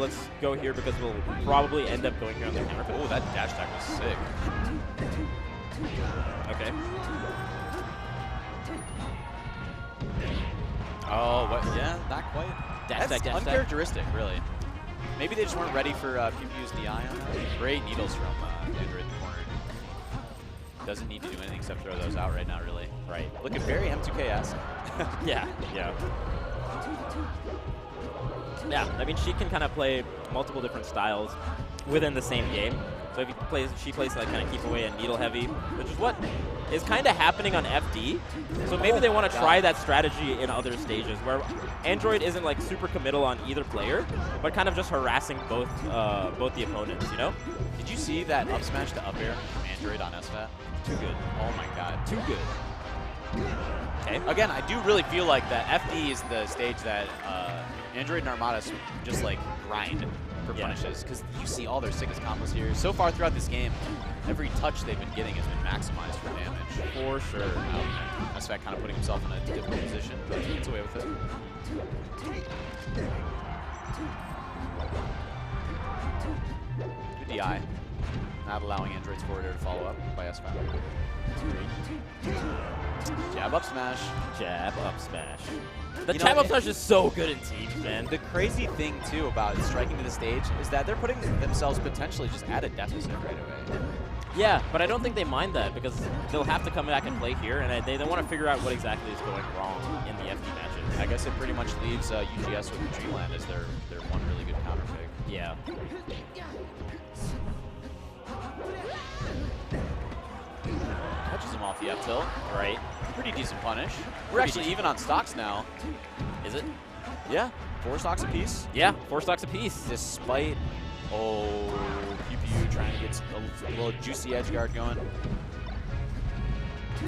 Let's go here because we'll probably end up going here on the counter. Oh, that dash attack was sick. Okay. Oh, what? Yeah, not quite. Dash That's attack, dash uncharacteristic, really. Maybe they just weren't ready for PPU's DI on that. Great needles from Android in the corner. Doesn't need to do anything except throw those out right now, really. Right. Looking very M2K-esque. Yeah. Yeah, I mean, she can kind of play multiple different styles within the same game. So if she plays like kind of keep away and needle heavy, which is what is kind of happening on FD. So maybe they want to try that strategy in other stages where Android isn't like super committal on either player, but kind of just harassing both the opponents, you know? Did you see that up smash to up air from Android on SFAT? Too good. Oh my god. Too good. Okay. Again, I do really feel like that FD is the stage that Android and Armada just like grind for punishes, because you see all their sickest combos here. So far throughout this game, every touch they've been getting has been maximized for damage. For sure. SFAT kind of putting himself in a difficult position, but he gets away with it. Good DI. Not allowing Android's forward air to follow up by SFAT. Jab up smash. Jab up smash. The jab up smash is so good in teams, man. The crazy thing, too, about striking to the stage is that they're putting themselves potentially just at a deficit right away. Yeah, but I don't think they mind that because they'll have to come back and play here, and they want to figure out what exactly is going wrong in the FD matches. I guess it pretty much leaves UGS with Dreamland as their one really good counter pick. Yeah. Touches him off the up tilt. Right. Pretty decent punish. We're actually even on stocks now. Is it? Yeah. 4 stocks apiece. Yeah, 4 stocks apiece. Despite, PPU trying to get a little juicy edge guard going.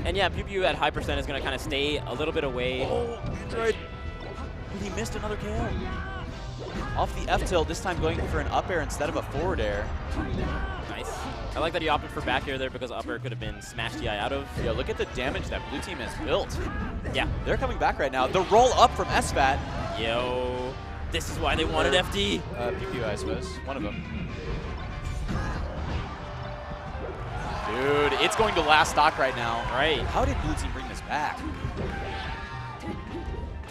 And yeah, PPU at high percent is going to kind of stay a little bit away. Oh, Android. He missed another KO. Off the F tilt, this time going for an up air instead of a forward air. Nice. I like that he opted for back air there because up air could have been smashed DI out of. Yeah, look at the damage that blue team has built. Yeah. They're coming back right now. The roll up from SFAT. Yo. This is why they wanted FD. PPU, I suppose. One of them. Dude, it's going to last stock right now. Right. How did blue team bring this back?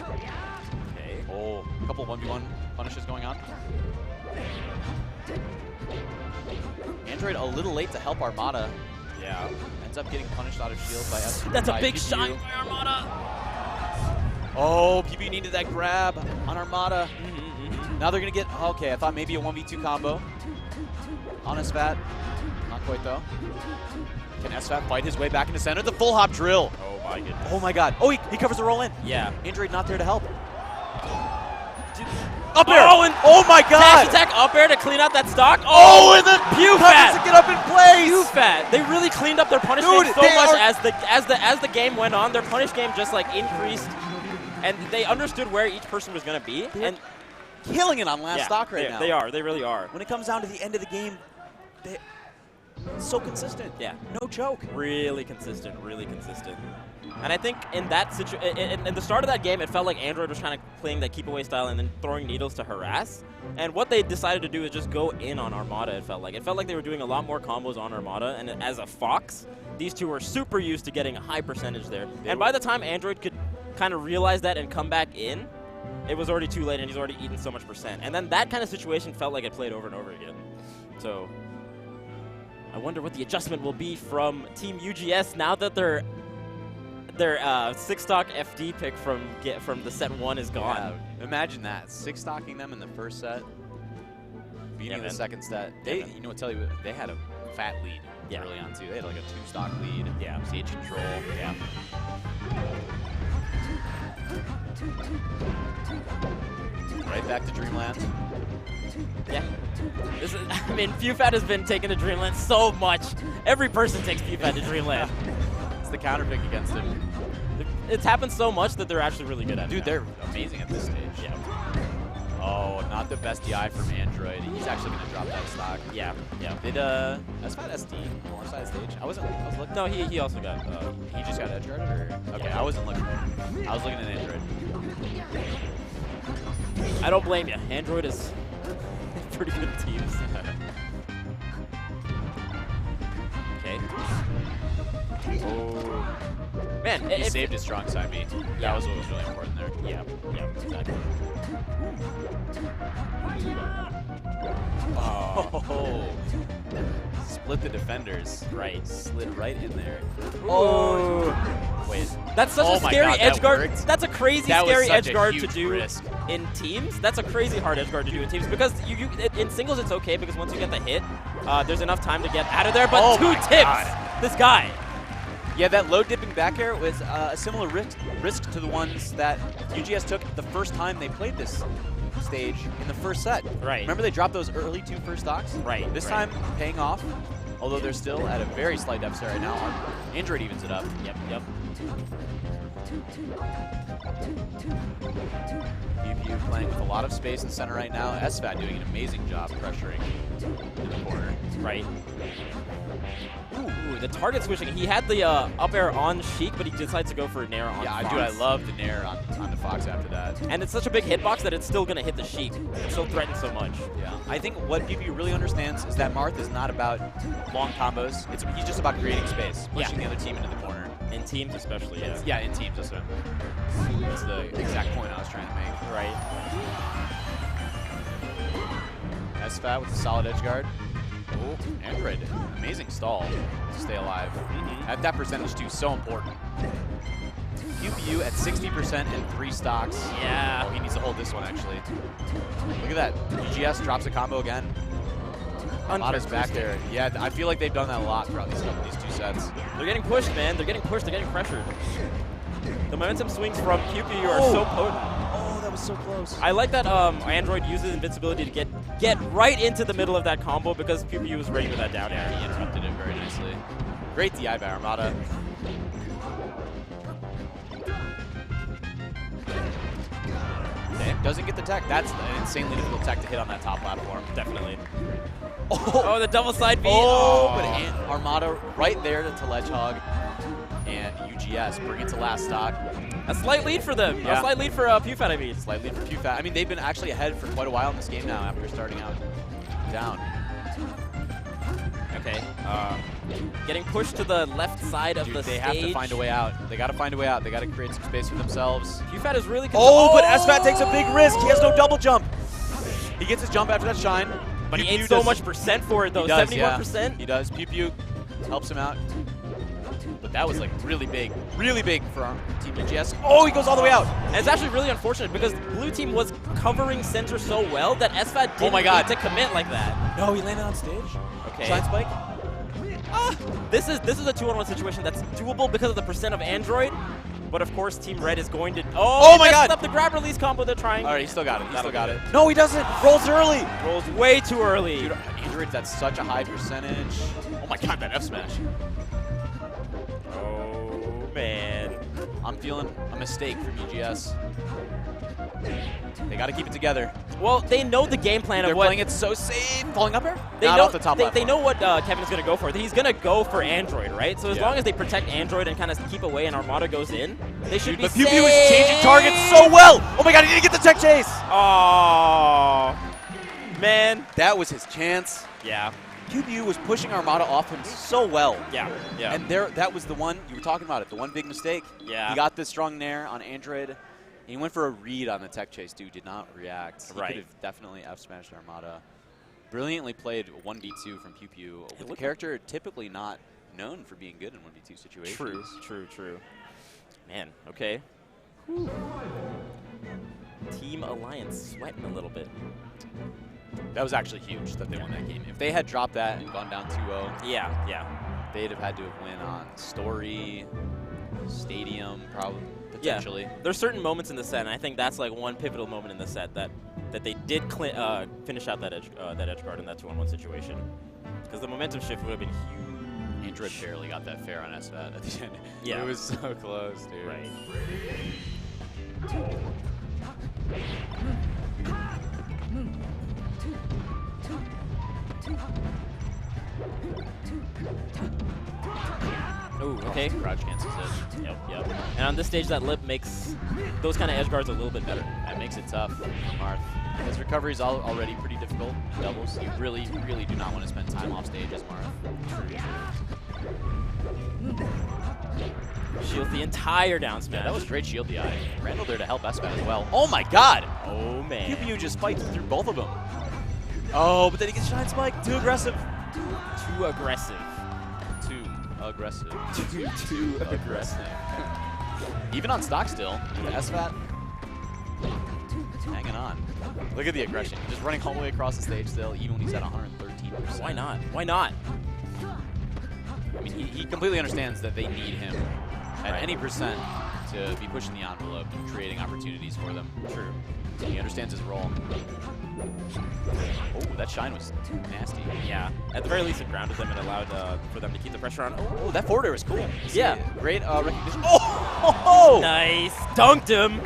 Okay. Oh, a couple 1v1 punishes going on. Android a little late to help Armada. Yeah. Ends up getting punished out of shield by S. That's a big shine by Armada. Oh, PPU needed that grab on Armada. Now they're going to get, okay, I thought maybe a 1v2 combo on SFAT. Not quite, though. Can SFAT fight his way back into center? The full hop drill. Oh, my goodness. Oh, my God. Oh, he covers the roll in. Yeah. Android not there to help. Up air! Oh my God! Dash attack up air to clean out that stock. Oh, and then PewFat to get up in place. PewFat. They really cleaned up their punish game so much as the game went on. Their punish game just like increased, and they understood where each person was going to be. And killing it on last stock right now. They are. They really are. When it comes down to the end of the game, they're so consistent. Yeah. No joke. Really consistent. Really consistent. And I think in that situation, in the start of that game, it felt like Android was trying to playing that keep away style and then throwing needles to harass. And what they decided to do is just go in on Armada. It felt like they were doing a lot more combos on Armada. And as a Fox, these two were super used to getting a high percentage there. And by the time Android could kind of realize that and come back in, it was already too late, and he's already eaten so much percent. And then that kind of situation felt like it played over and over again. So I wonder what the adjustment will be from Team UGS now that their 6-stock FD pick from the set 1 is gone. Yeah, imagine that, 6-stocking them in the first set, beating the second set. They, you know what, tell you, they had a fat lead early on too. They had like a 2-stock lead. Yeah. Stage control. Yeah. Right back to Dreamland. Yeah. I mean, PewFat has been taken to Dreamland so much. Every person takes PewFat to Dreamland. It's the counter pick against him. It's happened so much that they're actually really good at it. Dude, they're amazing at this stage. Yeah. Oh, not the best DI from Android. He's actually going to drop that stock. Yeah. Yeah. Did SFAT SD more side stage? I was looking. No, he also got. He just got edge guarded, or okay? Yeah. I wasn't looking. I was looking at Android. I don't blame you. Android is pretty good teams. Okay. Oh. Man, He saved his strong side B. That was what was really important there. Yeah, exactly. Oh. Split the defenders. Right. Slid right in there. Oh. Wait. That's such Oh a my scary God, edge that guard. worked. That's a crazy That was scary such edge a guard to huge do risk. in teams. That's a crazy hard edge guard to do in teams because in singles it's okay because once you get the hit, there's enough time to get out of there. But Oh two my tips. God. This guy. Yeah, that low dipping back air was a similar risk to the ones that UGS took the first time they played this stage in the first set. Right. Remember they dropped those early 2 first stocks? Right. This right. time paying off, although they're still at a very slight deficit right now. Android evens it up. Yep. UPU playing with a lot of space in center right now. SFAT doing an amazing job pressuring in the corner. Right. Ooh, the target switching. He had the up air on Sheik, but he decides to go for a nair on Fox. Dude, I love the nair on the Fox after that. And it's such a big hitbox that it's still going to hit the Sheik. It still threatens so much. Yeah, I think what PPU really understands is that Marth is not about long combos. He's just about creating space, pushing the other team into the corner. In teams especially, yeah. Yeah, in teams, that's the exact point I was trying to make. Right. SFAT with a solid edge guard. Oh, Android, amazing stall to stay alive. At that percentage too, so important. UPU at 60% and 3 stocks. Yeah. Oh, he needs to hold this one actually. Look at that. UGS drops a combo again. Armada's back there. Yeah, I feel like they've done that a lot throughout these 2 sets. They're getting pushed, man. They're getting pushed. They're getting pressured. The momentum swings from QPU are so potent. Oh, that was so close. I like that Android uses invincibility to get right into the middle of that combo because QPU was ready for that down air. He interrupted it very nicely. Great DI by Armada. Doesn't get the tech. That's an insanely difficult tech to hit on that top platform. Definitely. Oh, the double side B. But Armada right there to Ledgehog. And UGS bring it to last stock. A slight lead for them. Yeah. A slight lead for PewFat, I mean. Slight lead for PewFat. I mean, they've been actually ahead for quite a while in this game now after starting out down. Okay. Getting pushed to the left side of the They stage. have to find a way out. They got to find a way out. They got to create some space for themselves. PewFat is really But SFAT takes a big risk. He has no double jump. He gets his jump after that shine. But he ain't so much percent for it, though. 71%. He does. Pew helps him out. But that was like really big for our Team UGS. Oh, he goes all the way out. And it's actually really unfortunate because blue team was covering center so well that SFAT didn't need to commit like that. No, he landed on stage. Okay. Shine spike. This is a 2-on-1 situation that's doable because of the percent of Android. But of course, Team Red is going to. Oh my God! Up the grab release combo they're trying. All right, he still got it. He still got it. No, he doesn't. Rolls early. Rolls way too early. Dude, Android, that's such a high percentage. Oh my God, that F smash. Oh man. I'm feeling a mistake from UGS. They got to keep it together. Well, they know the game plan They're of what. playing it so safe. Falling up air? They Not know, off the top they know what Kevin's going to go for. He's going to go for Android, right? So as long as they protect Android and kind of keep away and Armada goes in, they should be safe. But Pew is changing targets so well. Oh my God, he didn't get the tech chase. Oh, man. That was his chance. Yeah. Pew was pushing Armada off him so well. Yeah. And that was the one, you were talking about it, the one big mistake. Yeah. He got the strong nair on Android. He went for a read on the tech chase, dude. Did not react. He could have definitely F-smashed Armada. Brilliantly played 1v2 from Pew with a character typically not known for being good in 1v2 situations. True. Man, okay. Whew. Team Alliance sweating a little bit. That was actually huge that they won that game. If they had dropped that and gone down 2-0, yeah, they'd have had to have win on Story, Stadium, probably. Potentially. Yeah. There's certain moments in the set, and I think that's like one pivotal moment in the set that they did finish out that edge guard in that 2-on-1 situation. Because the momentum shift would have been huge. Android barely got that fair on SFAT at the end. Yeah. It was so close, dude. Right. Ooh, okay. Crouch cancels it. Yep. And on this stage, that lip makes those kind of edge guards a little bit better. That makes it tough for Marth. His recovery is already pretty difficult in doubles. You really, really do not want to spend time off stage as Mara. Shields the entire down smash. Yeah, that was great shield DI. Randall there to help SFAT as well. Oh my god! Oh man. PPU just fights through both of them. Oh, but then he gets Shine Spike. Too aggressive. Too aggressive. Too aggressive. Too aggressive. Even on stock still, SFAT hanging on. Look at the aggression. Just running all the way across the stage still, even when he's at 113%. Why not? Why not? I mean, he completely understands that they need him at any percent to be pushing the envelope and creating opportunities for them. True. He understands his role. Oh, that shine was nasty. Yeah. At the very least, it grounded them and allowed for them to keep the pressure on. Oh, that forward air was cool. Yeah. Great recognition. Oh! Nice. Dunked him.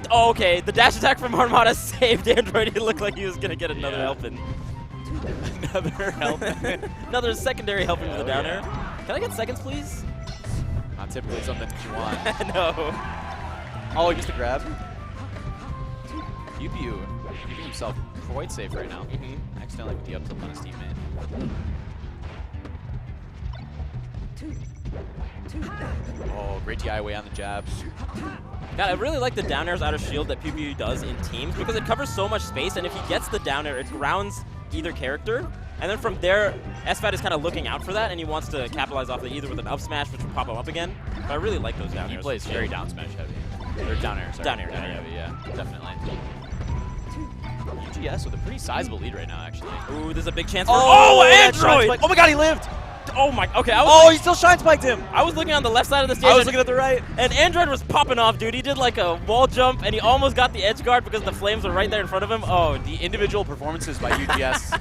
Oh, okay. The dash attack from Armada saved Android. He looked like he was going to get another helping. Another helping. Another secondary helping with the down air. Can I get seconds, please? Not typically something that you want. No. Oh, he missed the grab. PPU keeping himself quite safe right now. Accidentally with the up tilt on his teammate. Oh, great DI away on the jab. God, I really like the down airs out of shield that PPU does in teams because it covers so much space, and if he gets the down air, it grounds either character, and then from there, SFAT is kind of looking out for that, and he wants to capitalize off it either with an up smash, which will pop him up again. But I really like those down airs. He plays very down smash heavy. Or down air, sorry. Down air, heavy, yeah, definitely. UGS with a pretty sizable lead right now, actually. Ooh, there's a big chance. Oh, Android! Oh my god, he lived! Oh my, okay. He still shine spiked him! I was looking on the left side of the stage. I was looking at the right. And Android was popping off, dude. He did like a wall jump, and he almost got the edge guard because the flames were right there in front of him. Oh, The individual performances by UGS.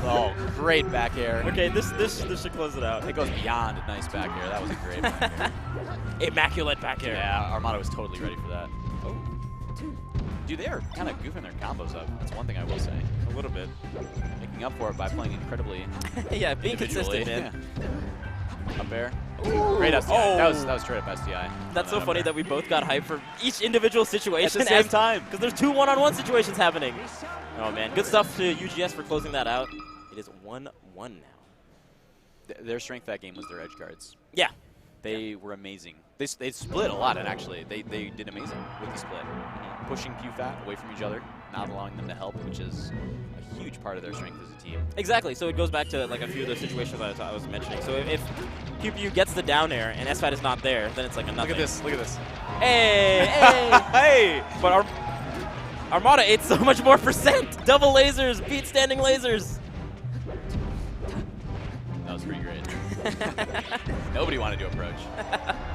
Oh, great back air. okay, this should close it out. It goes beyond a nice back air. That was a great back air. Immaculate back air. Yeah, Armada was totally ready for that. Oh. Dude, they are kind of goofing their combos up. That's one thing I will say. A little bit. Making up for it by playing incredibly Yeah, being consistent, man. Yeah. Up air. Ooh. Great SDI. Oh. That was straight up SDI. That's so funny that we both got hyped for each individual situation. At the same time. Because there's two one-on-one situations happening. Oh, man. Good stuff to UGS for closing that out. It is 1-1 now. Their strength that game was their edge guards. Yeah. They were amazing. They split a lot, and actually, they did amazing with the split. Pushing PewFat away from each other, not allowing them to help, which is a huge part of their strength as a team. Exactly. So it goes back to like a few of the situations I was mentioning. So if PPU gets the down air and SFAT is not there, then it's like a nothing. Look at this. Look at this. Hey, hey. Hey! But Armada ate so much more percent. Double lasers, beat standing lasers. That was pretty great. Nobody wanted to approach.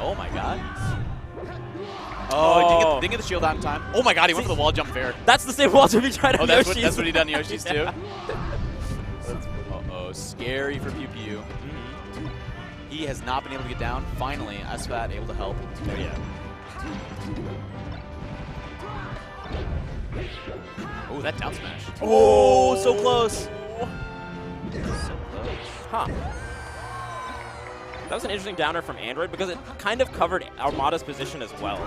Oh my god. Oh, didn't get the shield out in time. Oh my god, he went for the wall jump fair. That's the same wall jump he tried on Yoshi's. That's what he done in Yoshi's Yeah. too. Uh-oh, scary for PPU. He has not been able to get down. Finally, SFAT able to help. Oh yeah. Oh, that down smash. Oh, so close. So close. Huh. That was an interesting downer from Android because it kind of covered Armada's position as well.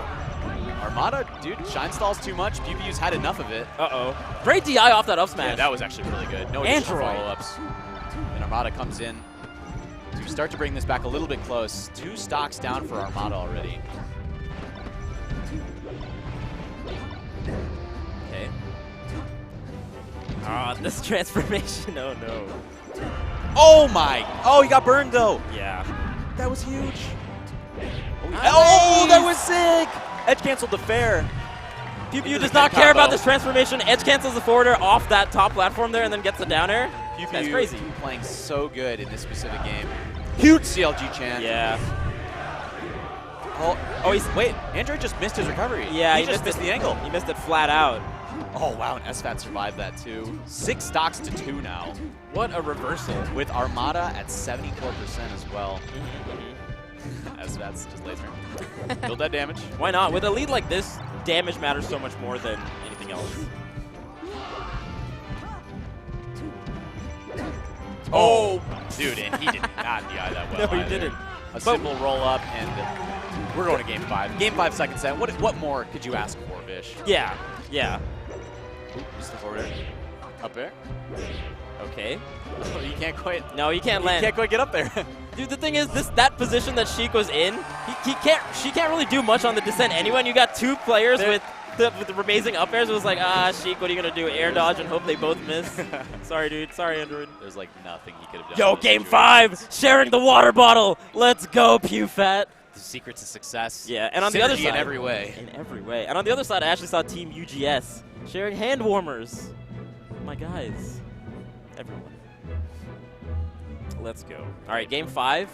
Armada, dude, shine stalls too much. PPU's had enough of it. Uh-oh. Great DI off that up smash. Yeah, that was actually really good. No additional Android. follow-ups. And Armada comes in to start to bring this back a little bit close. 2 stocks down for Armada already. Okay. Ah, this transformation. Oh, no. Oh, my. Oh, he got burned, though. Yeah. That was huge. Nice. Oh, that was sick. Edge canceled the fair. PPU does not care about this transformation. Edge cancels the forward air off that top platform there and then gets the down air. That's crazy. Playing so good in this specific game. Huge CLG chant. Yeah. Oh, wait. Android just missed his recovery. Yeah, he just missed the angle. He missed it flat out. Oh, wow, and SFAT survived that, too. 6 stocks to 2 now. What a reversal. With Armada at 74% as well. SFAT's just lasering. Build that damage. Why not? With a lead like this, damage matters so much more than anything else. Oh, dude, and he did not DI that well. No, he either. didn't. A simple roll up, and we're going to game 5. Game 5 second set. What more could you ask for, Vish? Yeah, yeah. Jumps to forward air. Up air. Okay. Oh, you can't quite. No, you can't land. You can't quite get up there. Dude, the thing is, that position that Sheik was in, she can't really do much on the descent anyway. And you got two players with the amazing up airs. It was like, Sheik, what are you gonna do? Air dodge and hope they both miss. Sorry, dude. Sorry, Android. There's like nothing he could have done. Yo, game 5, sharing the water bottle. Let's go, PewFat. The secret to success. Yeah, and on the other side, in every way. In every way. And on the other side, I actually saw Team UGS sharing hand warmers. My guys. Everyone. Let's go. All right, game 5.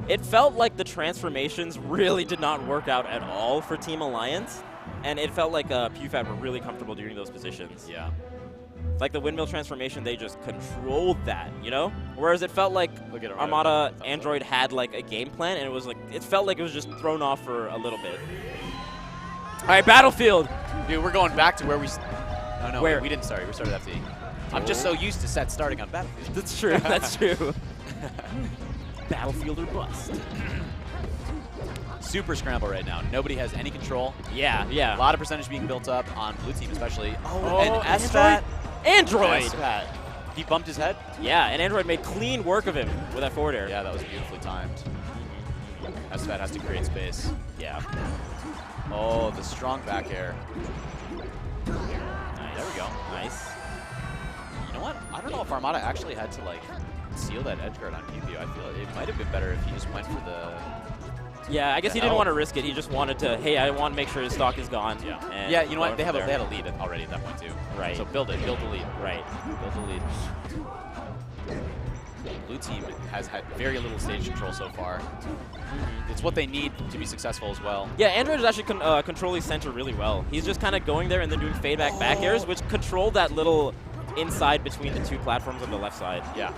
It felt like the transformations really did not work out at all for Team Alliance, and it felt like PewFat were really comfortable during those positions. Yeah. Like the windmill transformation, they just controlled that, you know? Whereas it felt like Armada Android had like a game plan, and it felt like it was just thrown off for a little bit. All right, Battlefield. Dude, we're going back to where we. Oh no, where? we didn't start. We started FT. I'm just so used to sets starting on Battlefield. That's true. That's true. Battlefield or bust. Super scramble right now. Nobody has any control. Yeah, yeah. A lot of percentage being built up on blue team, especially. Oh, and SFAT. Android. SFAT. He bumped his head. Yeah, and Android made clean work of him with that forward air. Yeah, that was beautifully timed. SFAT has to create space. Yeah. Oh, the strong back air. Nice. There we go. Nice. You know what? I don't know if Armada actually had to like seal that edge guard on PPU. I feel it might have been better if he just went for the. Yeah, I guess he didn't want to risk it. He just wanted to, hey, I want to make sure his stock is gone. Yeah. Yeah, you know what? They had a lead already at that point too. Right. So build the lead. Right. Build the lead. Blue team has had very little stage control so far. It's what they need to be successful as well. Yeah, Android is actually controlling center really well. He's just kind of going there and then doing fade back airs, which control that little inside between the two platforms on the left side. Yeah.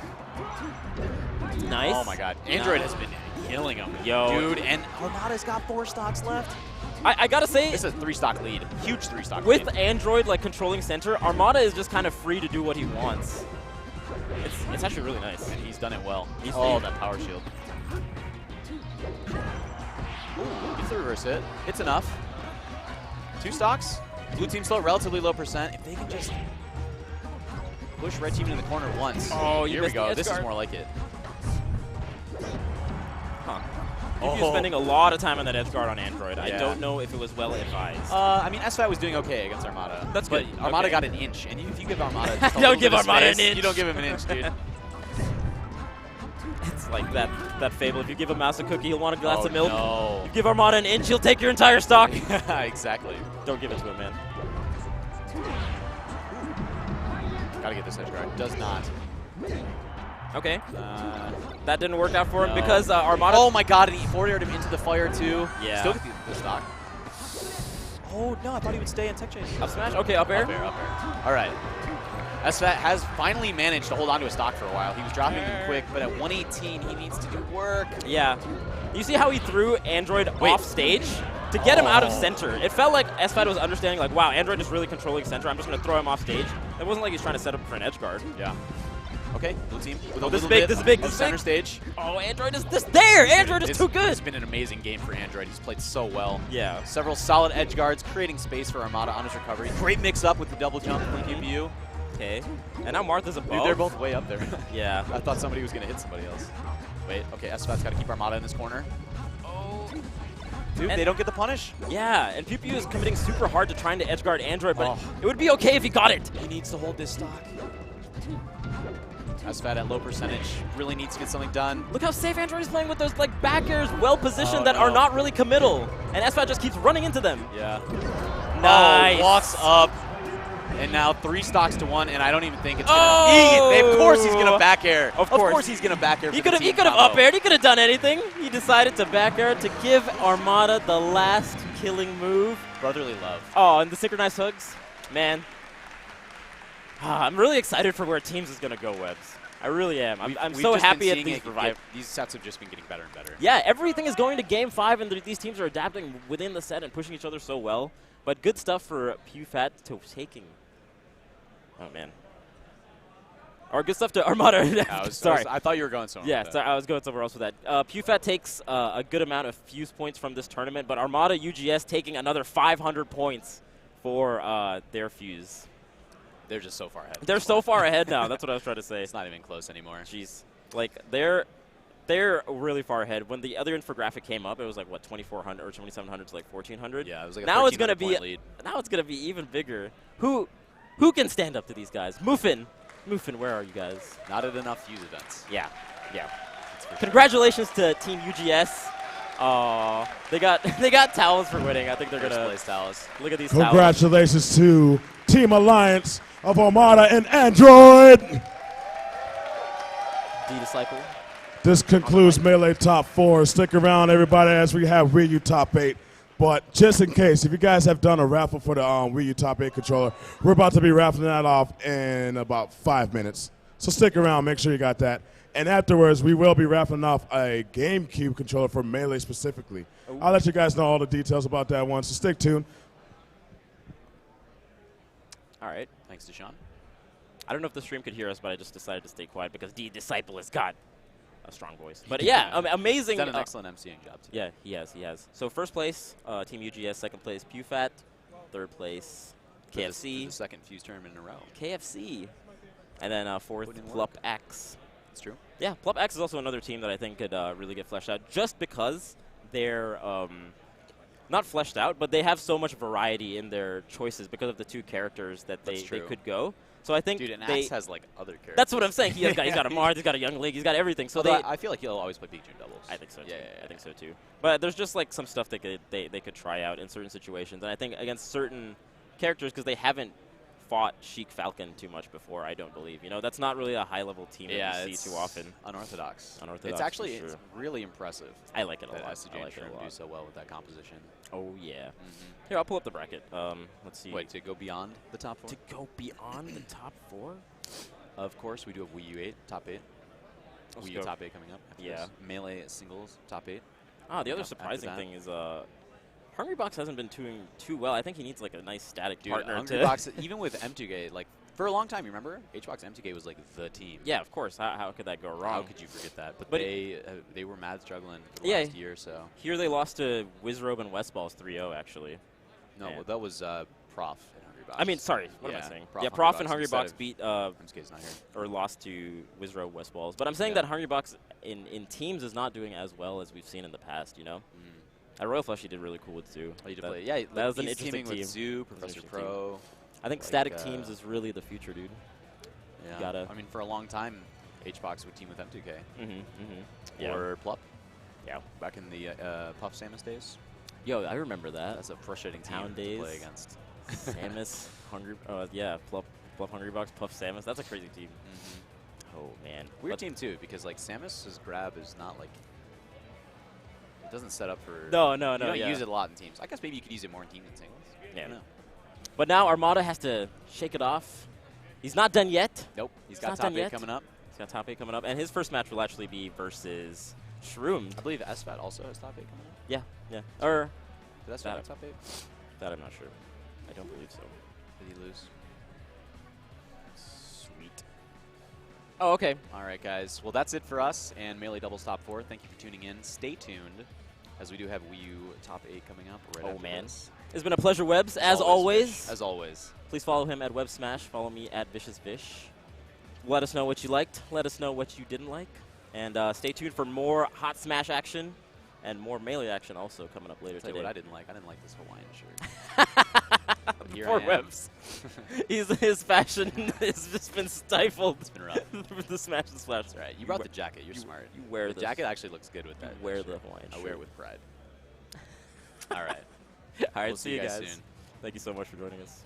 Nice. Oh my god. Android has been killing him. Yo. Dude, and Armada's got 4 stocks left. I gotta say, this is a 3-stock lead. Huge 3-stock lead. With Android like controlling center, Armada is just kind of free to do what he wants. It's actually really nice. And he's done it well. Oh, that power shield. Ooh, gets the reverse hit. It's enough. 2 stocks. Blue team still at relatively low percent. If they can just push red team into the corner once. Oh, here we go. This is more like it. Huh. You're spending a lot of time on that edge guard on Android. Yeah. I don't know if it was well advised. I mean, SFAT was doing okay against Armada. That's good. But Armada got an inch, and if you give Armada just a don't give little bit of Armada space, an inch. You don't give him an inch, dude. It's like that fable. If you give a mouse a cookie, he'll want a glass of milk. No. You give Armada an inch, he'll take your entire stock. Exactly. Don't give it to him, man. Gotta get this edge guard. Does not. Okay. That didn't work out for him because Armada. Oh my god, and he forward aired him into the fire too. Yeah. Still get the stock. Oh no, I thought he would stay in tech chase. Up smash? Okay, up air. Up air. All right. SFAT has finally managed to hold on to a stock for a while. He was dropping him quick, but at 118, he needs to do work. Yeah. You see how he threw Android off stage? To get him out of center. It felt like SFAT was understanding, like, wow, Android is really controlling center. I'm just going to throw him off stage. It wasn't like he's trying to set up for an edge guard. Yeah. Okay, blue team. This is big, this is big, this is center big. Stage. Oh, Android is just there. Android is too good. It's been an amazing game for Android. He's played so well. Yeah. Several solid edge guards, creating space for Armada on his recovery. Great mix up with the double jump from PPU. Okay. And now Martha's above. Dude, they're both way up there. Yeah. I thought somebody was going to hit somebody else. Wait, okay, SFAT's got to keep Armada in this corner. Oh. Dude, they don't get the punish. Yeah, and PPU is committing super hard to trying to edge guard Android, but it would be okay if he got it. He needs to hold this stock. SFAT at low percentage really needs to get something done. Look how safe Android is playing with those like back airs well positioned that are not really committal. And SFAT just keeps running into them. Yeah. Nice. Oh, walks up. And now 3 stocks to 1, and I don't even think it's gonna. Of course he's gonna back air. Of course he's gonna back air. He could have up aired. He could have done anything. He decided to back air to give Armada the last killing move. Brotherly love. Oh, and the synchronized hugs, man. I'm really excited for where Teams is gonna go, Webs. I really am. I'm so happy at these revive. These sets have just been getting better and better. Yeah, everything is going to game 5, and these teams are adapting within the set and pushing each other so well. But good stuff for PewFat to taking. Oh, man. Or good stuff to Armada. Sorry. I thought you were going somewhere. Yeah, sorry, I was going somewhere else with that. PewFat takes a good amount of fuse points from this tournament, but Armada UGS taking another 500 points for their fuse. They're just so far ahead. They're so far ahead now. That's what I was trying to say. It's not even close anymore. Jeez. Like, they're really far ahead. When the other infographic came up, it was like, what, 2,400 or 2,700 to like 1,400? Yeah, it was like now a it's gonna be lead. Now it's going to be even bigger. Who can stand up to these guys? Muffin, where are you guys? Not at enough fuse events. Yeah. Sure. Congratulations to Team UGS. They got towels for winning. I think they're First gonna place towels. look at these towels. Congratulations to Team Alliance of Armada and Android. D-Disciple. This concludes Melee Top 4. Stick around, everybody, as we have Wii U Top 8. But just in case, if you guys have done a raffle for the Wii U Top 8 controller, we're about to be raffling that off in about 5 minutes. So stick around, make sure you got that. And afterwards, we will be raffling off a GameCube controller for Melee specifically. Ooh. I'll let you guys know all the details about that one, so stick tuned. All right. Thanks to Sean. I don't know if the stream could hear us, but I just decided to stay quiet because D-Disciple has got a strong voice. But yeah, amazing. He's done an excellent MCing job, too. Yeah, he has. So first place, Team UGS. Second place, PewFat. Third place, KFC. The second fuse tournament in a row. KFC. And then fourth, Plup X. That's true. Yeah, Plup X is also another team that I think could really get fleshed out just because they're not fleshed out, but they have so much variety in their choices because of the two characters that they could go. So I think Axe has like other characters. That's what I'm saying. He's got a Mars, he's got a Young League, he's got everything. So I feel like he'll always play Big June doubles. I think so too. Yeah. I think so too. But there's just like some stuff they could try out in certain situations, and I think against certain characters because they haven't fought Sheik Falcon too much before. I don't believe. That's not really a high-level team that you see too often. Unorthodox. It's actually it's really impressive. I like it a lot. I like it a lot. Do so well with that composition. Oh yeah. Here, I'll pull up the bracket. Let's see. Wait, to go beyond the top 4? To go beyond the top 4? Of course, we do have Wii U 8, top 8. Wii U top 8 coming up. Yeah. Melee singles, top 8. The other surprising thing is Hungrybox hasn't been doing too well. I think he needs like a nice static partner. Hungrybox, even with M2K, like for a long time, you remember? HBox M2K was like the team. Yeah, of course. How could that go wrong? How could you forget that? But they were mad struggling for the last year or so. Here they lost to Wizrobe and Westballs 3-0 actually. No, well, that was Prof and Hungrybox. I mean, sorry, what am I saying? Prof, yeah, Prof and Hungrybox beat MSK's not here. or lost to Wizrobe Westballs. But I'm saying that Hungrybox in teams is not doing as well as we've seen in the past. At Royal Flush, he did really cool with Zoo. Oh, you did play. Yeah, that was an interesting team. With Zoo, Professor Pro. I think static teams is really the future, dude. Yeah. I mean, for a long time, HBox would team with M2K. Yeah. Or Plup. Yeah. Back in the Puff Samus days. Yo, I remember that. That's a frustrating Town team days. to play against. Samus, Plup Hungrybox, Puff Samus. That's a crazy team. Oh, man. Weird team, too, because, like, Samus's grab is not, like, it doesn't set up for... No. You don't use it a lot in teams. I guess maybe you could use it more in teams than singles. Yeah. But now Armada has to shake it off. He's not done yet. Nope. He's got top 8 coming up. He's got top 8 coming up. And his first match will actually be versus Shroom. I believe SFAT also has top 8 coming up. Yeah. Or... Did SFAT have top 8? That I'm not sure. I don't believe so. Did he lose? Sweet. Oh, okay. All right, guys. Well, that's it for us and Melee Doubles Top 4. Thank you for tuning in. Stay tuned, as we do have Wii U Top 8 coming up right after this. It's been a pleasure, Webs, as always. As always. Please follow him at WebSmash. Follow me at ViciousVish. Let us know what you liked. Let us know what you didn't like. And stay tuned for more Hot Smash action and more Melee action also coming up later today. today. What I didn't like. I didn't like this Hawaiian shirt. Here Poor I am. Webs. His fashion has just been stifled. It's been rough. With the Smash and Splash. That's right. You brought the jacket. You're smart. You wear the jacket actually looks good with that. You wear the Hawaiian shirt. I wear it with pride. All right. All right. We'll see you guys soon. Thank you so much for joining us.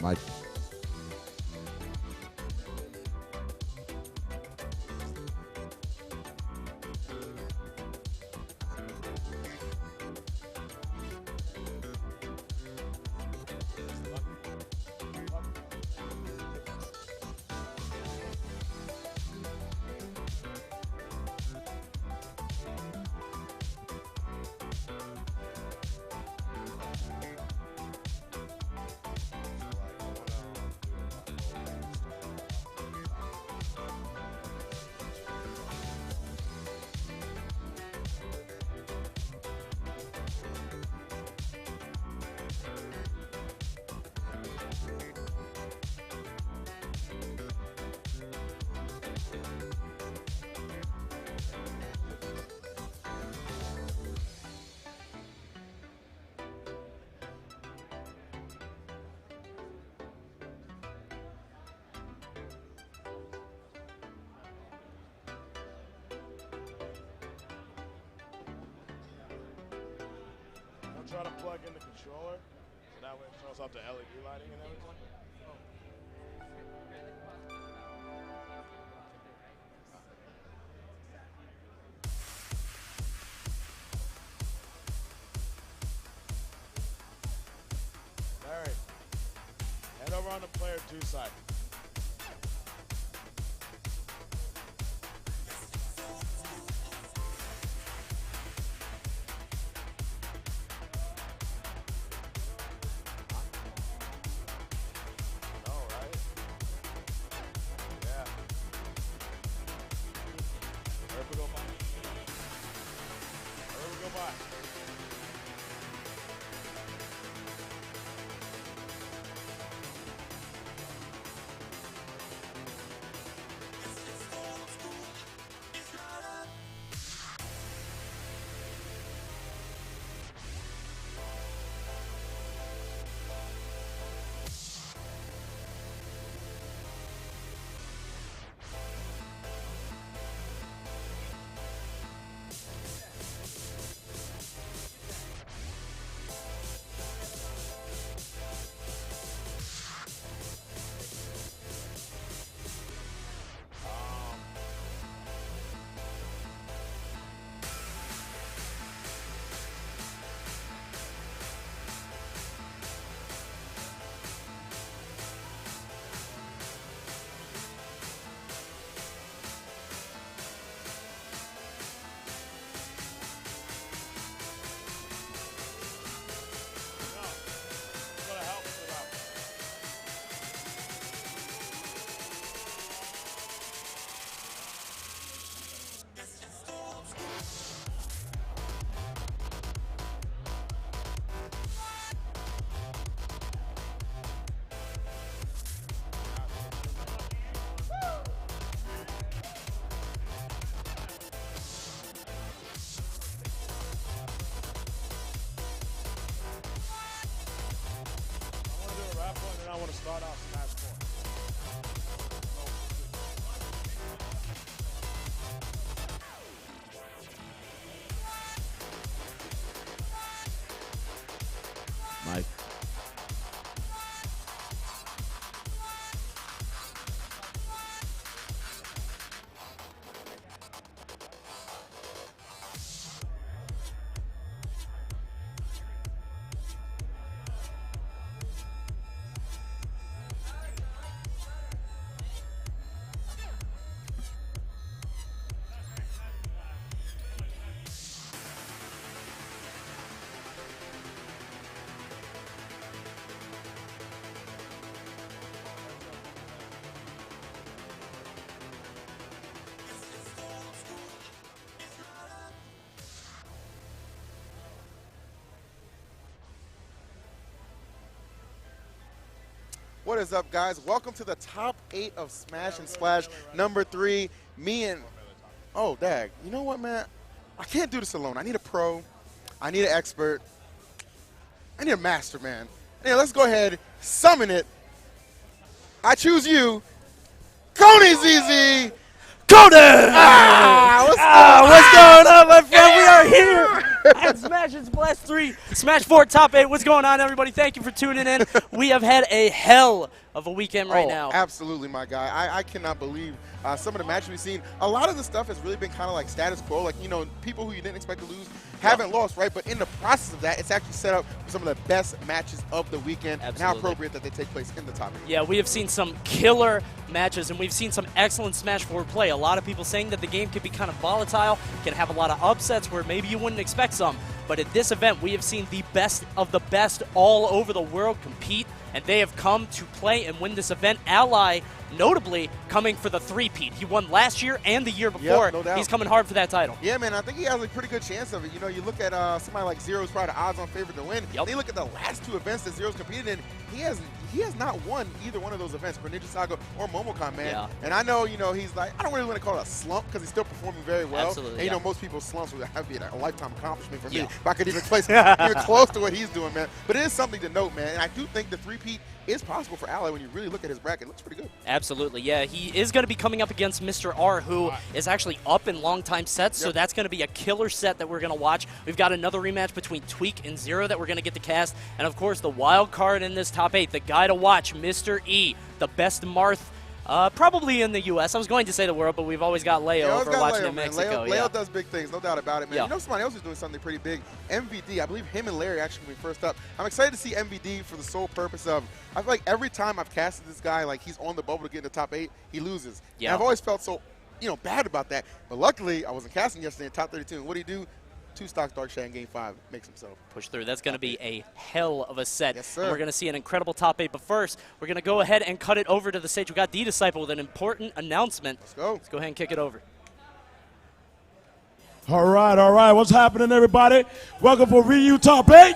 Mike. Try to plug in the controller, so that way it shows up the LED lighting and everything. Larry, head over on the player 2 side. I want to start off Smash 4. Mike. What is up, guys? Welcome to the top 8 of Smash and Splash number 3. Me and, oh, dag. You know what, man? I can't do this alone. I need a pro. I need an expert. I need a master, man. Yeah, let's go ahead, summon it. I choose you, Coney ZZ. Cody! What's going on, my friend? We are here again, Smash and Splash 3, Smash 4 Top 8. What's going on, everybody? Thank you for tuning in. We have had a hell of a weekend right now. Absolutely, my guy. I cannot believe some of the matches we've seen. A lot of the stuff has really been kind of like status quo. Like, you know, people who you didn't expect to lose haven't lost, right? But in the process of that, it's actually set up for some of the best matches of the weekend. Absolutely. And how appropriate that they take place in the top 8. Yeah, we have seen some killer matches, and we've seen some excellent Smash 4 play. A lot of people saying that the game could be kind of volatile, can have a lot of upsets where maybe you wouldn't expect some. But at this event, we have seen the best of the best all over the world compete, and they have come to play and win this event. Ally, notably, coming for the three-peat. He won last year and the year before. Yep, no doubt. He's coming hard for that title. Yeah, man, I think he has a pretty good chance of it. You know, you look at somebody like Zero's probably the odds-on favorite to win. Yep. They look at the last 2 events that Zero's competed in. He has not won either one of those events, for Ninja Saga or Momocon, man. Yeah. And I know, you know, he's like, I don't really want to call it a slump because he's still performing very well. Absolutely, and, you yeah. know, most people's slumps would have been a lifetime accomplishment for me Yeah. if I could even place even close to what he's doing, man. But it is something to note, man. And I do think the three-peat is possible for Ally when you really look at his bracket. It looks pretty good. Absolutely, yeah. He is going to be coming up against Mr. R, who is actually up in long-time sets, so Yep. that's going to be a killer set that we're going to watch. We've got another rematch between Tweak and Zero that we're going to get to cast, and of course the wild card in this top 8, the guy to watch, Mr. E, the best Marth, probably in the U.S. I was going to say the world, but we've always got Leo Yeah, over watching in Mexico. Leo does big things, no doubt about it, man. Yeah. You know somebody else is doing something pretty big? MVD. I believe him and Larry actually will be first up. I'm excited to see MVD for the sole purpose of, I feel like every time I've casted this guy, like he's on the bubble to get in the top 8, he loses. Yeah. And I've always felt so, you know, bad about that. But luckily, I wasn't casting yesterday in top 32. And what did he do? 2 stock Dark Shad in game 5. Makes himself. Push through. That's going to be a hell of a set. Yes, sir. And we're going to see an incredible top 8. But first, we're going to go ahead and cut it over to the stage. We got D-Disciple with an important announcement. Let's go. Let's go ahead and kick it over. All right. What's happening, everybody? Welcome for Wii U Top 8.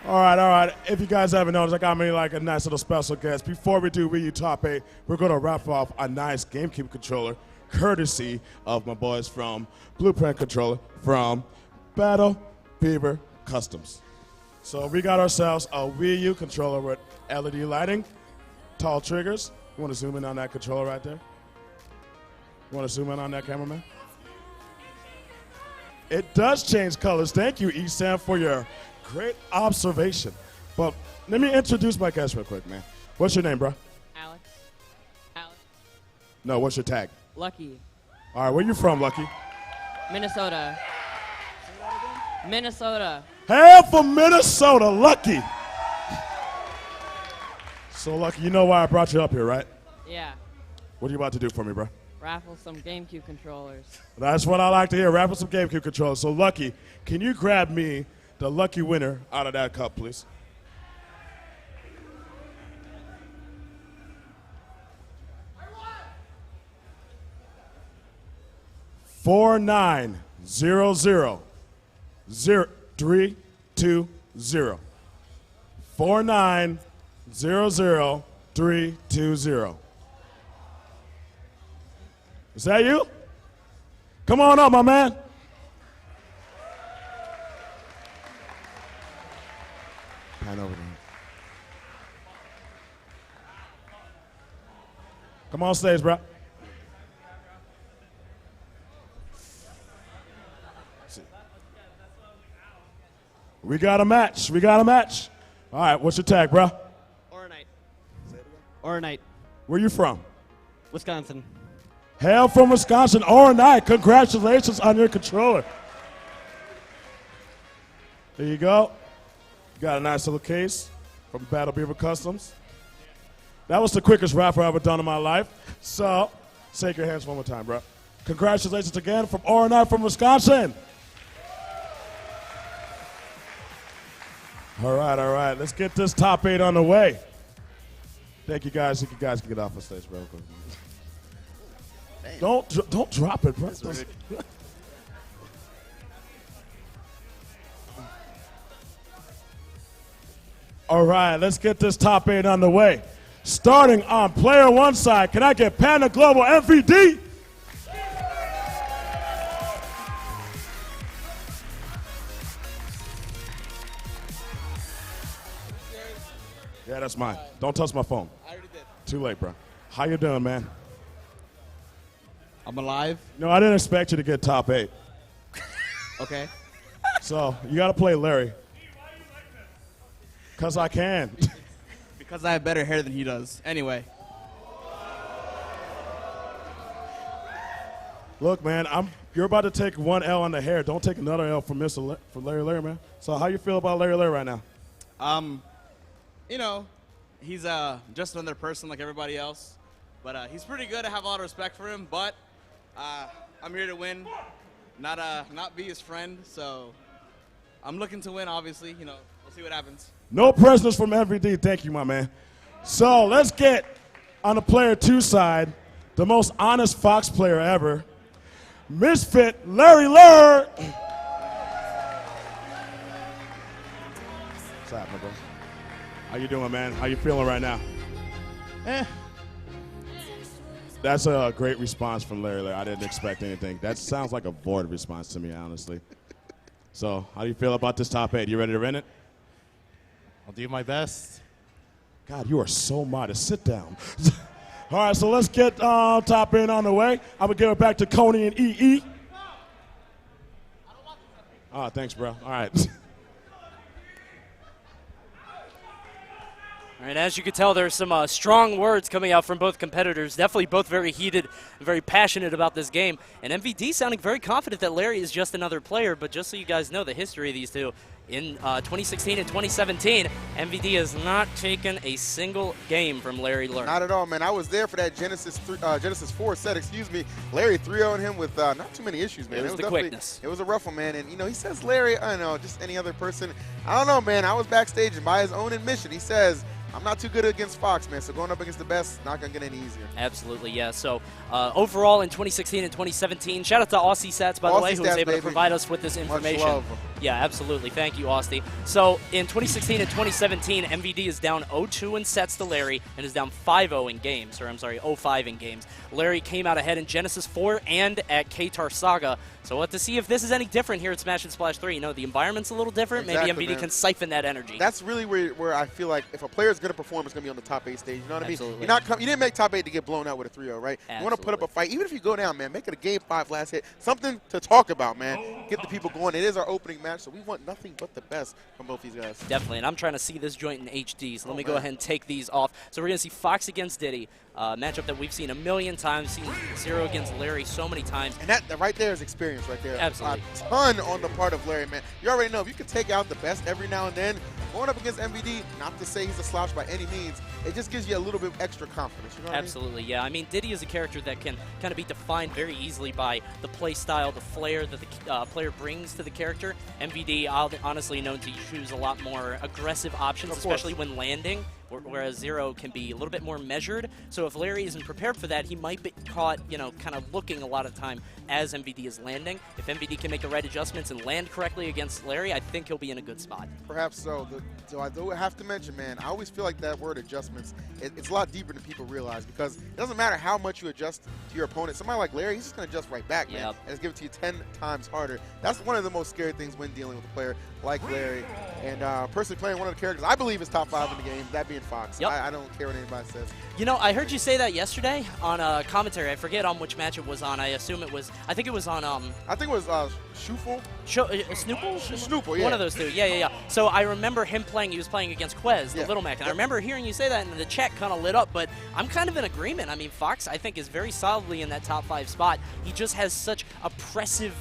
All right. If you guys haven't noticed, I got me like a nice little special guest. Before we do Wii U Top 8, we're going to wrap off a nice GameCube controller, courtesy of my boys from Blueprint Controller from Battle Beaver Customs. So we got ourselves a Wii U controller with LED lighting, tall triggers. You want to zoom in on that controller right there? You want to zoom in on that, cameraman? It does change colors. Thank you, Esan, for your great observation. But let me introduce my guest real quick, man. What's your name, bro? Alex. No, what's your tag? Lucky. All right, where you from, Lucky? Minnesota. Minnesota. Hail from Minnesota, Lucky. So, Lucky, you know why I brought you up here, right? Yeah. What are you about to do for me, bro? Raffle some GameCube controllers. That's what I like to hear, raffle some GameCube controllers. So, Lucky, can you grab me the lucky winner out of that cup, please? Four 49000320. 49000320. Is that you? Come on up, my man. Pan over there. Come on stage, bro. We got a match. All right, what's your tag, bro? Oronite, Where you from? Wisconsin. Hail from Wisconsin, Oronite. Congratulations on your controller. There you go. You got a nice little case from Battle Beaver Customs. That was the quickest raffle I've ever done in my life. So, shake your hands one more time, bro. Congratulations again from Oronite from Wisconsin. All right. Let's get this top 8 on the way. Thank you guys. You guys can get off the stage, bro. Don't drop it, bro. All right, let's get this top 8 on the way. Starting on player 1 side, can I get Panda Global MVD? Yeah, that's mine. Don't touch my phone. I already did. Too late, bro. How you doing, man? I'm alive. No, I didn't expect you to get top 8. Okay. So you got to play Larry. Because I can. Because I have better hair than he does. Anyway. Look, man, you're about to take one L on the hair. Don't take another L from from Larry, man. So how you feel about Larry right now? You know, he's just another person like everybody else. But he's pretty good. I have a lot of respect for him. But I'm here to win, not be his friend. So I'm looking to win, obviously. You know, we'll see what happens. No prisoners from MVD. Thank you, my man. So let's get on the player 2 side, the most honest Fox player ever, Misfit Larry Lur. What's happening, bro? How you doing, man? How you feeling right now? That's a great response from Larry. I didn't expect anything. That sounds like a bored response to me, honestly. So how do you feel about this top 8? You ready to win it? I'll do my best. God, you are so modest. Sit down. All right, so let's get top 8 on the way. I'm going to give it back to Coney and EE. Oh, thanks, bro. All right. All right, as you can tell, there's some strong words coming out from both competitors. Definitely both very heated, very passionate about this game. And MVD sounding very confident that Larry is just another player. But just so you guys know the history of these two, in 2016 and 2017, MVD has not taken a single game from Larry Lur. Not at all, man. I was there for that Genesis 4 set, excuse me. Larry 3-0'd him with not too many issues, man. It was the quickness. It was a rough one, man. And, you know, he says Larry, I don't know, just any other person. I don't know, man. I was backstage, and by his own admission, he says, I'm not too good against Fox, man, so going up against the best, not going to get any easier. Absolutely, yeah. So overall in 2016 and 2017, shout out to Aussie Stats, by the way, who was able to provide us with this information. Much love. Yeah, absolutely. Thank you, Austin. So in 2016 and 2017, MVD is down 0-2 in sets to Larry and is down 5-0 in games, or I'm sorry, 0-5 in games. Larry came out ahead in Genesis 4 and at K-Tar Saga. So we'll have to see if this is any different here at Smash and Splash 3. You know, the environment's a little different. Exactly, maybe MVD man. can siphon that energy. That's really where I feel like if a player is going to perform, it's going to be on the top 8 stage. You know what Absolutely. I mean? You didn't make top 8 to get blown out with a 3-0, right? Absolutely. You want to put up a fight. Even if you go down, man, make it a game 5 last hit. Something to talk about, man. Get the people going. It is our opening match, so we want nothing but the best from both these guys. Definitely, and I'm trying to see this joint in HD, so let me go ahead and take these off. So we're going to see Fox against Diddy, matchup that we've seen a million times, seen Zero against Larry so many times. And that right there is experience right there. Absolutely. A ton on the part of Larry, man. You already know, if you can take out the best every now and then, going up against MVD, not to say he's a slouch by any means, it just gives you a little bit extra confidence. You know what Absolutely, yeah. I mean, Diddy is a character that can kind of be defined very easily by the play style, the flair that the player brings to the character. MVD, honestly known to choose a lot more aggressive options, especially when landing, whereas Zero can be a little bit more measured. So if Larry isn't prepared for that, he might be caught, you know, kind of looking a lot of time as MVD is landing. If MVD can make the right adjustments and land correctly against Larry, I think he'll be in a good spot. Perhaps so. So I do have to mention, man, I always feel like that word adjustments, it's a lot deeper than people realize, because it doesn't matter how much you adjust to your opponent. Somebody like Larry, he's just going to adjust right back, man, and it's give it to you 10 times harder. That's one of the most scary things when dealing with a player like Larry. And personally playing one of the characters I believe is top 5 in the game, that being Fox. Yep. I don't care what anybody says. You know, I heard you say that yesterday on commentary. I forget on which match it was on. I assume it was, I think it was on... I think it was Shufel? Snoople? Snoople, yeah. One of those two, yeah. So I remember him playing, he was playing against Quez, the Little Mac, and I remember hearing you say that, and the chat kind of lit up, but I'm kind of in agreement. I mean, Fox, I think, is very solidly in that top 5 spot. He just has such oppressive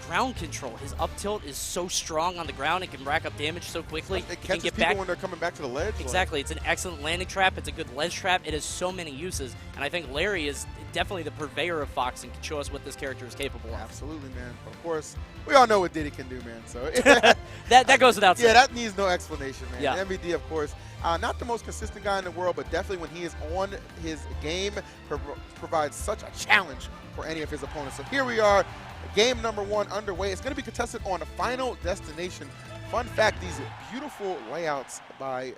ground control. His up tilt is so strong on the ground. It can rack up damage so quickly. It catches people when they're coming back to the ledge. Exactly. It's an excellent landing trap. It's a good ledge trap. It has so many uses. And I think Larry is definitely the purveyor of Fox and can show us what this character is capable of. Absolutely, man. Of course, we all know what Diddy can do, man. So that goes without saying. Yeah, that needs no explanation, man. Yeah. MVD, of course, not the most consistent guy in the world, but definitely when he is on his game, provides such a challenge for any of his opponents. So here we are. Game number 1 underway. It's going to be contested on the Final Destination. Fun fact, these beautiful layouts by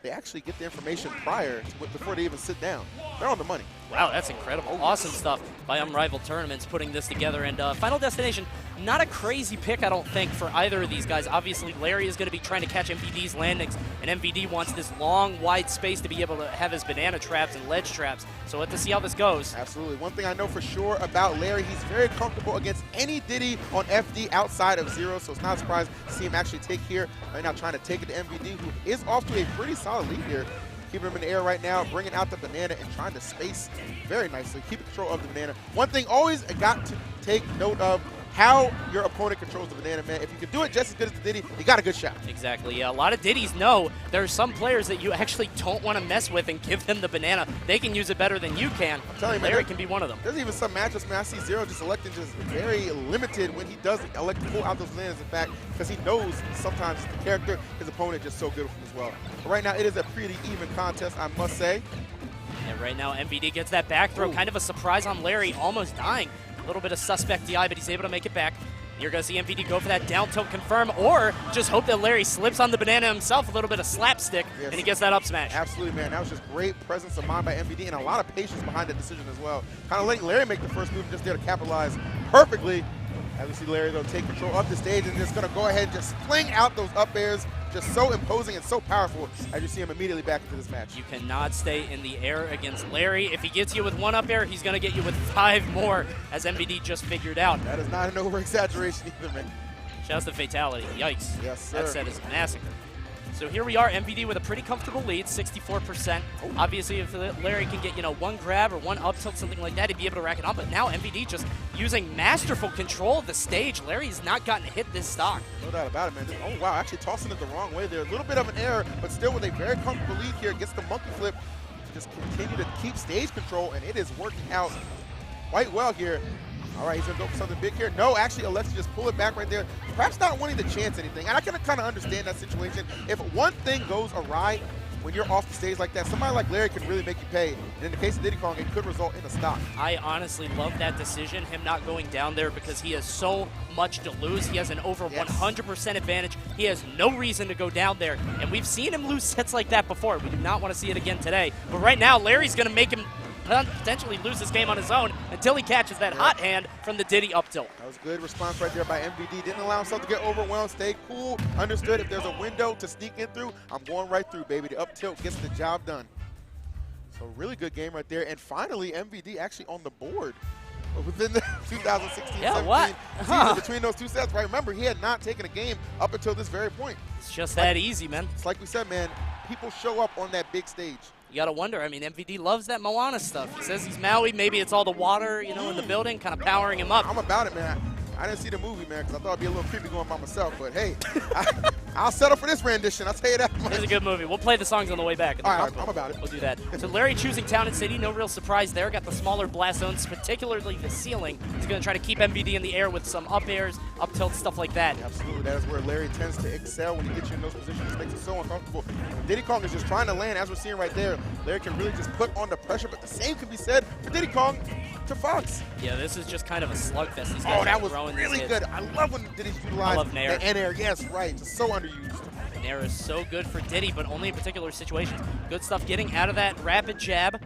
they actually get the information prior to before they even sit down. They're on the money. Wow, that's incredible. Awesome stuff by Unrivaled Tournaments putting this together. And Final Destination, not a crazy pick, I don't think, for either of these guys. Obviously, Larry is going to be trying to catch MVD's landings, and MVD wants this long, wide space to be able to have his banana traps and ledge traps. So let's see how this goes. Absolutely. One thing I know for sure about Larry, he's very comfortable against any Diddy on FD outside of zero, so it's not a surprise to see him actually take here. Right now trying to take it to MVD, who is off to a pretty solid lead here. Keeping him in the air right now, bringing out the banana and trying to space very nicely, keep control of the banana. One thing always got to take note of, how your opponent controls the banana, man. If you can do it just as good as the Diddy, you got a good shot. Exactly. Yeah, a lot of Diddies know there are some players that you actually don't want to mess with and give them the banana. They can use it better than you can. I'm telling you, man, Larry can be one of them. There's even some matchups, man. I see Zero just electing just very limited when he does elect to pull out those bananas, in fact, because he knows sometimes the character, his opponent, just so good with him as well. But right now, it is a pretty even contest, I must say. And right now, MVD gets that back throw. Ooh. Kind of a surprise on Larry, almost dying. A little bit of suspect DI, but he's able to make it back. You're going to see MVD go for that down tilt confirm, or just hope that Larry slips on the banana himself, a little bit of slapstick, yes, and he gets that up smash. Absolutely, man. That was just great presence of mind by MVD and a lot of patience behind that decision as well. Kind of letting Larry make the first move, just there to capitalize perfectly. As we see Larry, though, take control of the stage and just going to go ahead and just fling out those up airs. Just so imposing and so powerful as you see him immediately back into this match. You cannot stay in the air against Larry. If he gets you with one up air, he's going to get you with 5 more, as MVD just figured out. That is not an over-exaggeration either, man. Shouts to Fatality. Yikes. Yes, sir. That set is a massacre. So here we are, MVD with a pretty comfortable lead, 64%. Oh. Obviously, if Larry can get, one grab or one up tilt, something like that, he'd be able to rack it up. But now MVD just using masterful control of the stage. Larry's not gotten to hit this stock. No doubt about it, man. Oh, wow, actually tossing it the wrong way there. A little bit of an error, but still with a very comfortable lead here. Gets the monkey flip to just continue to keep stage control, and it is working out quite well here. All right, he's going to go for something big here. No, actually, elects to just pull it back right there. Perhaps not wanting to chance anything. And I can kind of understand that situation. If one thing goes awry when you're off the stage like that, somebody like Larry can really make you pay. And in the case of Diddy Kong, it could result in a stop. I honestly love that decision, him not going down there, because he has so much to lose. He has an over 100% advantage. He has no reason to go down there. And we've seen him lose sets like that before. We do not want to see it again today. But right now, Larry's going to make him potentially lose this game on his own until he catches that hot hand from the Diddy up tilt. That was a good response right there by MVD. Didn't allow himself to get overwhelmed. Stayed cool. Understood if there's a window to sneak in through, I'm going right through, baby. The up tilt gets the job done. So really good game right there. And finally, MVD actually on the board within the 2016-17 season between those two sets. Right? Remember, he had not taken a game up until this very point. It's just that easy, man. It's like we said, man. People show up on that big stage. You got to wonder. I mean, MVD loves that Moana stuff. He says he's Maui. Maybe it's all the water, in the building, kind of powering him up. I'm about it, man. I didn't see the movie, man, because I thought it'd be a little creepy going by myself. But, hey, I'll settle for this rendition. I'll tell you that much. It's a good movie. We'll play the songs on the way back. All right, I'm about it. We'll do that. So Larry choosing Town and City. No real surprise there. Got the smaller blast zones, particularly the ceiling. He's going to try to keep MVD in the air with some up airs, up tilts, stuff like that. Absolutely. That is where Larry tends to excel when he gets you in those positions. It makes it so uncomfortable. When Diddy Kong is just trying to land, as we're seeing right there, Larry can really just put on the pressure. But the same can be said for Diddy Kong to Fox. Yeah, this is just kind of a slugfest. These guys that was really good. I love when Diddy's utilized the N-Air. Yes, right. It's so underused. Nair is so good for Diddy, but only in particular situations. Good stuff getting out of that rapid jab.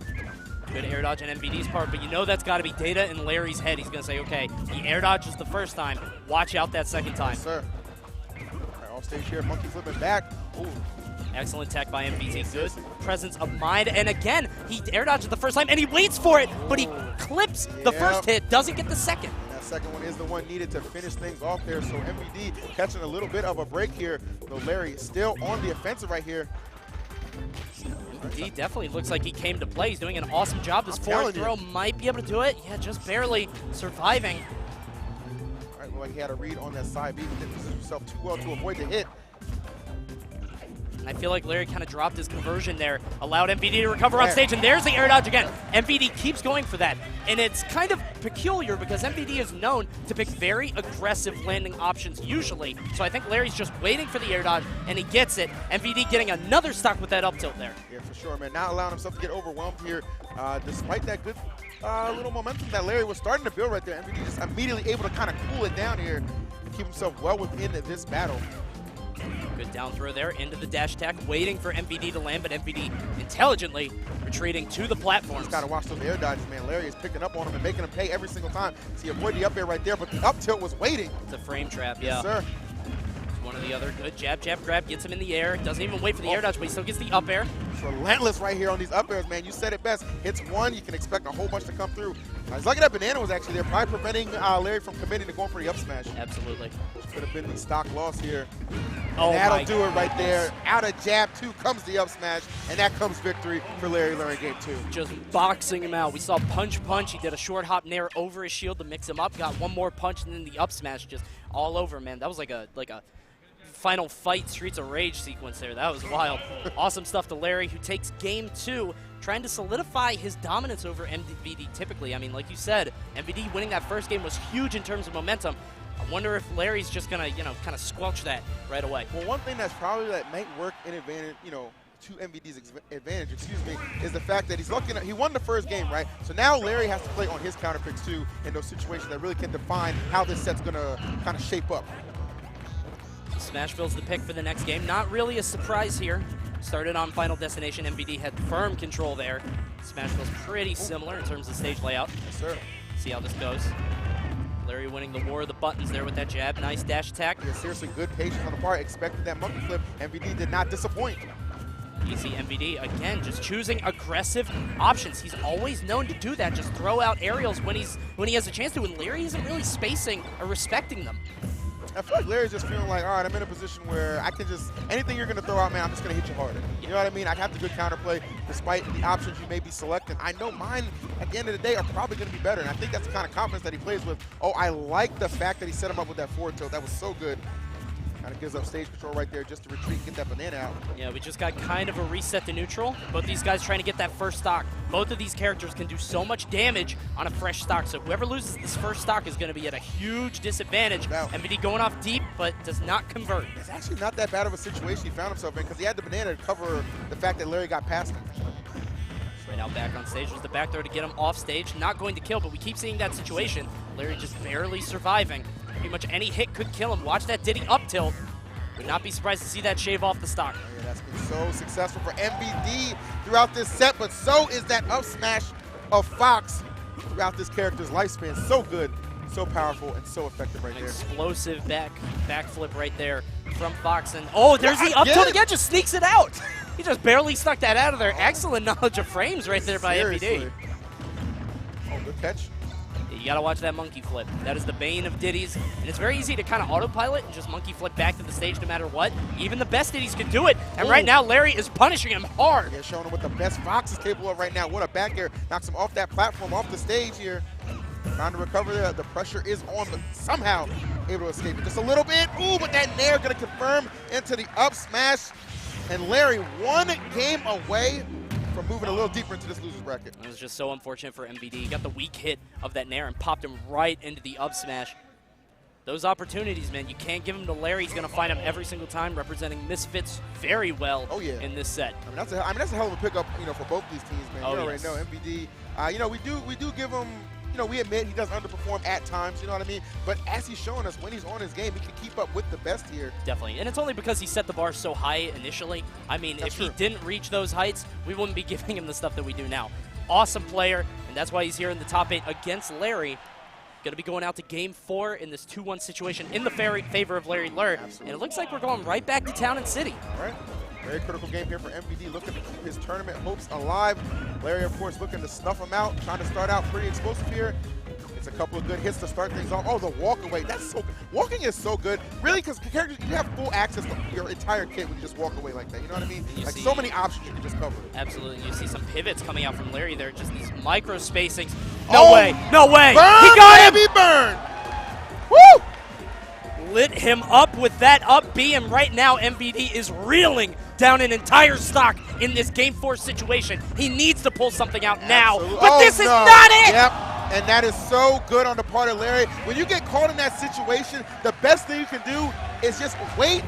Good air dodge on MVD's part, but that's got to be data in Larry's head. He's going to say, okay, he air dodges the first time. Watch out that second time. Yes, sir. All right, off stage here, monkey flipping back. Ooh. Excellent tech by MVD. Good presence of mind. And again, he air dodges the first time, and he waits for it, but he clips the first hit, doesn't get the second. And that second one is the one needed to finish things off there. So MVD catching a little bit of a break here. Though Larry still on the offensive right here. He definitely looks like he came to play. He's doing an awesome job. This forward throw might be able to do it. Yeah, just barely surviving. All right, looked like he had a read on that side beat. He didn't position himself too well to avoid the hit. And I feel like Larry kind of dropped his conversion there, allowed MVD to recover on stage, and there's the air dodge again. MVD keeps going for that, and it's kind of peculiar because MVD is known to pick very aggressive landing options usually, so I think Larry's just waiting for the air dodge, and he gets it. MVD getting another stock with that up tilt there. Yeah, for sure, man. Not allowing himself to get overwhelmed here, despite that good little momentum that Larry was starting to build right there. MVD just immediately able to kind of cool it down here and keep himself well within this battle. Good down throw there into the dash attack, waiting for MVD to land, but MVD intelligently retreating to the platform. Just gotta watch those air dodges, man. Larry is picking up on him and making him pay every single time. So he avoided the up air right there, but the up tilt was waiting. It's a frame trap, yeah. Yes, sir. One of the other good jab, grab, gets him in the air. Doesn't even wait for the air dodge, but he still gets the up air. It's relentless right here on these up airs, man. You said it best. Hits one, you can expect a whole bunch to come through. He's lucky that banana was actually there, probably preventing Larry from committing to going for the up smash. Absolutely. Could have been the stock loss here. Oh, that'll do it right there. Out of jab 2 comes the up smash, and that comes victory for Larry Lerner in game 2. Just boxing him out. We saw punch. He did a short hop nair over his shield to mix him up. Got one more punch, and then the up smash just all over, man. That was like a Final Fight Streets of Rage sequence there. That was wild. Awesome stuff to Larry, who takes game 2, trying to solidify his dominance over MVD typically. I mean, like you said, MVD winning that first game was huge in terms of momentum. I wonder if Larry's just going to, kind of squelch that right away. Well, one thing that's probably that might work in advantage, to MVD's advantage, is the fact that he's looking at, he won the first game, right? So now Larry has to play on his counter picks too in those situations that really can define how this set's going to kind of shape up. Smashville's the pick for the next game. Not really a surprise here. Started on Final Destination. MVD had firm control there. Smashville's pretty similar in terms of stage layout. Yes, sir. See how this goes. Larry winning the war of the buttons there with that jab. Nice dash attack. Yeah, seriously, good patience on the part. Expected that monkey flip. MVD did not disappoint. You see MVD, again, just choosing aggressive options. He's always known to do that, just throw out aerials when he has a chance to, and Larry isn't really spacing or respecting them. I feel like Larry's just feeling like, all right, I'm in a position where I can just, anything you're going to throw out, man, I'm just going to hit you harder. You know what I mean? I have the good counterplay despite the options you may be selecting. I know mine, at the end of the day, are probably going to be better, and I think that's the kind of confidence that he plays with. Oh, I like the fact that he set him up with that forward tilt. That was so good. Kind of gives up stage control right there just to retreat and get that banana out. Yeah, we just got kind of a reset to neutral. Both these guys trying to get that first stock. Both of these characters can do so much damage on a fresh stock, so whoever loses this first stock is going to be at a huge disadvantage. Now, MVD going off deep, but does not convert. It's actually not that bad of a situation he found himself in because he had the banana to cover the fact that Larry got past him. Right now back on stage was the back throw to get him off stage. Not going to kill, but we keep seeing that situation. Larry just barely surviving. Pretty much any hit could kill him. Watch that Diddy up tilt. Would not be surprised to see that shave off the stock. Yeah, that's been so successful for MVD throughout this set, but so is that up smash of Fox throughout this character's lifespan. So good, so powerful, and so effective right there. Explosive backflip right there from Fox. And oh, there's the up tilt again, just sneaks it out. He just barely stuck that out of there. Excellent knowledge of frames right there by MVD. Oh, good catch. You gotta watch that monkey flip. That is the bane of Diddy's, and it's very easy to kind of autopilot and just monkey flip back to the stage no matter what. Even the best Diddy's can do it, and right now Larry is punishing him hard. Yeah, showing him what the best Fox is capable of right now. What a back air. Knocks him off that platform, off the stage here. Trying to recover there. The pressure is on, but somehow able to escape it just a little bit. Ooh, but that nair gonna confirm into the up smash, and Larry 1 game away from moving a little deeper into this loser's bracket. It was just so unfortunate for MVD. He got the weak hit of that nair and popped him right into the up smash. Those opportunities, man, you can't give them to Larry. He's going to find them every single time, representing Misfits very well in this set. I mean, that's a hell of a pickup, for both these teams, man. You already know MVD. We do give him. We admit he does underperform at times, you know what I mean? But as he's showing us, when he's on his game, he can keep up with the best here. Definitely, and it's only because he set the bar so high initially. I mean, if he didn't reach those heights, we wouldn't be giving him the stuff that we do now. Awesome player, and that's why he's here in the top 8 against Larry. Going to be going out to Game 4 in this 2-1 situation in the favor of Larry Ler. And it looks like we're going right back to Town and City. All right. Very critical game here for MVD, looking to keep his tournament hopes alive. Larry, of course, looking to snuff him out, trying to start out pretty explosive here. It's a couple of good hits to start things off. Oh, the walk away. That's so good. Walking is so good. Really, because characters, you have full access to your entire kit when you just walk away like that. You know what I mean? Like so many options you can just cover. Absolutely. You see some pivots coming out from Larry there, just these micro spacings. No way. No way. Burn, he got him. Burn. Woo! Lit him up with that up B, and right now MVD is reeling down an entire stock in this Game 4 situation. He needs to pull something out now, but this is not it! Yep, and that is so good on the part of Larry. When you get caught in that situation, the best thing you can do is just wait.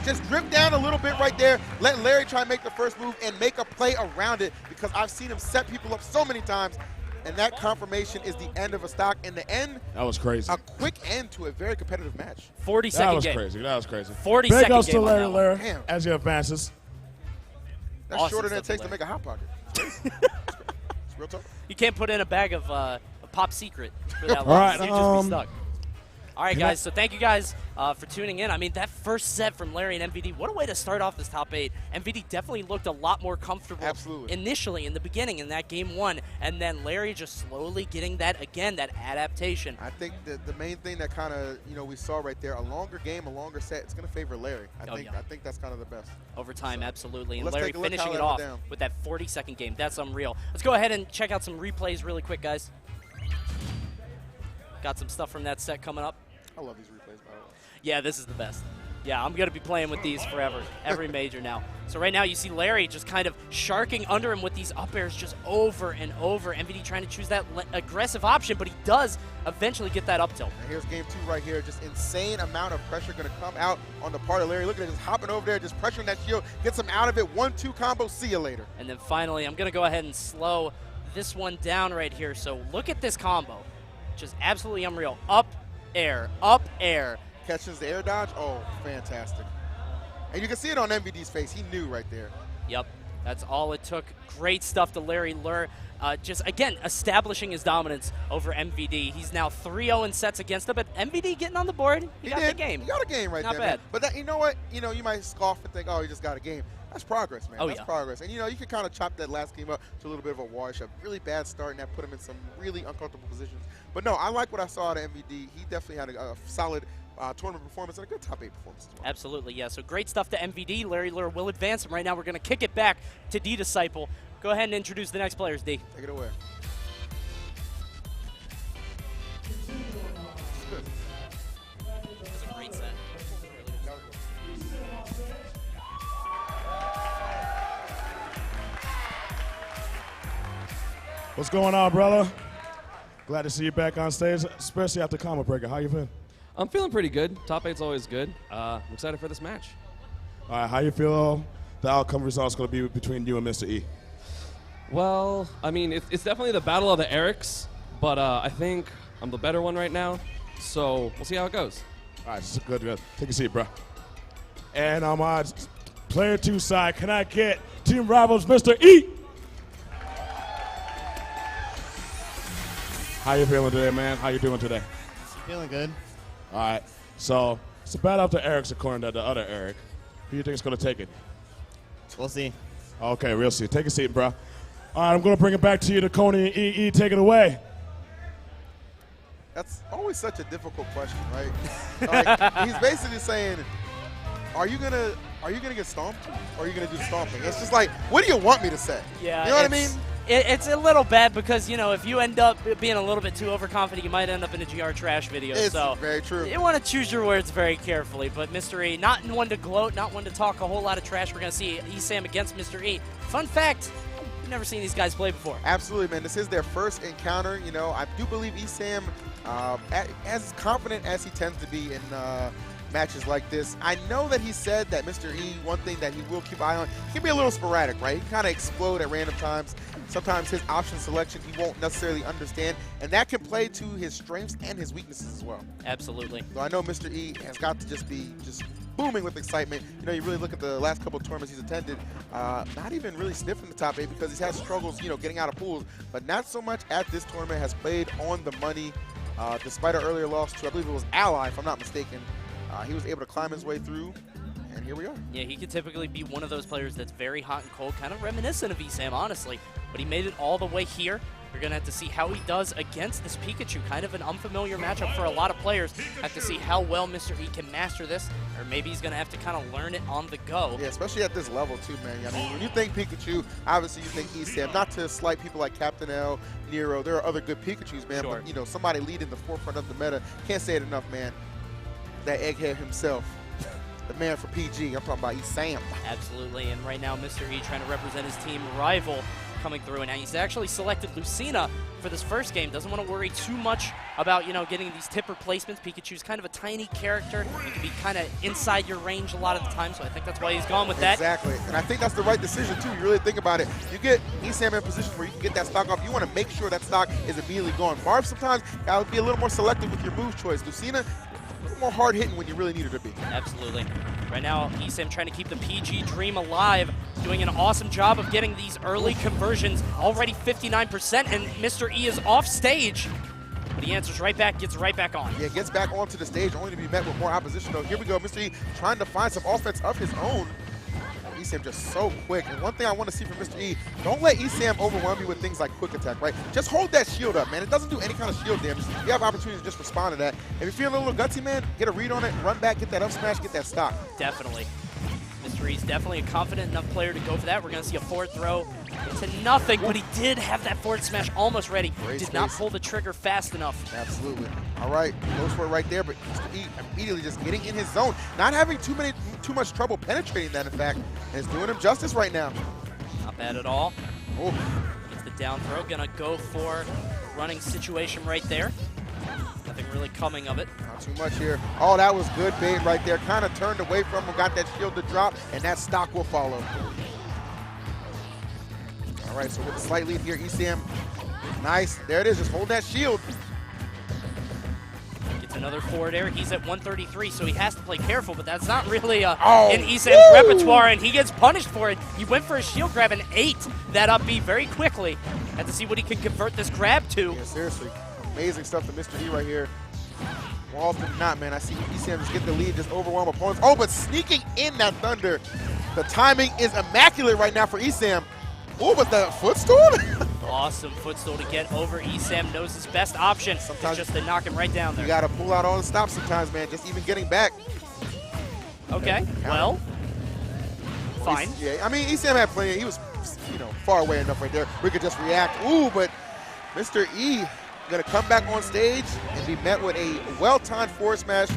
Just drip down a little bit right there. Let Larry try and make the first move and make a play around it, because I've seen him set people up so many times. And that confirmation is the end of a stock. And the end, That was crazy. a quick end to a very competitive match. 40-second That was game. crazy. That was crazy. 40-second Big ups to game on Larry that one. Lair Damn. as he advances. That's Awesome shorter than it stuff takes to from make a Hot Pocket. It's real talk. You can't put in a bag of Pop Secret for that All long. right, You'd just be stuck. All right, guys, so thank you guys for tuning in. I mean, that first set from Larry and MVD, what a way to start off this top 8. MVD definitely looked a lot more comfortable initially in the beginning in that game 1, and then Larry just slowly getting that, again, that adaptation. I think that the main thing that kind of, we saw right there, a longer game, a longer set, it's going to favor Larry. I think that's kind of the best. Over time, absolutely. And let's Larry take a look finishing how it that off went down. with that 40-second game. That's unreal. Let's go ahead and check out some replays really quick, guys. Got some stuff from that set coming up. I love these replays, by the way. Yeah, this is the best. Yeah, I'm going to be playing with these forever, every major now. So right now you see Larry just kind of sharking under him with these up airs just over and over. MVD trying to choose that aggressive option, but he does eventually get that up tilt. And here's game 2 right here. Just insane amount of pressure going to come out on the part of Larry. Look at it, just hopping over there, just pressuring that shield, gets him out of it. 1-2 combo, see you later. And then finally, I'm going to go ahead and slow this one down right here. So look at this combo. Just absolutely unreal. Up air, up air. Catches the air dodge. Oh, fantastic. And you can see it on MVD's face. He knew right there. Yep, that's all it took. Great stuff to Larry Lur. Just, again, establishing his dominance over MVD. He's now 3-0 in sets against him, but MVD getting on the board. He got the game. He got a game right Not there, bad. man. But that, you know what? You might scoff and think, oh, he just got a game. That's progress, man. Oh, That's yeah. progress. And, you can kind of chop that last game up to a little bit of a wash. A really bad start, and that put him in some really uncomfortable positions. But, no, I like what I saw out of MVD. He definitely had a solid tournament performance and a good top 8 performance as well. Absolutely, yeah. So great stuff to MVD. Larry Lur will advance him right now. We're going to kick it back to D-Disciple. Go ahead and introduce the next players, D. Take it away. It's a great set. What's going on, brother? Glad to see you back on stage, especially after Combo Breaker. How you feeling? I'm feeling pretty good. Top 8's always good. I'm excited for this match. All right, how you feel the outcome result's going to be between you and Mr. E? Well, I mean, it's definitely the battle of the Erics, but I think I'm the better one right now, so we'll see how it goes. All right, good. Take a seat, bro. And on my player 2 side, can I get Team Rivals Mr. E? How you feeling today, man? How you doing today? Feeling good. All right, so it's a battle of the Erics according to the other Eric. Who do you think is going to take it? We'll see. Okay, we'll see. Take a seat, bro. All right, I'm going to bring it back to you, to Coney and EE. Take it away. That's always such a difficult question, right? Like, he's basically saying, are you gonna get stomped, or are you gonna do the stomping? It's just like, what do you want me to say? Yeah, you know what I mean? It's a little bad because, if you end up being a little bit too overconfident, you might end up in a GR trash video. It's so very true. You want to choose your words very carefully. But Mr. E, not one to gloat, not one to talk a whole lot of trash. We're going to see ESAM against Mr. E. Fun fact, we've never seen these guys play before. Absolutely, man. This is their first encounter. I do believe ESAM, as confident as he tends to be in matches like this. I know that he said that Mr. E, one thing that he will keep an eye on, he can be a little sporadic, right? He can kind of explode at random times. Sometimes his option selection he won't necessarily understand, and that can play to his strengths and his weaknesses as well. Absolutely. So I know Mr. E has got to just be booming with excitement. You really look at the last couple of tournaments he's attended, not even really sniffing the top 8 because he's had struggles, getting out of pools, but not so much at this tournament. Has played on the money, despite an earlier loss to, I believe it was Ally, if I'm not mistaken. He was able to climb his way through, and here we are. Yeah, he could typically be one of those players that's very hot and cold, kind of reminiscent of ESAM, honestly. But he made it all the way here. We're going to have to see how he does against this Pikachu. Kind of an unfamiliar matchup for a lot of players. Have to see how well Mr. E can master this, or maybe he's going to have to kind of learn it on the go. Yeah, especially at this level, too, man. I mean, when you think Pikachu, obviously you think ESAM. Not to slight people like Captain L, Nero. There are other good Pikachus, man. Sure. But, somebody leading the forefront of the meta. Can't say it enough, man. That egghead himself. The man for PG. I'm talking about ESAM. Absolutely, and right now Mr. E trying to represent his team rival coming through, and he's actually selected Lucina for this first game. Doesn't want to worry too much about, getting these tip replacements. Pikachu's kind of a tiny character. He can be kind of inside your range a lot of the time, so I think that's why he's gone with that. Exactly, and I think that's the right decision, too. You really think about it. You get Esam in a position where you can get that stock off. You want to make sure that stock is immediately gone. Marv sometimes got to be a little more selective with your move choice. Lucina, a little more hard-hitting when you really need her to be. Absolutely. Right now, Esam trying to keep the PG dream alive, doing an awesome job of getting these early conversions, already 59%, and Mr. E is off stage. But he answers right back, gets right back on. Yeah, gets back onto the stage, only to be met with more opposition, though. Here we go, Mr. E trying to find some offense of his own. Esam just so quick. And one thing I want to see from Mr. E, don't let Esam overwhelm you with things like quick attack, right? Just hold that shield up, man. It doesn't do any kind of shield damage. You have opportunities to just respond to that. If you're feeling a little gutsy, man, get a read on it, run back, get that up smash, get that stock. Definitely. Mr. E's definitely a confident enough player to go for that. We're going to see a forward throw into nothing, but he did have that forward smash almost ready. Did not pull the trigger fast enough. Absolutely. All right, goes for it right there, but Mr. E immediately just getting in his zone, not having too much trouble penetrating that, in fact, and it's doing him justice right now. Not bad at all. Oh. Gets the down throw, gonna go for running situation right there. Nothing really coming of it. Not too much here. Oh, that was good bait right there. Kind of turned away from him, got that shield to drop, and that stock will follow. All right, so with a slight lead here, Esam, nice. There it is, just hold that shield. Gets another forward air. He's at 133, so he has to play careful, but that's not really in Oh, Esam's repertoire, and he gets punished for it. He went for a shield grab and ate that up B very quickly. Had to see what he can convert this grab to. Yeah, seriously. Amazing stuff to Mr. E right here. More often than not, man, I see Esam just get the lead, just overwhelm opponents. Oh, but sneaking in that thunder. The timing is immaculate right now for Esam. Oh, but the footstool? Awesome footstool to get over. Esam knows his best option. Sometimes just to knock him right down there. You got to pull out all the stops sometimes, man, just even getting back. Okay, well, fine. Yeah, I mean, Esam had plenty. He was, far away enough right there. We could just react. Ooh, but Mr. E going to come back on stage and be met with a well-timed forward smash.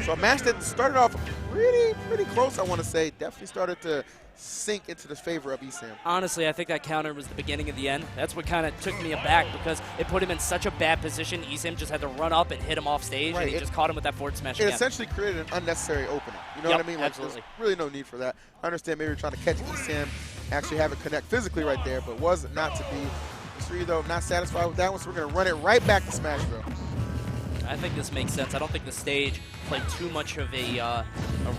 So a match that started off pretty close, I want to say. Definitely started to sink into the favor of Esam. Honestly, I think that counter was the beginning of the end. That's what kind of took me aback because it put him in such a bad position. Esam just had to run up and hit him off stage, and he just caught him with that forward smash again. It essentially created an unnecessary opening. You know what I mean? Like, absolutely. There's really no need for that. I understand maybe you're trying to catch Esam, actually have it connect physically right there, but was not to be. Mr. E, though, not satisfied with that one, so we're going to run it right back to Smashville. I think this makes sense. I don't think the stage played too much of a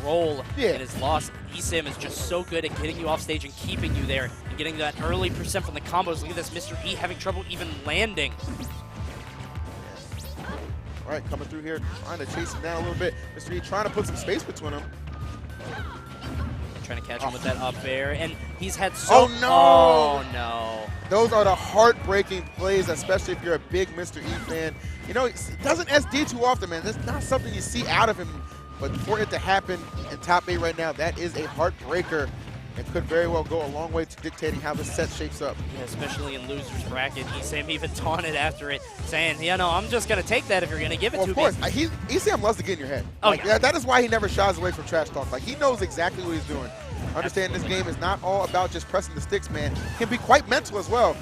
role in his loss. Esam is just so good at getting you off stage and keeping you there and getting that early percent from the combos. Look at this, Mr. E having trouble even landing. All right, coming through here, trying to chase him down a little bit. Mr. E trying to put some space between them. Trying to catch him with that up air, and he's had so. Oh no! Oh no! Those are the heartbreaking plays, especially if you're a big Mr. E fan. He doesn't SD too often, man. That's not something you see out of him. But for it to happen in top 8 right now, that is a heartbreaker. It could very well go a long way to dictating how the set shapes up. Yeah, especially in loser's bracket. Esam even taunted after it, saying, I'm just going to take that if you're going to give it to me. Of course. Esam loves to get in your head. Oh, yeah. That is why he never shies away from trash talk. Like, he knows exactly what he's doing. Understand this game is not all about just pressing the sticks, man. It can be quite mental as well.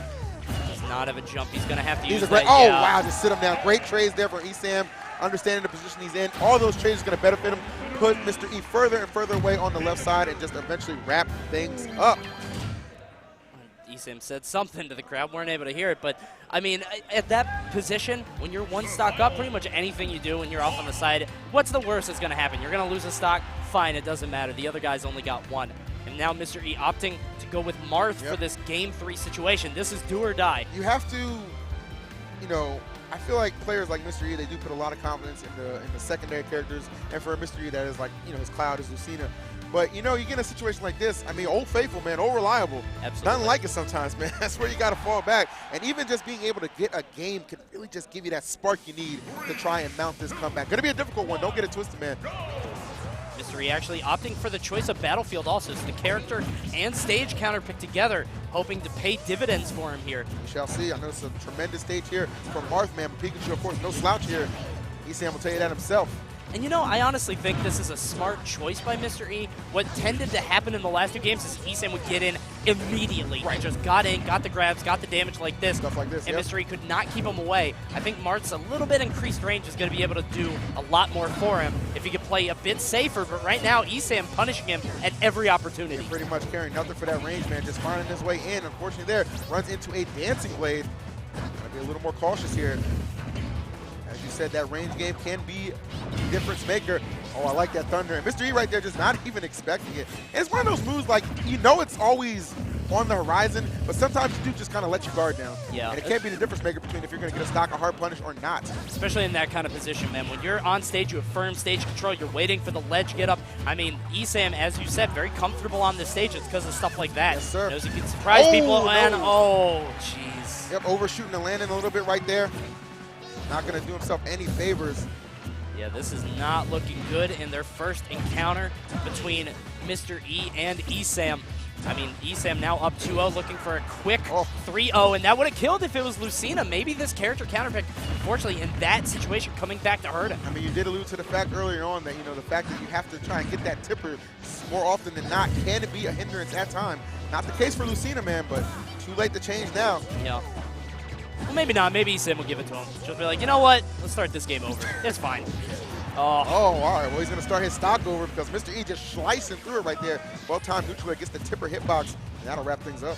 Does not have a jump. He's going to have to use that. Oh, wow, just sit him down. Great trades there from Esam. Understanding the position he's in. All those trades are going to benefit him. Put Mr. E further and further away on the left side and just eventually wrap things up. Esam said something to the crowd. Weren't able to hear it, but I mean, at that position, when you're one stock up, pretty much anything you do when you're off on the side, what's the worst that's going to happen? You're going to lose a stock? Fine, it doesn't matter. The other guy's only got one. And now Mr. E opting to go with Marth for this Game 3 situation. This is do or die. You have to, I feel like players like Mr. E, they do put a lot of confidence in the secondary characters. And for a Mr. E, that is like, his cloud is Lucina. But, you get in a situation like this, I mean, Old Faithful, man, Old Reliable. Absolutely. Nothing like it sometimes, man. That's where you got to fall back. And even just being able to get a game can really just give you that spark you need to try and mount this comeback. Going to be a difficult one. Don't get it twisted, man. Mr. E actually opting for the choice of Battlefield also. So the character and stage counter picked together, hoping to pay dividends for him here. We shall see. I know it's a tremendous stage here from Marth, man, but Pikachu, of course, no slouch here. Esam will tell you that himself. And I honestly think this is a smart choice by Mr. E. What tended to happen in the last 2 games is Esam would get in immediately. He just got in, got the grabs, got the damage like this. Stuff like this, and yep. Mr. E could not keep him away. I think Mart's a little bit increased range is going to be able to do a lot more for him if he could play a bit safer, but right now, Esam punishing him at every opportunity. You're pretty much caring nothing for that range, man. Just finding his way in. Unfortunately there, runs into a dancing blade. Gotta be a little more cautious here. As you said, that range game can be a difference maker. Oh, I like that thunder. And Mr. E right there just not even expecting it. And it's one of those moves, like, you know it's always on the horizon, but sometimes you do just kind of let your guard down. Yeah. And it can't be the difference maker between if you're going to get a stock, a hard punish, or not. Especially in that kind of position, man. When you're on stage, you have firm stage control. You're waiting for the ledge get up. I mean, Esam, as you said, very comfortable on this stage. It's because of stuff like that. Yes, sir. Knows he can surprise people, no. and oh, jeez. Yep, overshooting and landing a little bit right there. Not going to do himself any favors. Yeah, this is not looking good in their first encounter between Mr. E and Esam. I mean, Esam now up 2-0, looking for a quick 3-0, and that would have killed if it was Lucina. Maybe this character counterpick, unfortunately, in that situation, coming back to hurt him. I mean, you did allude to the fact earlier on that, you know, the fact that you have to try and get that tipper more often than not can be a hindrance at time. Not the case for Lucina, man, but too late to change now. Yeah. Well, maybe not. Maybe Esam will give it to him. She'll be like, you know what? Let's start this game over. It's fine. Oh, all right. Well, he's going to start his stock over because Mr. E just slicing through it right there. Well-timed neutral air gets the tipper hitbox, and that'll wrap things up.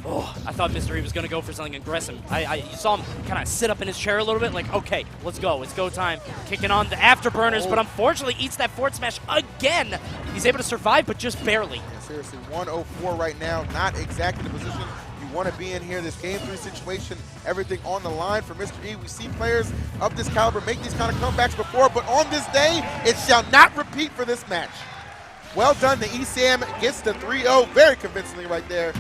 Oh, I thought Mr. E was going to go for something aggressive. You saw him kind of sit up in his chair a little bit, like, okay, let's go. It's go time. Kicking on the afterburners, but unfortunately eats that forward smash again. He's able to survive, but just barely. Yeah, seriously, 104 right now. Not exactly the position you want to be in here. This Game 3 situation, everything on the line for Mr. E. We see players of this caliber make these kind of comebacks before, but on this day, it shall not repeat for this match. Well done. The Esam gets the 3-0 very convincingly right there.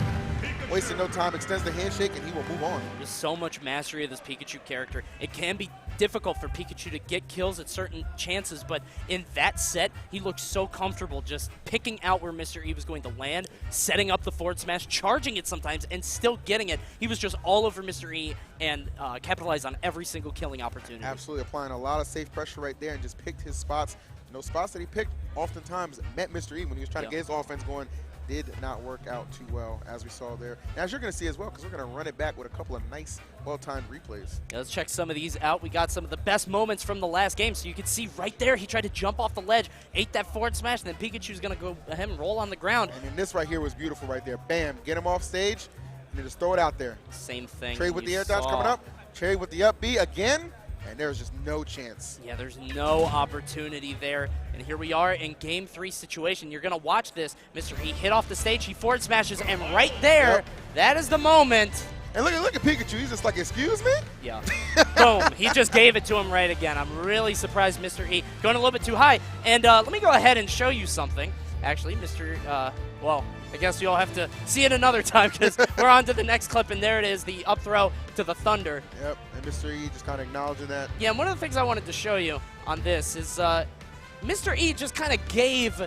Wasting no time, extends the handshake, and he will move on. There's so much mastery of this Pikachu character. It can be difficult for Pikachu to get kills at certain chances, but in that set, he looked so comfortable just picking out where Mr. E was going to land, setting up the forward smash, charging it sometimes, and still getting it. He was just all over Mr. E and capitalized on every single killing opportunity. Absolutely, applying a lot of safe pressure right there and just picked his spots. And those spots that he picked oftentimes met Mr. E when he was trying to get his offense going. Did not work out too well, as we saw there. And as you're going to see as well, because we're going to run it back with a couple of nice, well-timed replays. Yeah, let's check some of these out. We got some of the best moments from the last game. So you can see right there, he tried to jump off the ledge, ate that forward smash, and then Pikachu's going to go ahead and roll on the ground. And then this right here was beautiful right there. Bam, get him off stage, and then just throw it out there. Same thing. Trade with the air dodge coming up. Trade with the up B again. And there's just no chance. Yeah, there's no opportunity there. And here we are in Game 3 situation. You're going to watch this. Mr. E hit off the stage. He forward smashes. And right there, that is the moment. And look at Pikachu. He's just like, excuse me? Yeah. Boom. He just gave it to him right again. I'm really surprised Mr. E going a little bit too high. And let me go ahead and show you something. Actually, well, I guess you'll have to see it another time because we're on to the next clip, and there it is, the up throw to the Thunder. Yep, and Mr. E just kind of acknowledging that. Yeah, and one of the things I wanted to show you on this is Mr. E just kind of gave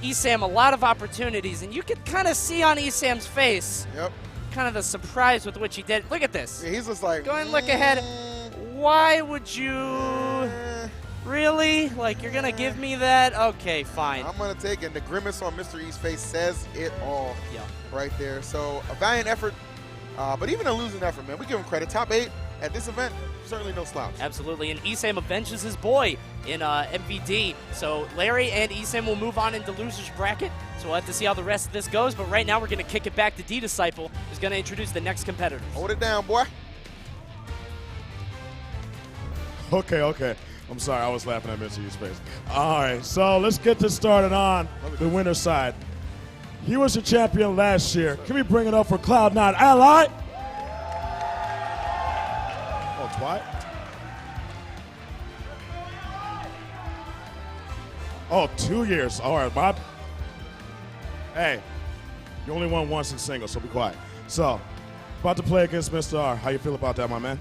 Esam a lot of opportunities, and you could kind of see on Esam's face kind of the surprise with which he did. Look at this. Yeah, he's just like, go and look ahead. Why would you... Really? Like, you're going to give me that? Okay, fine. I'm going to take it. The grimace on Mr. E's face says it all right there. So, a valiant effort, but even a losing effort, man. We give him credit. Top 8 at this event, certainly no slouch. Absolutely. And Esam avenges his boy in MVD. So, Larry and Esam will move on into loser's bracket. So, we'll have to see how the rest of this goes. But right now, we're going to kick it back to D-Disciple, who's going to introduce the next competitors. Hold it down, boy. Okay. I'm sorry, I was laughing at Mr. E's face. All right, so let's get this started on the winner's side. He was the champion last year. Can we bring it up for Cloud9 Ally? Oh, Twilight? Oh, 2 years. All right, Bob. Hey, you only won once in singles, so be quiet. So, about to play against Mr. R. How you feel about that, my man?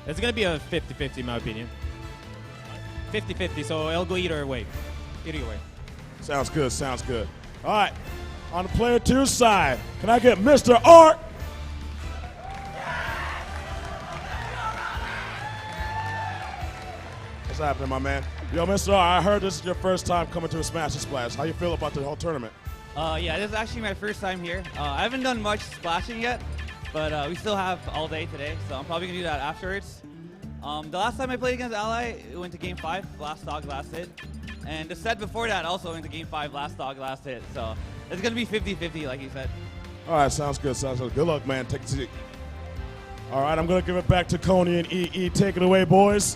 It's going to be a 50-50 in my opinion. 50-50, so it'll go either way. Either way. Sounds good. All right, on the player 2 side, can I get Mr. R? What's happening, my man? Yo, Mr. R, I heard this is your first time coming to a Smash and Splash. How you feel about the whole tournament? Yeah, this is actually my first time here. I haven't done much splashing yet, but we still have all day today, so I'm probably gonna do that afterwards. The last time I played against Ally, it went to Game 5, last dog, last hit. And the set before that also went to Game 5, last dog, last hit. So it's gonna be 50-50, like you said. All right, sounds good, sounds good. Good luck, man. Take it easy. All right, I'm gonna give it back to Coney and EE. Take it away, boys.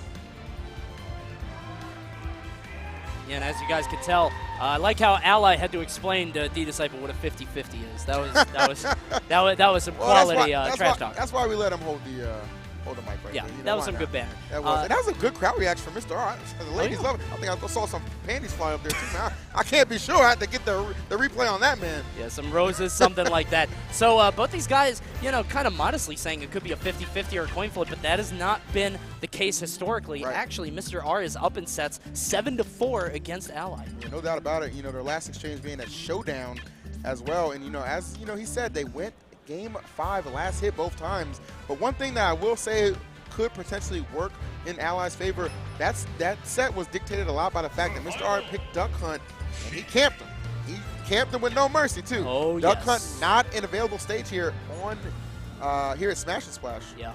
Yeah, and as you guys can tell, I like how Ally had to explain to D-Disciple what a 50-50 is. That was some quality trash talk. That's why we let him hold the mic right Yeah, there. You that know, was why some not? good banner. And that was a good crowd reaction from Mr. R. The ladies love it. I think I saw some panties fly up there too. Man, I can't be sure. I had to get the replay on that, man. Yeah, some roses, something like that. So both these guys, kind of modestly saying it could be a 50-50 or a coin flip, but that has not been the case historically. Right. Actually, Mr. R is up in sets 7-4 against Ally. Yeah, no doubt about it. Their last exchange being a showdown as well. And, as he said, they went Game 5, last hit both times. But one thing that I will say could potentially work in Ally's favor, that set was dictated a lot by the fact that Mr. R picked Duck Hunt, and he camped him. He camped him with no mercy, too. Oh, Duck yes. Hunt not an available stage here here at Smash and Splash. Yeah.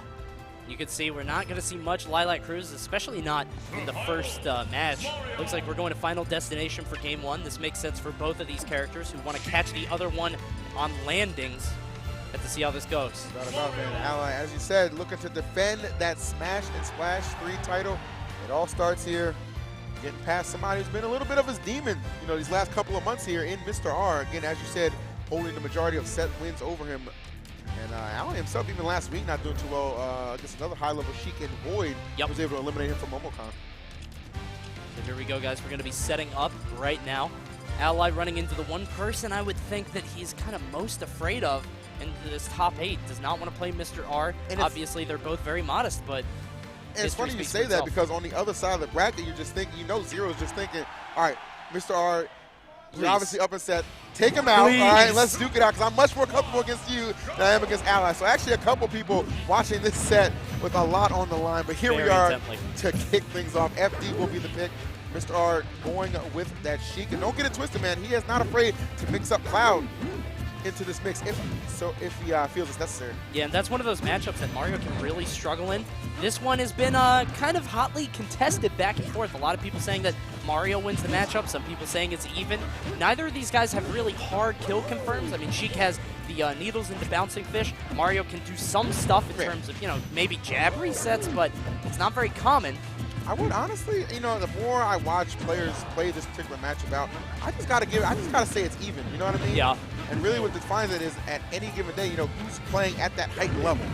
You can see we're not going to see much Lilac Cruz, especially not in the first match. Looks like we're going to Final Destination for Game 1. This makes sense for both of these characters who want to catch the other one on landings. Have to see how this goes. No doubt about it, man. Ally, as you said, looking to defend that Smash and Splash 3 title. It all starts here, getting past somebody who's been a little bit of his demon, these last couple of months here in Mr. R. Again, as you said, holding the majority of set wins over him. And Ally himself, even last week, not doing too well against another high-level Sheik and Void. Yep. Was able to eliminate him from MomoCon. So here we go, guys. We're going to be setting up right now. Ally running into the one person I would think that he's kind of most afraid of in this top 8. Does not want to play Mr. R. And obviously, they're both very modest, but and it's funny you say that because on the other side of the bracket, you're just thinking, Zero's just thinking, all right, Mr. R, you're obviously up and set. Take him out. Please. All right, let's duke it out because I'm much more comfortable against you than I am against Ally. So actually a couple people watching this set with a lot on the line. But here we are to kick things off. FD will be the pick. Mr. R going with that Sheik. And don't get it twisted, man. He is not afraid to mix up Cloud into this mix if he feels it's necessary. Yeah, and that's one of those matchups that Mario can really struggle in. This one has been kind of hotly contested back and forth. A lot of people saying that Mario wins the matchup, some people saying it's even. Neither of these guys have really hard kill confirms. I mean, Sheik has the needles into bouncing fish. Mario can do some stuff in terms of, maybe jab resets, but it's not very common. I would honestly, the more I watch players play this particular matchup out, I just gotta say it's even. You know what I mean? Yeah. And really, what defines it is at any given day, who's playing at that height level.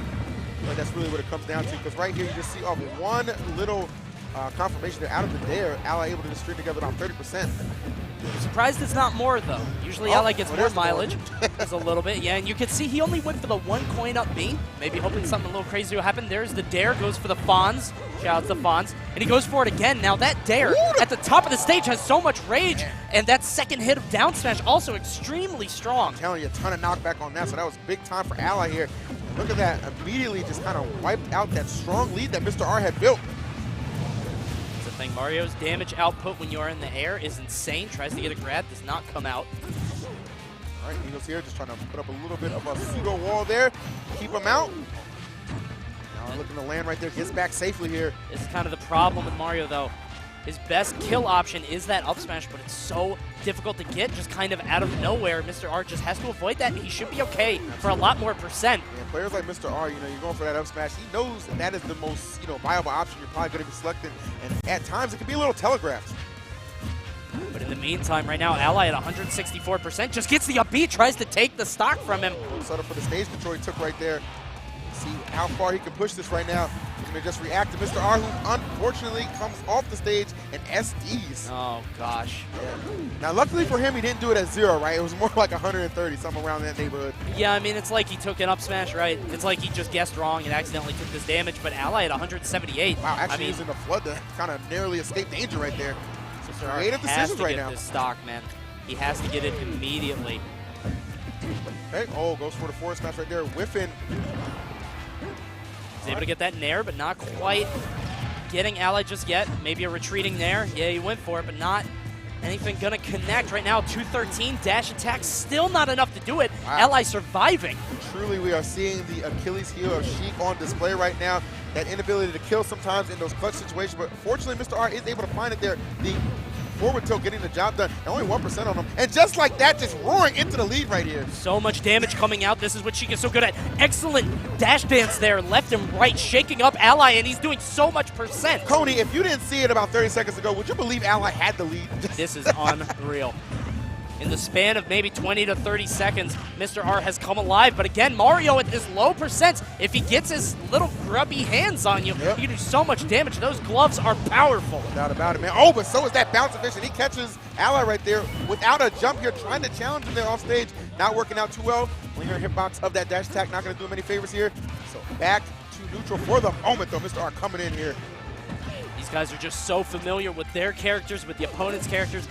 Like that's really what it comes down to. Because right here, you just see one little confirmation that out of the dare, Ally able to just string together around 30%. I'm surprised it's not more, though. Usually Ally gets more mileage. There's a little bit, yeah. And you can see he only went for the 1 coin up B. Maybe hoping something a little crazy will happen. There's the dare, goes for the Fonz. Shout out to Fonz. And he goes for it again. Now that dare at the top of the stage has so much rage. And that second hit of down smash also extremely strong. I'm telling you, a ton of knockback on that. So that was big time for Ally here. Look at that. Immediately just kind of wiped out that strong lead that Mr. R had built. Thing. Mario's damage output when you are in the air is insane. Tries to get a grab, does not come out. All right, Needles here just trying to put up a little bit of a pseudo wall there. Keep him out. Now looking to land right there. Gets back safely here. This is kind of the problem with Mario, though. His best kill option is that up smash, but it's so difficult to get just kind of out of nowhere. Mr. R just has to avoid that, and he should be okay for a lot more percent. Yeah, players like Mr. R, you're going for that up smash. He knows that is the most, viable option you're probably going to be selecting, and at times it can be a little telegraphed. But in the meantime, right now, Ally at 164% just gets the up B, tries to take the stock from him. Set up for the stage control he took right there. See how far he can push this right now. He's going to just react to Mr. R, who unfortunately comes off the stage and SDs. Oh, gosh. Yeah. Now, luckily for him, he didn't do it at 0, right? It was more like 130, something around that neighborhood. Yeah, I mean, it's like he took an up smash, right? It's like he just guessed wrong and accidentally took this damage, but Ally at 178. Wow, actually using the flood to kind of narrowly escape danger right there. So creative decisions right now. This stock, man. He has to get it immediately. Okay, goes for the forward smash right there, whiffing. He's able to get that nair, but not quite getting Ally just yet. Maybe a retreating nair. Yeah, he went for it, but not anything gonna connect right now? 213 dash attack, still not enough to do it. Wow. Ally surviving. Truly, we are seeing the Achilles heel of Sheik on display right now. That inability to kill sometimes in those clutch situations, but fortunately, Mr. R is able to find it there. The forward tilt getting the job done, and only 1% on him. And just like that, just roaring into the lead right here. So much damage coming out. This is what Sheik is so good at. Excellent dash dance there, left and right, shaking up Ally, and he's doing so much percent. Coney, if you didn't see it about 30 seconds ago, would you believe Ally had the lead? This is unreal. In the span of maybe 20 to 30 seconds, Mr. R has come alive. But again, Mario at this low percent, if he gets his little grubby hands on you, he can do so much damage. Those gloves are powerful. No doubt about it, man. Oh, but so is that bounce efficient. He catches Ally right there without a jump here, trying to challenge him there off stage. Not working out too well. Linger hitbox of that dash attack, not going to do him any favors here. So back to neutral for the moment, though. Mr. R coming in here. These guys are just so familiar with their characters, with the opponent's characters.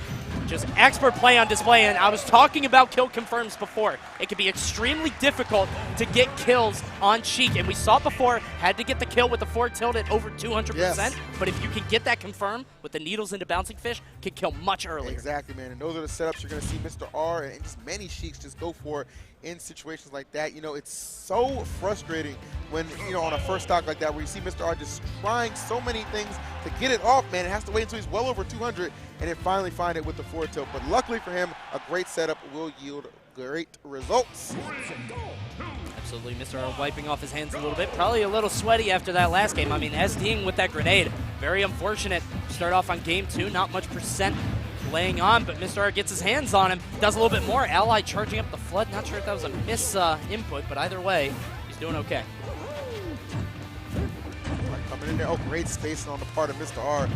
Just expert play on display, and I was talking about kill confirms before. It can be extremely difficult to get kills on Sheik, and we saw it before, had to get the kill with the forward tilt at over 200%, Yes. but if you can get that confirmed with the needles into bouncing fish, can kill much earlier. Exactly, man, and those are the setups you're going to see Mr. R and just many Sheiks just go for in situations like that. You know, it's so frustrating when, you know, on a first stock like that where you see Mr. R just trying so many things to get it off, man. It has to wait until he's well over 200 and then finally find it with the forward tilt. But luckily for him, a great setup will yield great results. Absolutely, Mr. R wiping off his hands a little bit. Probably a little sweaty after that last game. I mean, SDing with that grenade, very unfortunate. Start off on game 2, not much percent laying on, but Mr. R gets his hands on him, does a little bit more. Ally charging up the flood. Not sure if that was a miss input, but either way, he's doing okay. Coming in there, oh, great spacing on the part of Mr. R.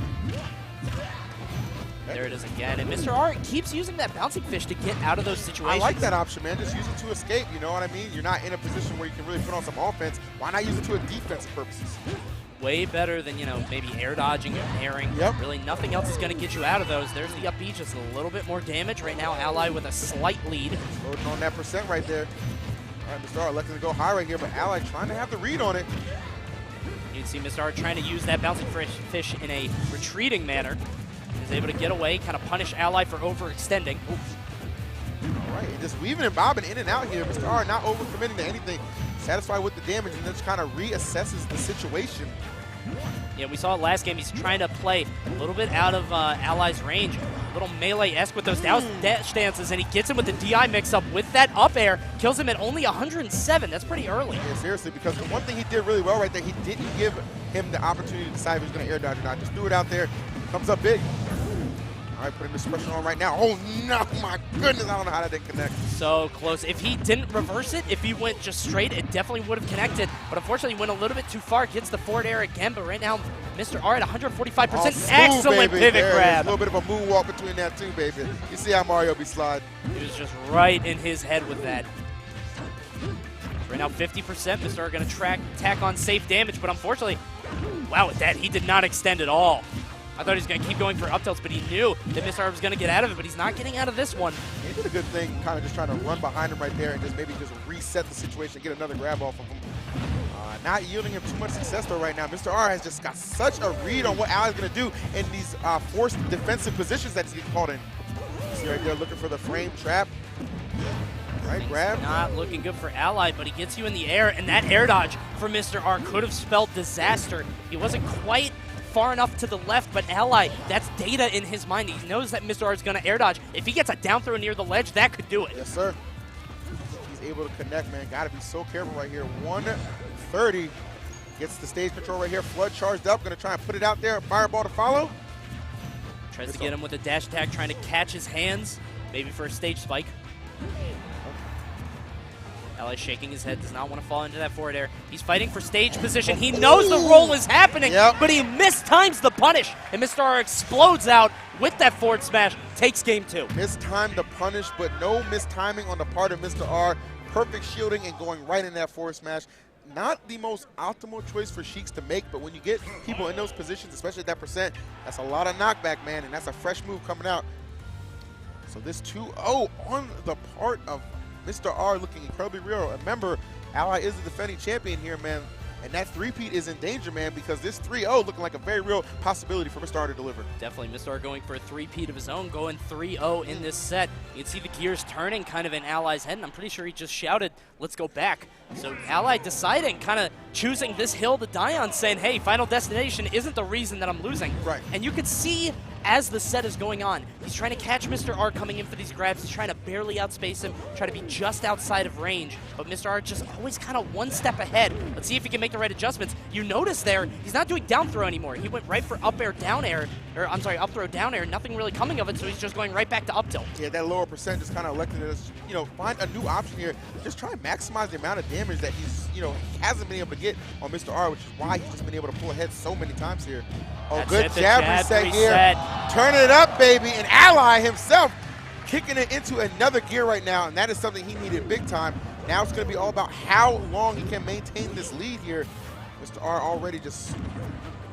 There it is again, and Mr. R keeps using that bouncing fish to get out of those situations. I like that option, man. Just use it to escape, you know what I mean? You're not in a position where you can really put on some offense. Why not use it to a defensive purposes? Way better than, you know, maybe air dodging or airing. Yep. Really nothing else is going to get you out of those. There's the up B, just a little bit more damage. Right now, Ally with a slight lead. Loading on that percent right there. All right, Mr. R electing to go high right here, but Ally trying to have the read on it. You can see Mr. R trying to use that bouncing fish in a retreating manner. He's able to get away, kind of punish Ally for overextending. All right, just weaving and bobbing in and out here. Mr. R not overcommitting to anything. Satisfied with the damage and then just kind of reassesses the situation. Yeah, we saw it last game. He's trying to play a little bit out of Ally's range. A little melee-esque with those dash dances, and he gets him with the DI mix-up with that up air. Kills him at only 107. That's pretty early. Yeah, seriously, because the one thing he did really well right there, he didn't give him the opportunity to decide if he was going to air dodge or not. Just threw it out there. Comes up big. All right, putting this pressure on right now. Oh, no, my goodness. I don't know how that didn't connect. So close. If he didn't reverse it, if he went just straight, it definitely would have connected. But unfortunately, went a little bit too far. Gets the forward air again. But right now, Mr. R at 145%. Oh, smooth, excellent baby. pivot grab. A little bit of a moonwalk between that, too, baby. You see how Mario be slide. He was just right in his head with that. Right now, 50%. Mr. R going to tack on safe damage. But unfortunately, wow, with that, he did not extend at all. I thought he was going to keep going for up tilts, but he knew that Mr. R was going to get out of it, but he's not getting out of this one. He did a good thing, kind of just trying to run behind him right there and just maybe just reset the situation, get another grab off of him. Not yielding him too much success, though, right now. Mr. R has just got such a read on what Ally's going to do in these forced defensive positions that he's getting caught in. See right there, looking for the frame trap. Right, grab. Not looking good for Ally, but he gets you in the air, and that air dodge for Mr. R could have spelled disaster. He wasn't quite far enough to the left, but Ally, that's data in his mind. He knows that Mr. R is going to air dodge. If he gets a down throw near the ledge, that could do it. Yes, sir. He's able to connect, man. Got to be so careful right here. 130 gets the stage control right here. Flood charged up. Going to try and put it out there. Fireball to follow. Tries to get him with a dash attack, trying to catch his hands, maybe for a stage spike. Ally shaking his head, does not want to fall into that forward air. He's fighting for stage position. He knows the roll is happening, but he mistimes the punish, and Mr. R explodes out with that forward smash, takes game 2. Mistimed the punish, but no mistiming on the part of Mr. R. Perfect shielding and going right in that forward smash. Not the most optimal choice for Sheiks to make, but when you get people in those positions, especially at that percent, that's a lot of knockback, man, and that's a fresh move coming out. So this 2-0 on the part of Mr. R looking incredibly real. Remember, Ally is the defending champion here, man. And that three-peat is in danger, man, because this 3-0 looking like a very real possibility for Mr. R to deliver. Definitely Mr. R going for a three-peat of his own, going 3-0 in this set. You can see the gears turning kind of in Ally's head, and I'm pretty sure he just shouted, let's go back. So Ally deciding, kind of choosing this hill to die on, saying, hey, Final Destination isn't the reason that I'm losing. Right. And you can see as the set is going on, he's trying to catch Mr. R coming in for these grabs. He's trying to barely outspace him, try to be just outside of range. But Mr. R just always kind of one step ahead. Let's see if he can make the right adjustments. You notice there, he's not doing down throw anymore. He went right for up air, down air, or I'm sorry, up throw, down air. Nothing really coming of it, so he's just going right back to up tilt. Yeah, that lower percent just kind of elected to, you know, find a new option here. Just try and maximize the amount of damage that he's, you know, he hasn't been able to get on Mr. R, which is why he's just been able to pull ahead so many times here. Oh, That's good it, the jab reset here. Turning it up, baby. And Ally himself kicking it into another gear right now, and that is something he needed big time. Now it's going to be all about how long he can maintain this lead here. Mr. R already just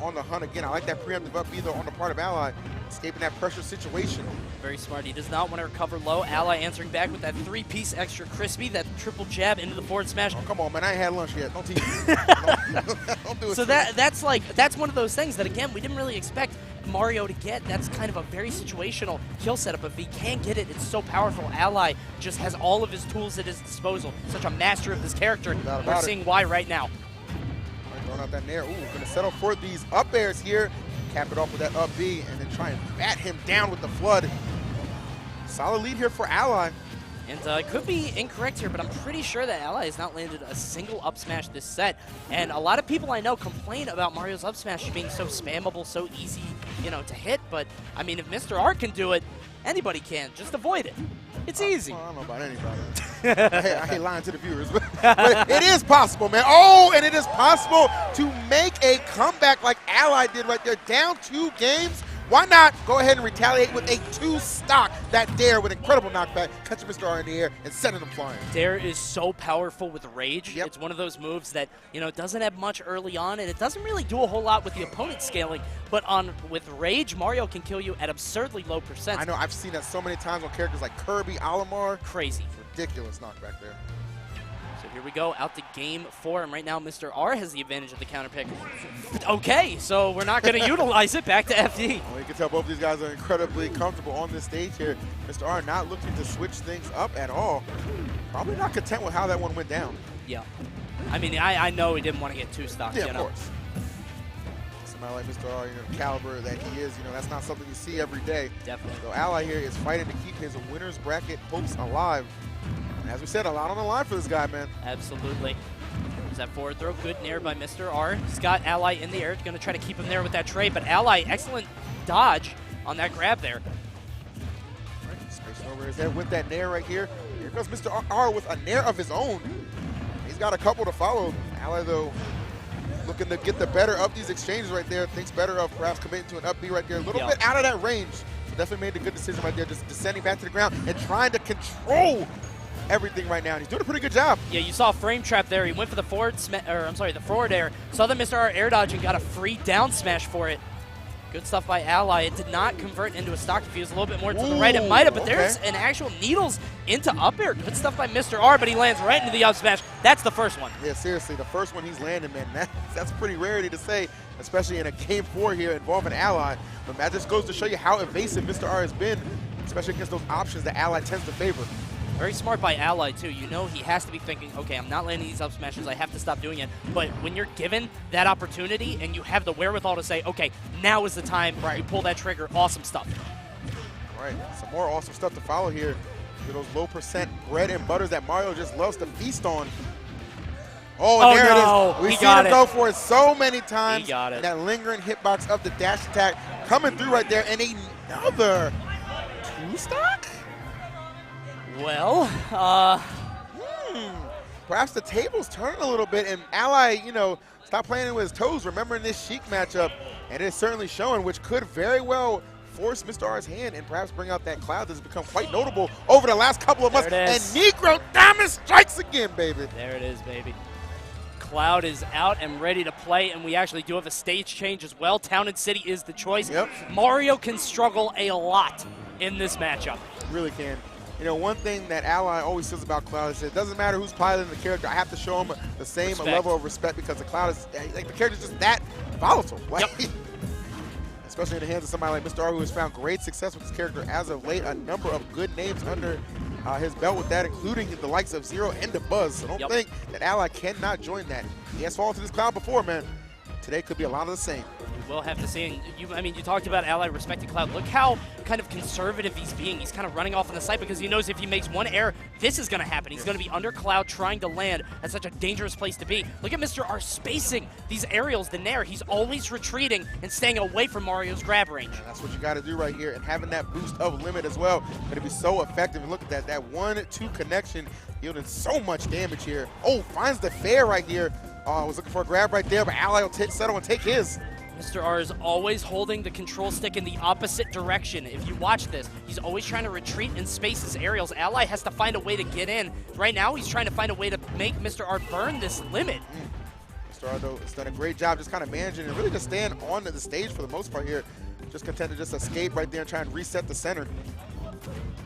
on the hunt again. I like that preemptive up B, though, on the part of Ally, escaping that pressure situation. Very smart. He does not want to recover low. Ally answering back with that three-piece extra crispy, that triple jab into the forward smash. Oh, come on, man. I ain't had lunch yet. Don't tease me. Don't do it. So that's one of those things that, again, we didn't really expect Mario to get. That's kind of a very situational kill setup. If he can get it, it's so powerful. Ally just has all of his tools at his disposal. Such a master of this character. We're seeing why right now. Throwing out that nair. Ooh, gonna settle for these up airs here. Cap it off with that up B, and then try and bat him down with the flood. Solid lead here for Ally. And I could be incorrect here, but I'm pretty sure that Ally has not landed a single up smash this set. And a lot of people I know complain about Mario's up smash being so spammable, so easy, you know, to hit. But I mean, if Mr. R can do it, anybody can. Just avoid it. It's easy. Well, I don't know about anybody. I hate lying to the viewers, but it is possible, man. Oh, and it is possible to make a comeback like Ally did right there. Down 2 games. Why not go ahead and retaliate with a 2-stock, that dare with incredible knockback, catching Mr. R in the air and sending him flying. Dare is so powerful with rage. Yep. It's one of those moves that, you know, doesn't have much early on, and it doesn't really do a whole lot with the opponent scaling. But with rage, Mario can kill you at absurdly low percent. I know, I've seen that so many times on characters like Kirby, Olimar. Crazy. Ridiculous knockback there. So here we go, out to game 4, and right now Mr. R has the advantage of the counter pick. Okay, so we're not going to utilize it. Back to FD. Well, you can tell both these guys are incredibly comfortable on this stage here. Mr. R not looking to switch things up at all. Probably not content with how that one went down. Yeah. I mean, I know he didn't want to get 2 stocks. Yeah, you of know? course. Somebody like Mr. R, you know, the caliber that he is, you know, that's not something you see every day. Definitely. So Ally here is fighting to keep his winner's bracket hopes alive. And as we said, a lot on the line for this guy, man. Absolutely. There's that forward throw. Good nair by Mr. R. He's got Ally in the air. Going to try to keep him there with that trade, but Ally, excellent dodge on that grab there. Right, spacing over his head with that nair right here. Here goes Mr. R with a nair of his own. He's got a couple to follow. Ally, though, looking to get the better of these exchanges right there. Thinks better of perhaps committing to an up B right there. A little bit out of that range. So definitely made a good decision right there, just descending back to the ground and trying to control everything right now. And he's doing a pretty good job. Yeah, you saw a frame trap there. He went for the forward the forward air. Saw the Mr. R air dodge and got a free down smash for it. Good stuff by Ally. It did not convert into a stock defuse. A little bit more to the right. It might have, but there's an actual needles into up air. Good stuff by Mr. R, but he lands right into the up smash. That's the first one. Yeah, seriously, the first one he's landing, man. That's pretty rarity to say, especially in a game 4 here involving Ally. But that just goes to show you how evasive Mr. R has been, especially against those options that Ally tends to favor. Very smart by Ally, too. You know he has to be thinking, okay, I'm not landing these up smashes. I have to stop doing it. But when you're given that opportunity and you have the wherewithal to say, okay, now is the time, you pull that trigger, awesome stuff. All right, some more awesome stuff to follow here. Those low percent bread and butters that Mario just loves to feast on. Oh, and there it is. We've seen him go for it so many times. He got it. That lingering hitbox of the dash attack coming through right there. And another 2-stock? Well, perhaps the table's turning a little bit, and Ally, you know, stop playing with his toes, remembering this Sheik matchup, and it's certainly showing, which could very well force Mr. R's hand and perhaps bring out that cloud that's become quite notable over the last couple of months. And Negro Diamond strikes again, baby. There it is, baby. Cloud is out and ready to play, and we actually do have a stage change as well. Town and City is the choice. Yep. Mario can struggle a lot in this matchup. Really can. You know, one thing that Ally always says about Cloud is it doesn't matter who's piloting the character. I have to show him the same level of respect because the Cloud is, like, the character's just that volatile. Like, especially in the hands of somebody like Mr. R, who has found great success with his character as of late. A number of good names under his belt with that, including the likes of Zero and the Buzz. So don't think that Ally cannot join that. He has fallen to this Cloud before, man. Today could be a lot of the same. We'll have to see. I mean, you talked about Ally respecting Cloud. Look how kind of conservative he's being. He's kind of running off on the side because he knows if he makes one error, this is going to happen. He's going to be under Cloud trying to land at such a dangerous place to be. Look at Mr. R spacing these aerials, the Nair. He's always retreating and staying away from Mario's grab range. And that's what you got to do right here. And having that boost of limit as well, going to be so effective. And look at that. That 1-2 connection yielding so much damage here. Oh, finds the fair right here. I was looking for a grab right there, but Ally will settle and take his. Mr. R is always holding the control stick in the opposite direction. If you watch this, he's always trying to retreat and space his aerials. Ally has to find a way to get in. Right now, he's trying to find a way to make Mr. R burn this limit. Mr. R, though, has done a great job just kind of managing and really just staying on the stage for the most part here. Just content to just escape right there and try and reset the center.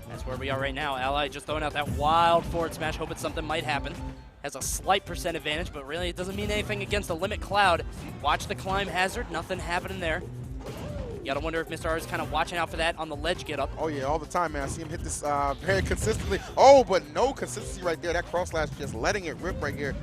That's where we are right now. Ally just throwing out that wild forward smash, hoping something might happen. Has a slight percent advantage, but really it doesn't mean anything against the limit Cloud. Watch the climb hazard, nothing happening there. You gotta wonder if Mr. R is kind of watching out for that on the ledge get up. Oh yeah, all the time, man. I see him hit this very consistently. Oh, but no consistency right there. That cross slash just letting it rip right here.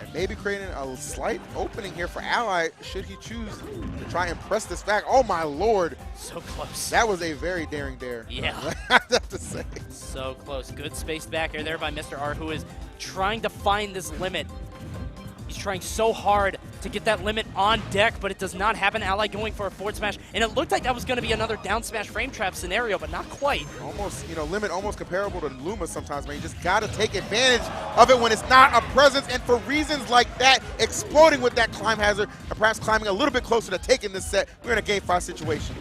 And maybe creating a slight opening here for Ally should he choose to try and press this back. Oh my lord. So close. That was a very daring dare. Yeah. I have to say. So close. Good spaced back air there by Mr. R, who is trying to find this limit. He's trying so hard to get that limit on deck, but it does not happen. Ally going for a forward smash, and it looked like that was going to be another down smash frame trap scenario, but not quite. Almost, you know, limit almost comparable to Luma sometimes, man. You just got to take advantage of it when it's not a presence, and for reasons like that, exploding with that climb hazard, and perhaps climbing a little bit closer to taking this set. We're in a game 5 situation.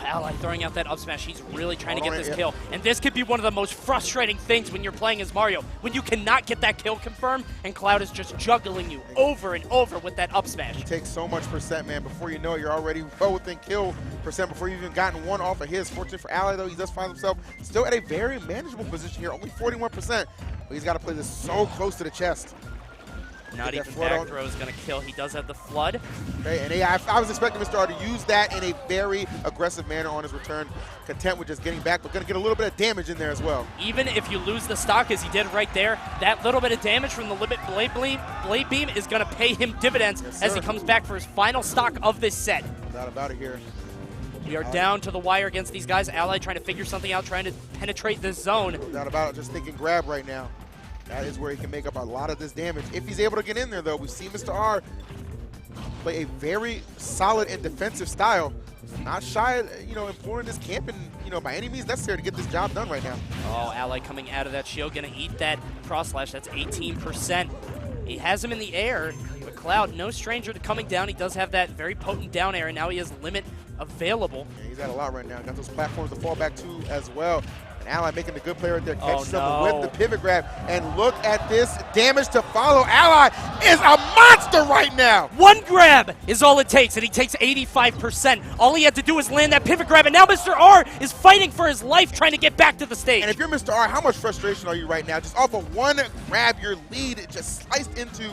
Ally throwing out that up smash. He's really trying to get this kill. And this could be one of the most frustrating things when you're playing as Mario, when you cannot get that kill confirmed and Cloud is just juggling you over and over with that up smash. It takes so much percent, man. Before you know it, you're already well within kill percent before you've even gotten one off of his. Fortunate for Ally, though, he does find himself still at a very manageable position here, only 41%. But he's got to play this so close to the chest. Not even back throw is going to kill. He does have the flood. Okay, and I was expecting Mr. R to use that in a very aggressive manner on his return. Content with just getting back, but going to get a little bit of damage in there as well. Even if you lose the stock, as he did right there, that little bit of damage from the limit blade beam is going to pay him dividends as he comes back for his final stock of this set. Without about it here. We are down to the wire against these guys. Ally trying to figure something out, trying to penetrate this zone. Without about it, just thinking grab right now. That is where he can make up a lot of this damage. If he's able to get in there, though, we see Mr. R play a very solid and defensive style. Not shy, you know, employing this camping, you know, by any means necessary to get this job done right now. Oh, Ally coming out of that shield, gonna eat that cross slash. That's 18%. He has him in the air, but Cloud, no stranger to coming down. He does have that very potent down air, and now he has limit available. Yeah, he's got a lot right now. Got those platforms to fall back to as well. Ally making the good play right there, catches him with the pivot grab, and look at this damage to follow. Ally is a monster right now. One grab is all it takes, and he takes 85%. All he had to do was land that pivot grab, and now Mr. R is fighting for his life, trying to get back to the stage. And if you're Mr. R, how much frustration are you right now? Just off of one grab, your lead just sliced into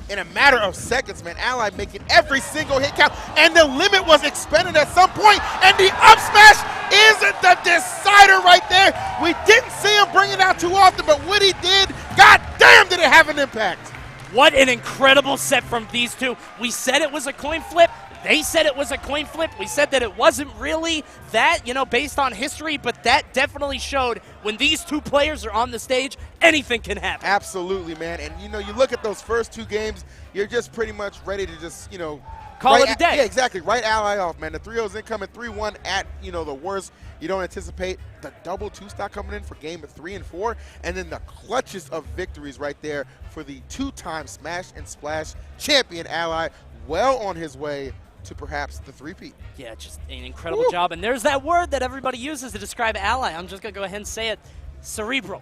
in a matter of seconds, man. Ally making every single hit count, and the limit was expended at some point, and the up smash is the decider right there. We didn't see him bring it out too often, but what he did, god damn, did it have an impact. What an incredible set from these two. We said it was a coin flip. They said it was a coin flip. We said that it wasn't really that, you know, based on history, but that definitely showed when these two players are on the stage, anything can happen. Absolutely, man. And, you know, you look at those first two games, you're just pretty much ready to just, you know, call it a day. Yeah, exactly. Right Ally off, man. The 3-0's incoming, 3-1 at, you know, the worst. You don't anticipate the double two-stock coming in for game 3 and 4, and then the clutches of victories right there for the 2-time Smash and Splash champion Ally, well on his way to perhaps the 3-peat. Yeah, just an incredible job. And there's that word that everybody uses to describe Ally. I'm just going to go ahead and say it. Cerebral.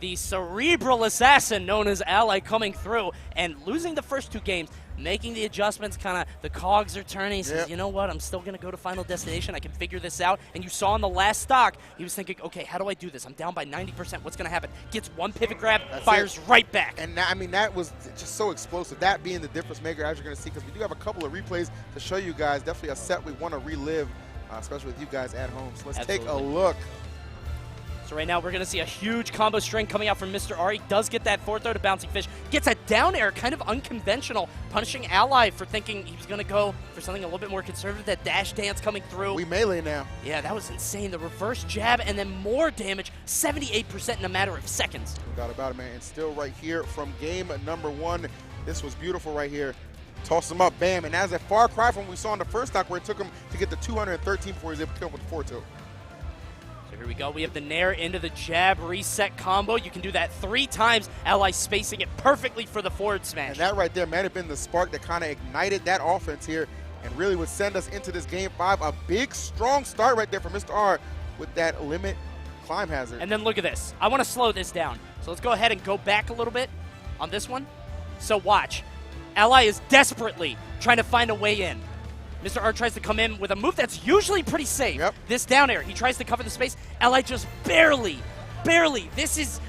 The cerebral assassin known as Ally coming through and losing the first two games. making the adjustments, kind of the cogs are turning. He says, Yep. you know what, I'm still going to go to Final Destination. I can figure this out. And you saw in the last stock, he was thinking, okay, how do I do this? I'm down by 90%. What's going to happen? Gets one pivot grab, That's fires it. right back. And that, I mean, that was just so explosive. That being the difference maker, as you're going to see, because we do have a couple of replays to show you guys. Definitely a set we want to relive, especially with you guys at home. So let's take a look. So right now we're going to see a huge combo string coming out from Mr. R. He does get that forward throw to Bouncing Fish. Gets a down air, kind of unconventional, punishing Ally for thinking he was going to go for something a little bit more conservative. That dash dance coming through. We melee now. Yeah, that was insane. The reverse jab and then more damage, 78% in a matter of seconds. No doubt about it, man. And still right here from game number 1. This was beautiful right here. Toss him up, bam. And that's a far cry from what we saw in the first stock where it took him to get the 213 before he was able to kill with the forward tilt. So here we go. We have the nair into the jab reset combo. You can do that 3 times. Ally spacing it perfectly for the forward smash. And that right there might have been the spark that kind of ignited that offense here and really would send us into this game 5. A big, strong start right there for Mr. R with that limit climb hazard. And then look at this. I want to slow this down. So let's go ahead and go back a little bit on this one. So watch. Ally is desperately trying to find a way in. Mr. R tries to come in with a move that's usually pretty safe. Yep. This down air, he tries to cover the space. Ally just barely. This is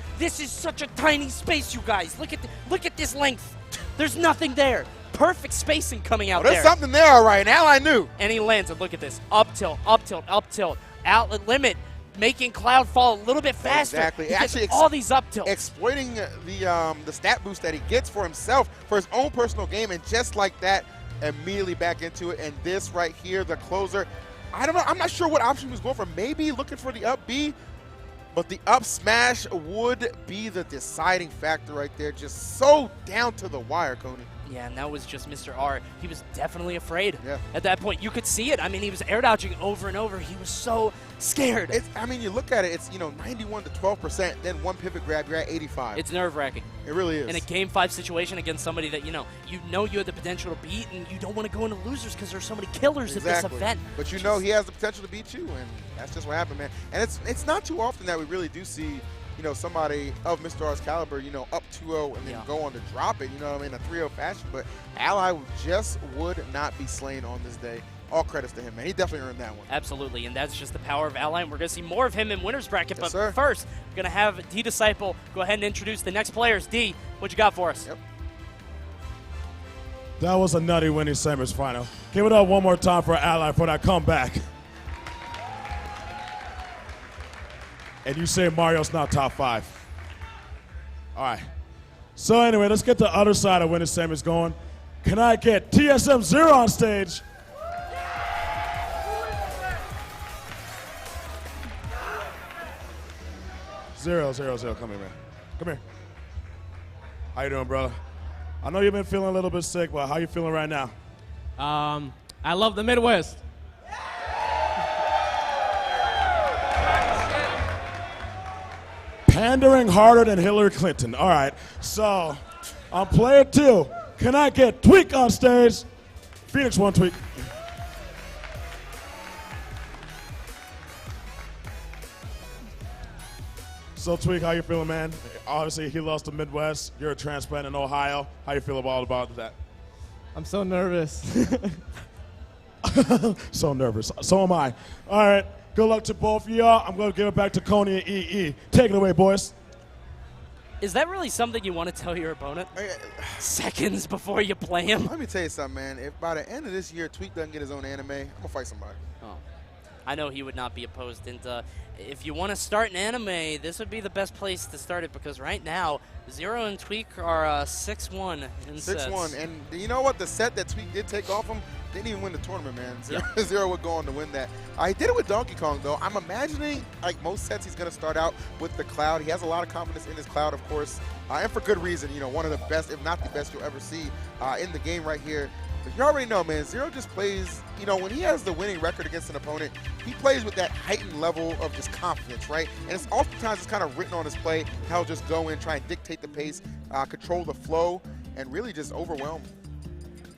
such a tiny space, you guys. Look at this length. There's nothing there. Perfect spacing coming out there's there. something there, all right. Now I knew. And he lands it. Look at this. Up tilt, up tilt, up tilt. Outlet limit, making Cloud fall a little bit faster. Exactly. He gets Actually, all these up tilts. Exploiting the stat boost that he gets for himself for his own personal game, and just like that, immediately back into it. And this right here, the closer, I don't know. I'm not sure what option he was going for. Maybe looking for the up B, but the up smash would be the deciding factor right there. Just so down to the wire, Coney. Yeah, and that was just Mr. R. He was definitely afraid. Yeah. At that point, you could see it. I mean, he was air dodging over and over. He was so scared. I mean, you look at it, it's 91 to 12%, then one pivot grab, you're at 85. It's nerve-wracking. It really is. In a Game 5 situation against somebody that you know you had the potential to beat, and you don't want to go into losers because there's so many killers at this event. But you know he has the potential to beat you, and that's just what happened, man. And it's not too often that we really do see somebody of Mr. R's caliber, up 2-0 and then go on to drop it, in a 3-0 fashion. But Ally just would not be slain on this day. All credits to him, man. He definitely earned that one. Absolutely, and that's just the power of Ally, and we're going to see more of him in winner's bracket. Yes, but sir. first, we're going to have D-Disciple go ahead and introduce the next players. D, what you got for us? Yep. That was a nutty winning semis final. Give it up one more time for Ally for that comeback. And you say Mario's not top 5. All right. So anyway, let's get the other side of winning semis going. Can I get TSM 0 on stage? Zero. Come here, man. Come here. How you doing, brother? I know you've been feeling a little bit sick, but how you feeling right now? I love the Midwest. Pandering harder than Hillary Clinton. All right. So, on player 2, can I get Tweak on stage? Phoenix 1, Tweak. So, Tweak, how you feeling, man? Obviously, he lost to Midwest. You're a transplant in Ohio. How you feel about that? I'm so nervous. So nervous. So am I. All right. Good luck to both of y'all. I'm going to give it back to Coney and EE. Take it away, boys. Is that really something you want to tell your opponent? Seconds before you play him? Let me tell you something, man. If by the end of this year Tweak doesn't get his own anime, I'm going to fight somebody. Oh. I know he would not be opposed. And if you want to start an anime, this would be the best place to start it because right now, Zero and Tweak are 6-1 in sets. 6-1. And you know what? The set that Tweak did take off him, didn't even win the tournament, man. Zero would go on to win that. He did it with Donkey Kong, though. I'm imagining, like most sets, he's going to start out with the Cloud. He has a lot of confidence in his Cloud, of course, and for good reason. One of the best, if not the best, you'll ever see in the game right here. But you already know, man, Zero just plays, when he has the winning record against an opponent, he plays with that heightened level of just confidence, right? And it's oftentimes it's kind of written on his play how he'll just go in, try and dictate the pace, control the flow, and really just overwhelm.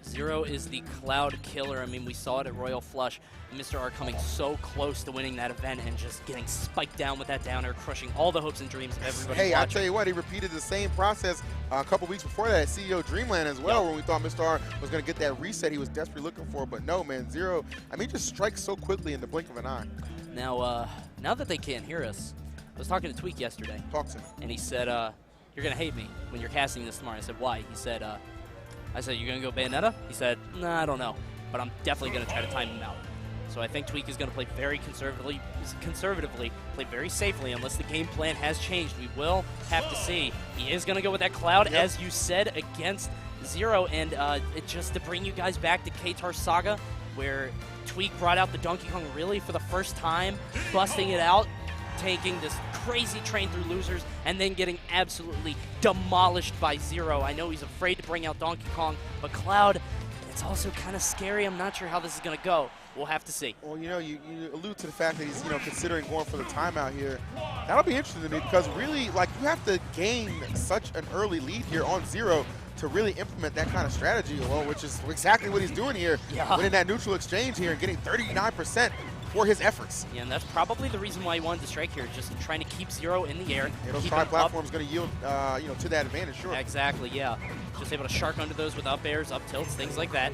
Zero is the Cloud Killer. I mean, we saw it at Royal Flush. Mr. R coming so close to winning that event and just getting spiked down with that down air, crushing all the hopes and dreams of everybody Hey, watching. I tell you what, he repeated the same process a couple weeks before that at CEO Dreamland as well, when we thought Mr. R was going to get that reset he was desperately looking for. But no, man, Zero, I mean, just strikes so quickly in the blink of an eye. Now, now that they can't hear us, I was talking to Tweak yesterday. Talk to him. And he said, you're going to hate me when you're casting this tomorrow. I said, why? He said, I said, you're going to go Bayonetta? He said, nah, I don't know. But I'm definitely going to try to time him out. So I think Tweak is going to play very conservatively, play very safely unless the game plan has changed. We will have to see. He is going to go with that Cloud, as you said, against Zero. And it just to bring you guys back to Katar Saga, where Tweak brought out the Donkey Kong really for the first time, busting it out, taking this crazy train through losers, and then getting absolutely demolished by Zero. I know he's afraid to bring out Donkey Kong, but Cloud, it's also kind of scary. I'm not sure how this is going to go. We'll have to see. Well, you know, you allude to the fact that he's, considering going for the timeout here. That'll be interesting to me because really, like, you have to gain such an early lead here on Zero to really implement that kind of strategy, well, which is exactly what he's doing here, winning that neutral exchange here and getting 39% for his efforts. Yeah, and that's probably the reason why he wanted to strike here, just trying to keep Zero in the air. Yeah, those tri-platforms going to yield, to that advantage, sure. Exactly, yeah. Just able to shark under those with up airs, up tilts, things like that.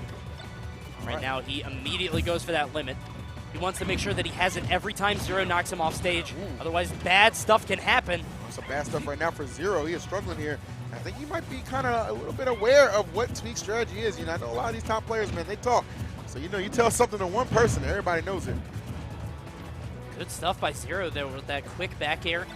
Right now, he immediately goes for that limit. He wants to make sure that he has it every time Zero knocks him off stage. Otherwise, bad stuff can happen. Some bad stuff right now for Zero. He is struggling here. I think he might be kind of a little bit aware of what Tweak's strategy is. I know a lot of these top players, man, they talk. So, you tell something to one person, everybody knows it. Good stuff by Zero there with that quick back air.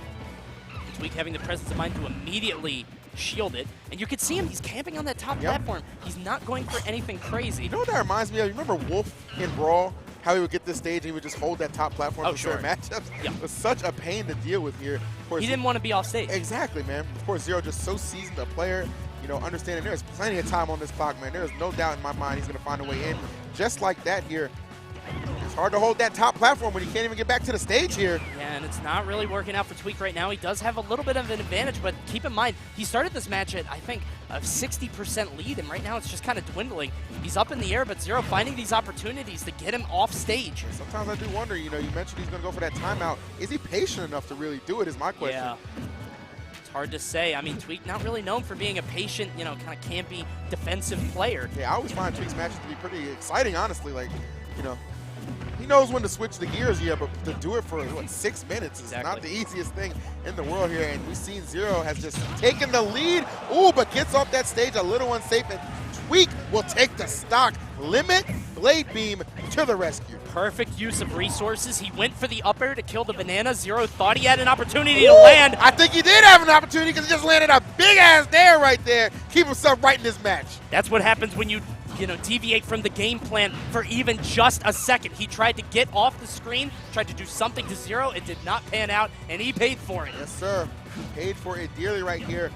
Tweak having the presence of mind to immediately shield it. And you can see him, he's camping on that top platform. He's not going for anything crazy. You know what that reminds me of? You remember Wolf in Brawl? How he would get this stage and he would just hold that top platform for certain matchups? Yeah. It was such a pain to deal with here. Of course, he didn't want to be off stage. Exactly, man. Of course, Zero just so seasoned a player. Understanding there's plenty of time on this clock, man. There's no doubt in my mind he's going to find a way in. Just like that here. It's hard to hold that top platform when you can't even get back to the stage here. Yeah, and it's not really working out for Tweak right now. He does have a little bit of an advantage, but keep in mind, he started this match at, I think, a 60% lead, and right now it's just kind of dwindling. He's up in the air, but Zero finding these opportunities to get him off stage. Sometimes I do wonder, you mentioned he's going to go for that timeout. Is he patient enough to really do it is my question. Yeah. It's hard to say. I mean, Tweak not really known for being a patient, kind of campy defensive player. Yeah, I always find Tweak's matches to be pretty exciting, honestly. Like, he knows when to switch the gears here, but to do it for, 6 minutes is not the easiest thing in the world here. And we've seen Zero has just taken the lead. Ooh, but gets off that stage a little unsafe. And Tweak will take the stock. Limit Blade Beam to the rescue. Perfect use of resources. He went for the up air to kill the banana. Zero thought he had an opportunity to land. I think he did have an opportunity because he just landed a big-ass dare right there. Keep himself right in this match. That's what happens when you deviate from the game plan for even just a second. He tried to get off the screen, tried to do something to Zero. It did not pan out, and he paid for it. Yes, sir. Paid for it dearly right here.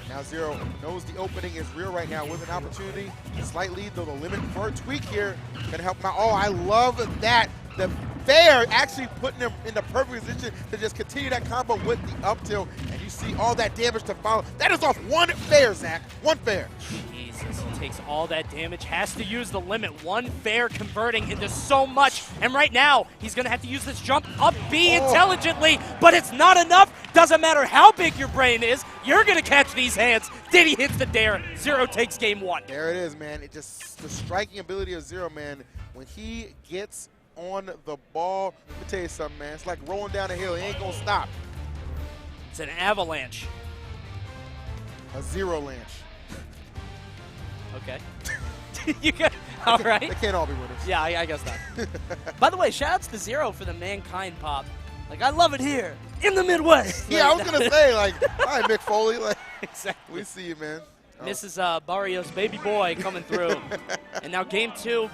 Now Zero knows the opening is real right now with an opportunity. Slight lead, though, the limit for Tweak here. Gonna help him out. Oh, I love that. The fair actually putting him in the perfect position to just continue that combo with the up tilt. And you see all that damage to follow. That is off one fair, Zach. One fair. Jesus, he takes all that damage, has to use the limit. One fair converting into so much. And right now, he's going to have to use this jump up B intelligently, but it's not enough. Doesn't matter how big your brain is, you're going to catch these hands. Diddy hits the dare. Zero takes game one. There it is, man. It just, the striking ability of Zero, man, when he gets on the ball, let me tell you something, man. It's like rolling down a hill. He ain't going to stop. It's an avalanche. A Zero lanch. Okay. All right. They can't all be winners. Yeah, I guess not. By the way, shout-outs to Zero for the Mankind pop. Like, I love it here in the Midwest. Yeah, I was going to say, like, all right, Mick Foley. Like, exactly. We see you, man. Mrs. Barrios' baby boy coming through. And now game two,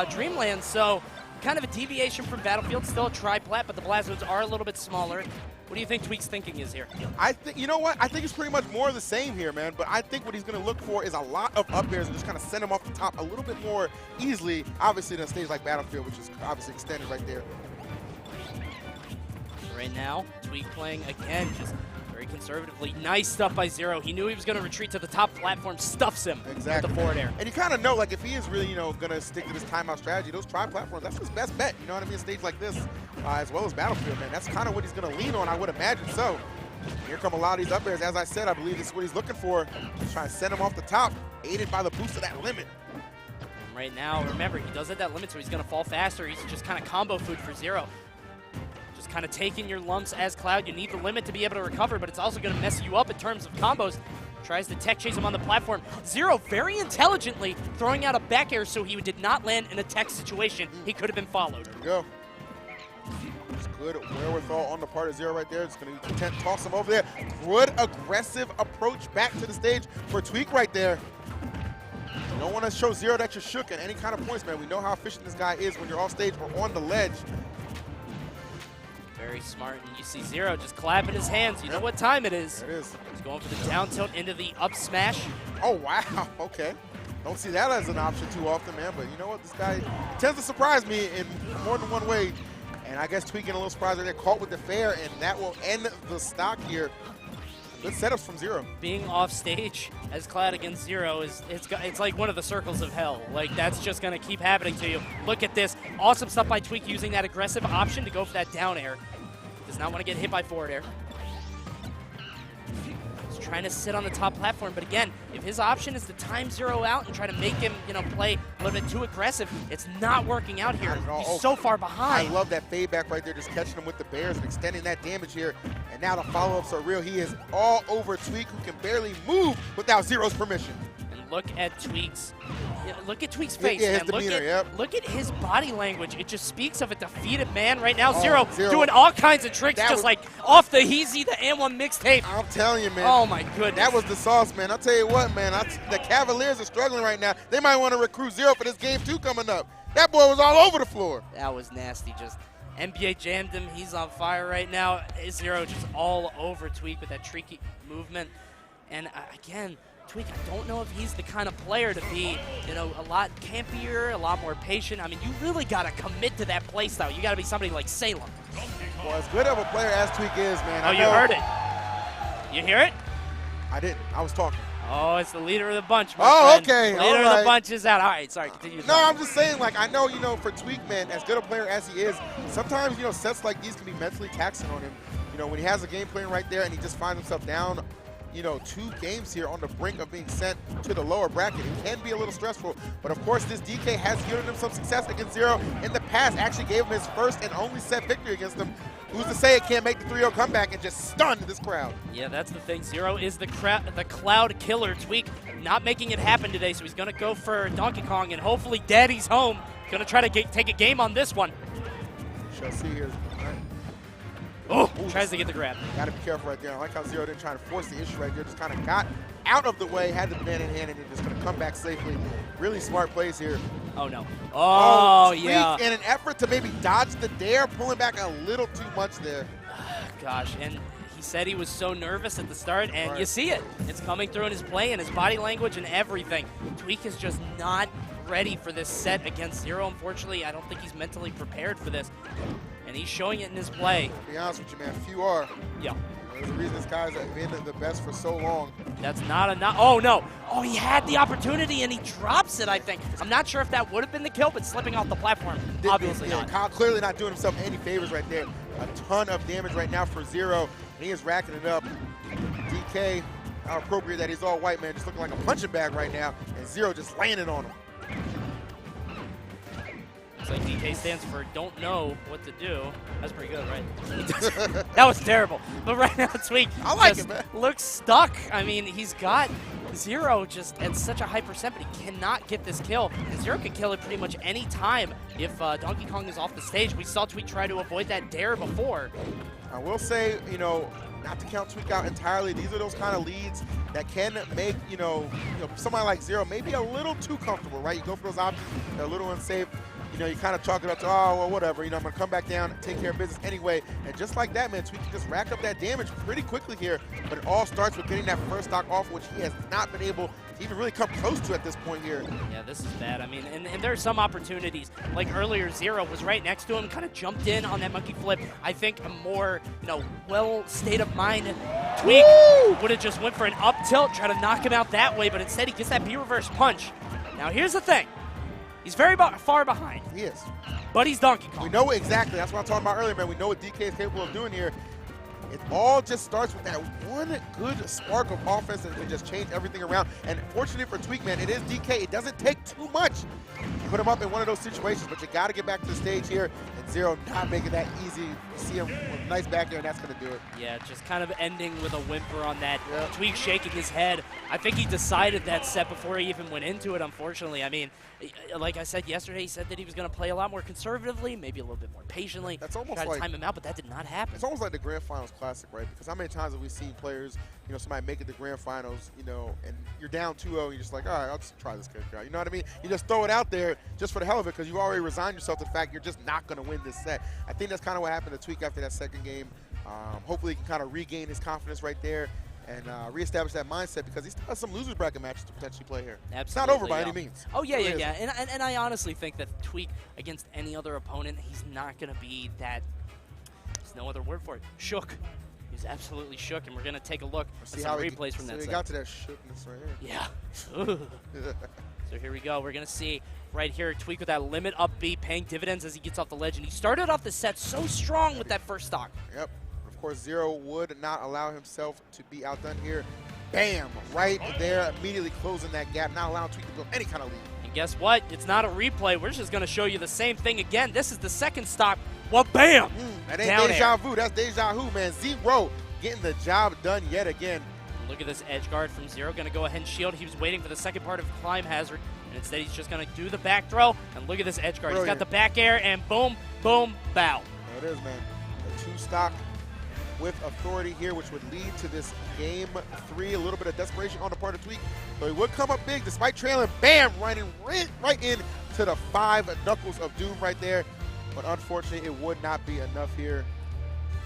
Dreamland. So kind of a deviation from Battlefield. Still a tri-plat, but the Blazones are a little bit smaller. What do you think Tweak's thinking is here? I think, you know what? I think it's pretty much more of the same here, man. But I think what he's going to look for is a lot of up airs and just kind of send him off the top a little bit more easily, obviously, in a stage like Battlefield, which is obviously extended right there. Right now, Tweak playing again, just Very conservatively. Nice stuff by Zero. He knew he was going to retreat to the top platform, stuffs him Exactly. with the forward air. And you kind of know, like, if he is really, going to stick to this timeout strategy, those tri-platforms, that's his best bet. You know what I mean? A stage like this, as well as Battlefield, man. That's kind of what he's going to lean on, I would imagine. So here come a lot of these up airs. As I said, I believe this is what he's looking for. He's trying to send him off the top, aided by the boost of that limit. And right now, remember, he does hit that limit, so he's going to fall faster. He's just kind of combo food for Zero. Just kind of taking your lumps as Cloud. You need the limit to be able to recover, but it's also going to mess you up in terms of combos. Tries to tech chase him on the platform. Zero very intelligently throwing out a back air so he did not land in a tech situation. He could have been followed. There you go. Just good wherewithal on the part of Zero right there. It's going to content toss him over there. Good aggressive approach back to the stage for Tweak right there. You don't want to show Zero that you're shook at any kind of points, man. We know how efficient this guy is when you're off stage or on the ledge. Very smart, and you see Zero just clapping his hands. You know what time it is. There it is. He's going for the down tilt into the up smash. Oh, wow. Okay. Don't see that as an option too often, man. But you know what? This guy tends to surprise me in more than one way. And I guess Tweaking a little surprised that they're caught with the fair, and that will end the stock here. Good setups from Zero. Being off stage as Cloud against Zero it's like one of the circles of hell. Like, that's just going to keep happening to you. Look at this. Awesome stuff by Tweak using that aggressive option to go for that down air. Does not want to get hit by forward air. He's trying to sit on the top platform, but again, if his option is to time Zero out and try to make him, play a little bit too aggressive, it's not working out here. He's so far behind. I love that fade back right there, just catching him with the bears and extending that damage here. And now the follow-ups are real. He is all over Tweak, who can barely move without Zero's permission. And look at Tweak's face, yeah, man. his demeanor, Look at his body language. It just speaks of a defeated man right now. Oh, Zero Zero. doing all kinds of tricks, That just was- like off the Heezy, the M1 mixtape. I'm telling you, man. Oh my goodness. That was the sauce, man. I'll tell you what, man. The Cavaliers are struggling right now. They might want to recruit Zero for this game 2 coming up. That boy was all over the floor. That was nasty. Just NBA jammed him. He's on fire right now. Zero just all over Tweak with that tricky movement. And again, Tweak, I don't know if he's the kind of player to be, a lot campier, a lot more patient. I mean, you really got to commit to that play style. You got to be somebody like Salem. Well, as good of a player as Tweak is, man. Oh, you heard it. You hear it? I didn't. I was talking. Oh, it's the leader of the bunch, my Oh, friend. okay. Leader all of right. the bunch is out. All right, sorry, continue. No, I'm just saying, like, I know, for Tweak, man, as good a player as he is, sometimes, sets like these can be mentally taxing on him. When he has a game plan right there and he just finds himself down, 2 games here on the brink of being sent to the lower bracket. It can be a little stressful, but of course this DK has yielded him some success against Zero in the past. Actually gave him his first and only set victory against him. Who's to say it can't make the 3-0 comeback and just stun this crowd? Yeah, that's the thing. Zero is the cloud killer. Tweak not making it happen today, so he's going to go for Donkey Kong, and hopefully Daddy's home. Going to try to take a game on this one. Shall see here. Oh, tries to get the grab. Got to be careful right there. I like how Zero didn't try to force the issue right there. Just kind of got out of the way, had the banana in hand, and then just going to come back safely. Really smart plays here. Oh, no. Oh, Tweak, yeah. in an effort to maybe dodge the dare, pulling back a little too much there. Gosh, and he said he was so nervous at the start, and Right. you see it. It's coming through in his play and his body language and everything. Tweak is just not ready for this set against Zero. Unfortunately, I don't think he's mentally prepared for this, and he's showing it in his play. To be honest with you, man, few are. Yeah. There's a reason this guy's been the best for so long. That's not enough. Oh, no. Oh, he had the opportunity, and he drops it, I think. I'm not sure if that would have been the kill, but slipping off the platform, obviously Yeah, not. Kyle clearly not doing himself any favors right there. A ton of damage right now for Zero, and he is racking it up. DK, how appropriate that he's all white, man, just looking like a punching bag right now, and Zero just laying it on him. It's like DK stands for don't know what to do. That's pretty good, right? That was terrible. But right now, Tweak I like just it, man. looks stuck. I mean, he's got Zero just at such a high percent, but he cannot get this kill. And Zero can kill it pretty much any time if Donkey Kong is off the stage. We saw Tweak try to avoid that dare before. I will say, not to count Tweak out entirely, these are those kind of leads that can make, somebody like Zero maybe a little too comfortable, right? You go for those options, they're a little unsafe. you know, you kind of chalk it up to, oh, well, whatever. You know, I'm going to come back down and take care of business anyway. And just like that, man, Tweak can just rack up that damage pretty quickly here. But it all starts with getting that first stock off, which he has not been able to even really come close to at this point here. Yeah, this is bad. I mean, and there are some opportunities. Like earlier, Zero was right next to him, kind of jumped in on that monkey flip. I think a more, you know, well state of mind Tweak would have just went for an up tilt, try to knock him out that way, but instead he gets that B-reverse punch. Now, here's the thing. He's very far behind. He is. But he's Donkey Kong. We know exactly. That's what I'm talking about earlier, man. We know what DK is capable of doing here. It all just starts with that one good spark of offense that can just change everything around. And fortunately for Tweak, man, it is DK. It doesn't take too much to put him up in one of those situations, but you got to get back to the stage here. And Zero not making that easy. You see him with a nice back there, and that's going to do it. Yeah, just kind of ending with a whimper on that. Yep. Tweak shaking his head. I think he decided that set before he even went into it, unfortunately. I mean, like I said yesterday, he said that he was going to play a lot more conservatively, maybe a little bit more patiently. That's almost try to like time him out, but that did not happen. It's almost like the Grand Finals Classic, right? Because how many times have we seen players, you know, somebody make it to Grand Finals, you know, and you're down 2-0, and you're just like, all right, I'll just try this character out. You know what I mean? You just throw it out there just for the hell of it because you've already resigned yourself to the fact you're just not going to win this set. I think that's kind of what happened to Tweak after that second game. Hopefully he can kind of regain his confidence right there and reestablish that mindset because he still has some losers bracket matches to potentially play here. Absolutely, it's not over by any means. Oh, yeah, yeah. And I honestly think that Tweak against any other opponent, he's not going to be that, there's no other word for it, shook. He's absolutely shook, and we're going to take a look at some replays from that set. We got to that shookness right here. Yeah. So here we go. We're going to see right here Tweak with that limit up B paying dividends as he gets off the ledge, and he started off the set so strong with that first stock. Yep. Of course, Zero would not allow himself to be outdone here. Bam! Right there, immediately closing that gap, not allowing Tweak to go any kind of lead. And guess what? It's not a replay. We're just going to show you the same thing again. This is the second stock. Well, bam! That ain't deja vu. That's deja vu, man. Zero getting the job done yet again. Look at this edge guard from Zero. Going to go ahead and shield. He was waiting for the second part of Climb Hazard, and instead he's just going to do the back throw. And look at this edge guard. Brilliant. He's got the back air, and boom, boom, bow. There it is, man. The two stock with authority here, which would lead to this game 3. A little bit of desperation on the part of Tweak. So he would come up big despite trailing. Bam! Right in to the 5 knuckles of doom right there. But unfortunately, it would not be enough here.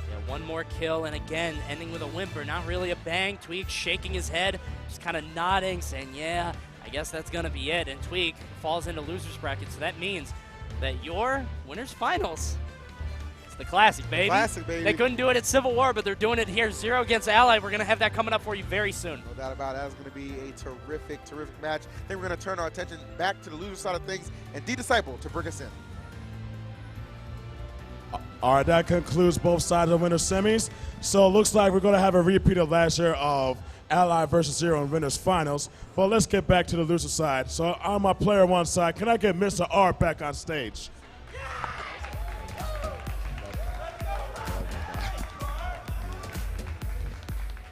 Yeah, one more kill, and again, ending with a whimper. Not really a bang. Tweak shaking his head, just kind of nodding, saying, yeah, I guess that's going to be it. And Tweak falls into loser's bracket, so that means that your winner's finals. The Classic, baby. Classic, baby. They couldn't do it at Civil War, but they're doing it here. Zero against Ally. We're going to have that coming up for you very soon. No doubt about it. That's going to be a terrific, terrific match. Then we're going to turn our attention back to the loser side of things and D-Disciple to bring us in. All right, that concludes both sides of the winner semis. So it looks like we're going to have a repeat of last year of Ally versus Zero in winners finals. But let's get back to the loser side. So on my player one side, can I get Mr. R back on stage?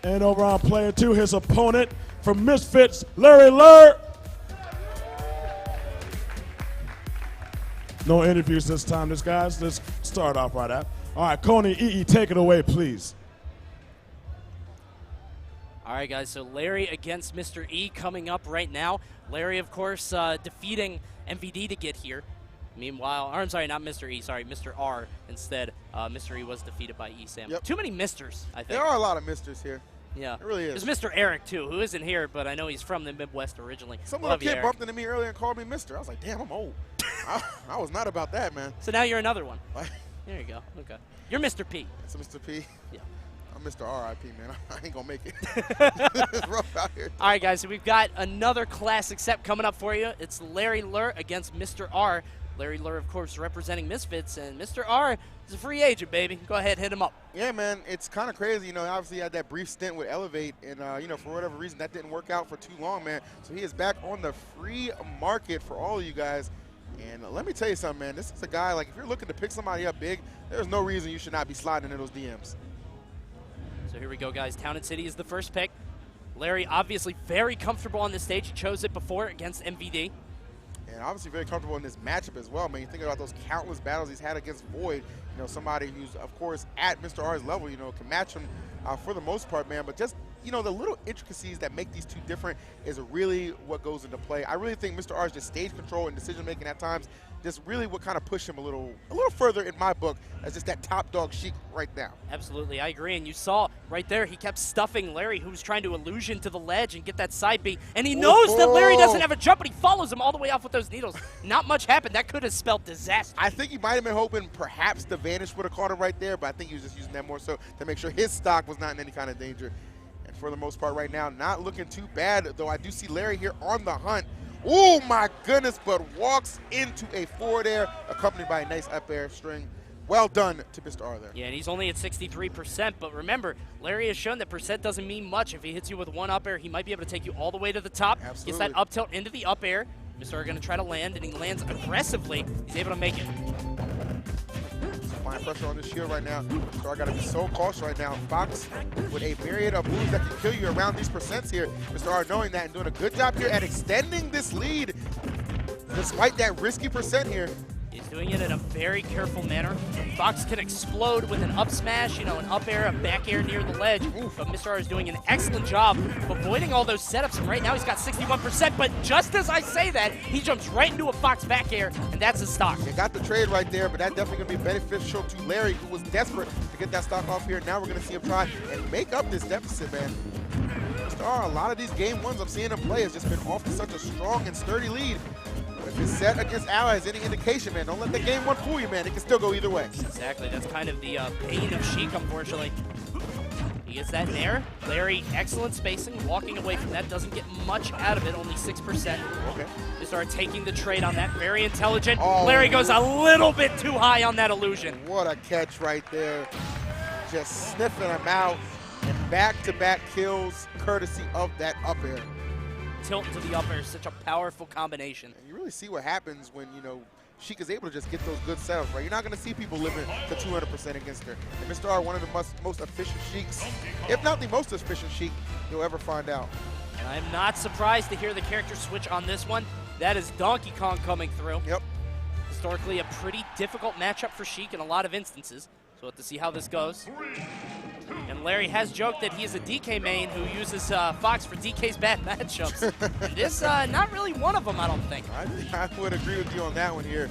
And over on player 2, his opponent from Misfits, Larry Lur. No interviews this time, guys. Let's start off right at. All right, Coney EE, take it away, please. All right, guys, so Larry against Mr. E coming up right now. Larry, of course, defeating MVD to get here. Meanwhile, or I'm sorry, not Mr. E, sorry, Mr. R instead. Mr. E was defeated by E-Sam. Yep. Too many misters, I think. There are a lot of misters here. Yeah. It really is. There's Mr. Eric, too, who isn't here, but I know he's from the Midwest originally. Some little kid bumped into me earlier and called me Mister. I was like, damn, I'm old. I was not about that, man. So now you're another one. There you go. Okay. You're Mr. P. It's Mr. P? Yeah. I'm Mr. R.I.P., man. I ain't going to make it. It's rough out here. All right, guys, so we've got another classic set coming up for you. It's Larry Lur against Mr. R. Larry Lur, of course, representing Misfits, and Mr. R is a free agent, baby. Go ahead, hit him up. Yeah, man, it's kind of crazy. You know, obviously he had that brief stint with Elevate, and, you know, for whatever reason, that didn't work out for too long, man. So he is back on the free market for all of you guys. And let me tell you something, man. This is a guy, like, if you're looking to pick somebody up big, there's no reason you should not be sliding into those DMs. So here we go, guys. Town and City is the first pick. Larry, obviously very comfortable on this stage. He chose it before against MVD. And obviously very comfortable in this matchup as well, man. You think about those countless battles he's had against Void, you know, somebody who's, of course, at Mr. R's level, you know, can match him for the most part, man. But just, you know, the little intricacies that make these two different is really what goes into play. I really think Mr. R's just stage control and decision-making at times just really would kind of push him a little further in my book as just that top dog Sheik right now. Absolutely, I agree. And you saw right there, he kept stuffing Larry, who was trying to illusion to the ledge and get that side B. And he knows that Larry doesn't have a jump, but he follows him all the way off with those needles. Not much happened. That could have spelled disaster. I think he might have been hoping perhaps the Vanish would have caught him right there, but I think he was just using that more so to make sure his stock was not in any kind of danger. And for the most part right now, not looking too bad, though I do see Larry here on the hunt. Oh my goodness, but walks into a forward air, accompanied by a nice up air string. Well done to Mr. R there. Yeah, and he's only at 63%, but remember, Larry has shown that percent doesn't mean much. If he hits you with one up air, he might be able to take you all the way to the top. Absolutely. Gets that up tilt into the up air. Mr. R going to try to land, and he lands aggressively. He's able to make it. Applying pressure on this shield right now. Mr. R got to be so cautious right now. Fox with a myriad of moves that can kill you around these percents here. Mr. R knowing that and doing a good job here at extending this lead despite that risky percent here. He's doing it in a very careful manner. Fox can explode with an up smash, an up air, a back air near the ledge. But Mr. R is doing an excellent job of avoiding all those setups. And right now he's got 61%, but just as I say that, he jumps right into a Fox back air, and that's his stock. You got the trade right there, but that's definitely going to be beneficial to Larry, who was desperate to get that stock off here. Now we're going to see him try and make up this deficit, man. Mr. R, a lot of these game ones I'm seeing him play has just been off to such a strong and sturdy lead. If this set against Allies any indication, man, don't let the game one fool you, man. It can still go either way. Exactly. That's kind of the pain of Sheik, unfortunately. He gets that there. Larry, excellent spacing. Walking away from that, doesn't get much out of it, only 6%. Okay. They start taking the trade on that. Very intelligent. Larry goes a little bit too high on that illusion. What a catch right there. Just sniffing him out. And back-to-back kills courtesy of that up air. Tilt into the up air is such a powerful combination. And you really see what happens when, Sheik is able to just get those good setups, right? You're not going to see people living to 200% against her. And Mr. R, one of the most efficient Sheiks, if not the most efficient Sheik you'll ever find out. And I'm not surprised to hear the character switch on this one. That is Donkey Kong coming through. Yep. Historically, a pretty difficult matchup for Sheik in a lot of instances. So we'll have to see how this goes. And Larry has joked that he is a DK main who uses Fox for DK's bad matchups. And this, not really one of them, I don't think. I would agree with you on that one here.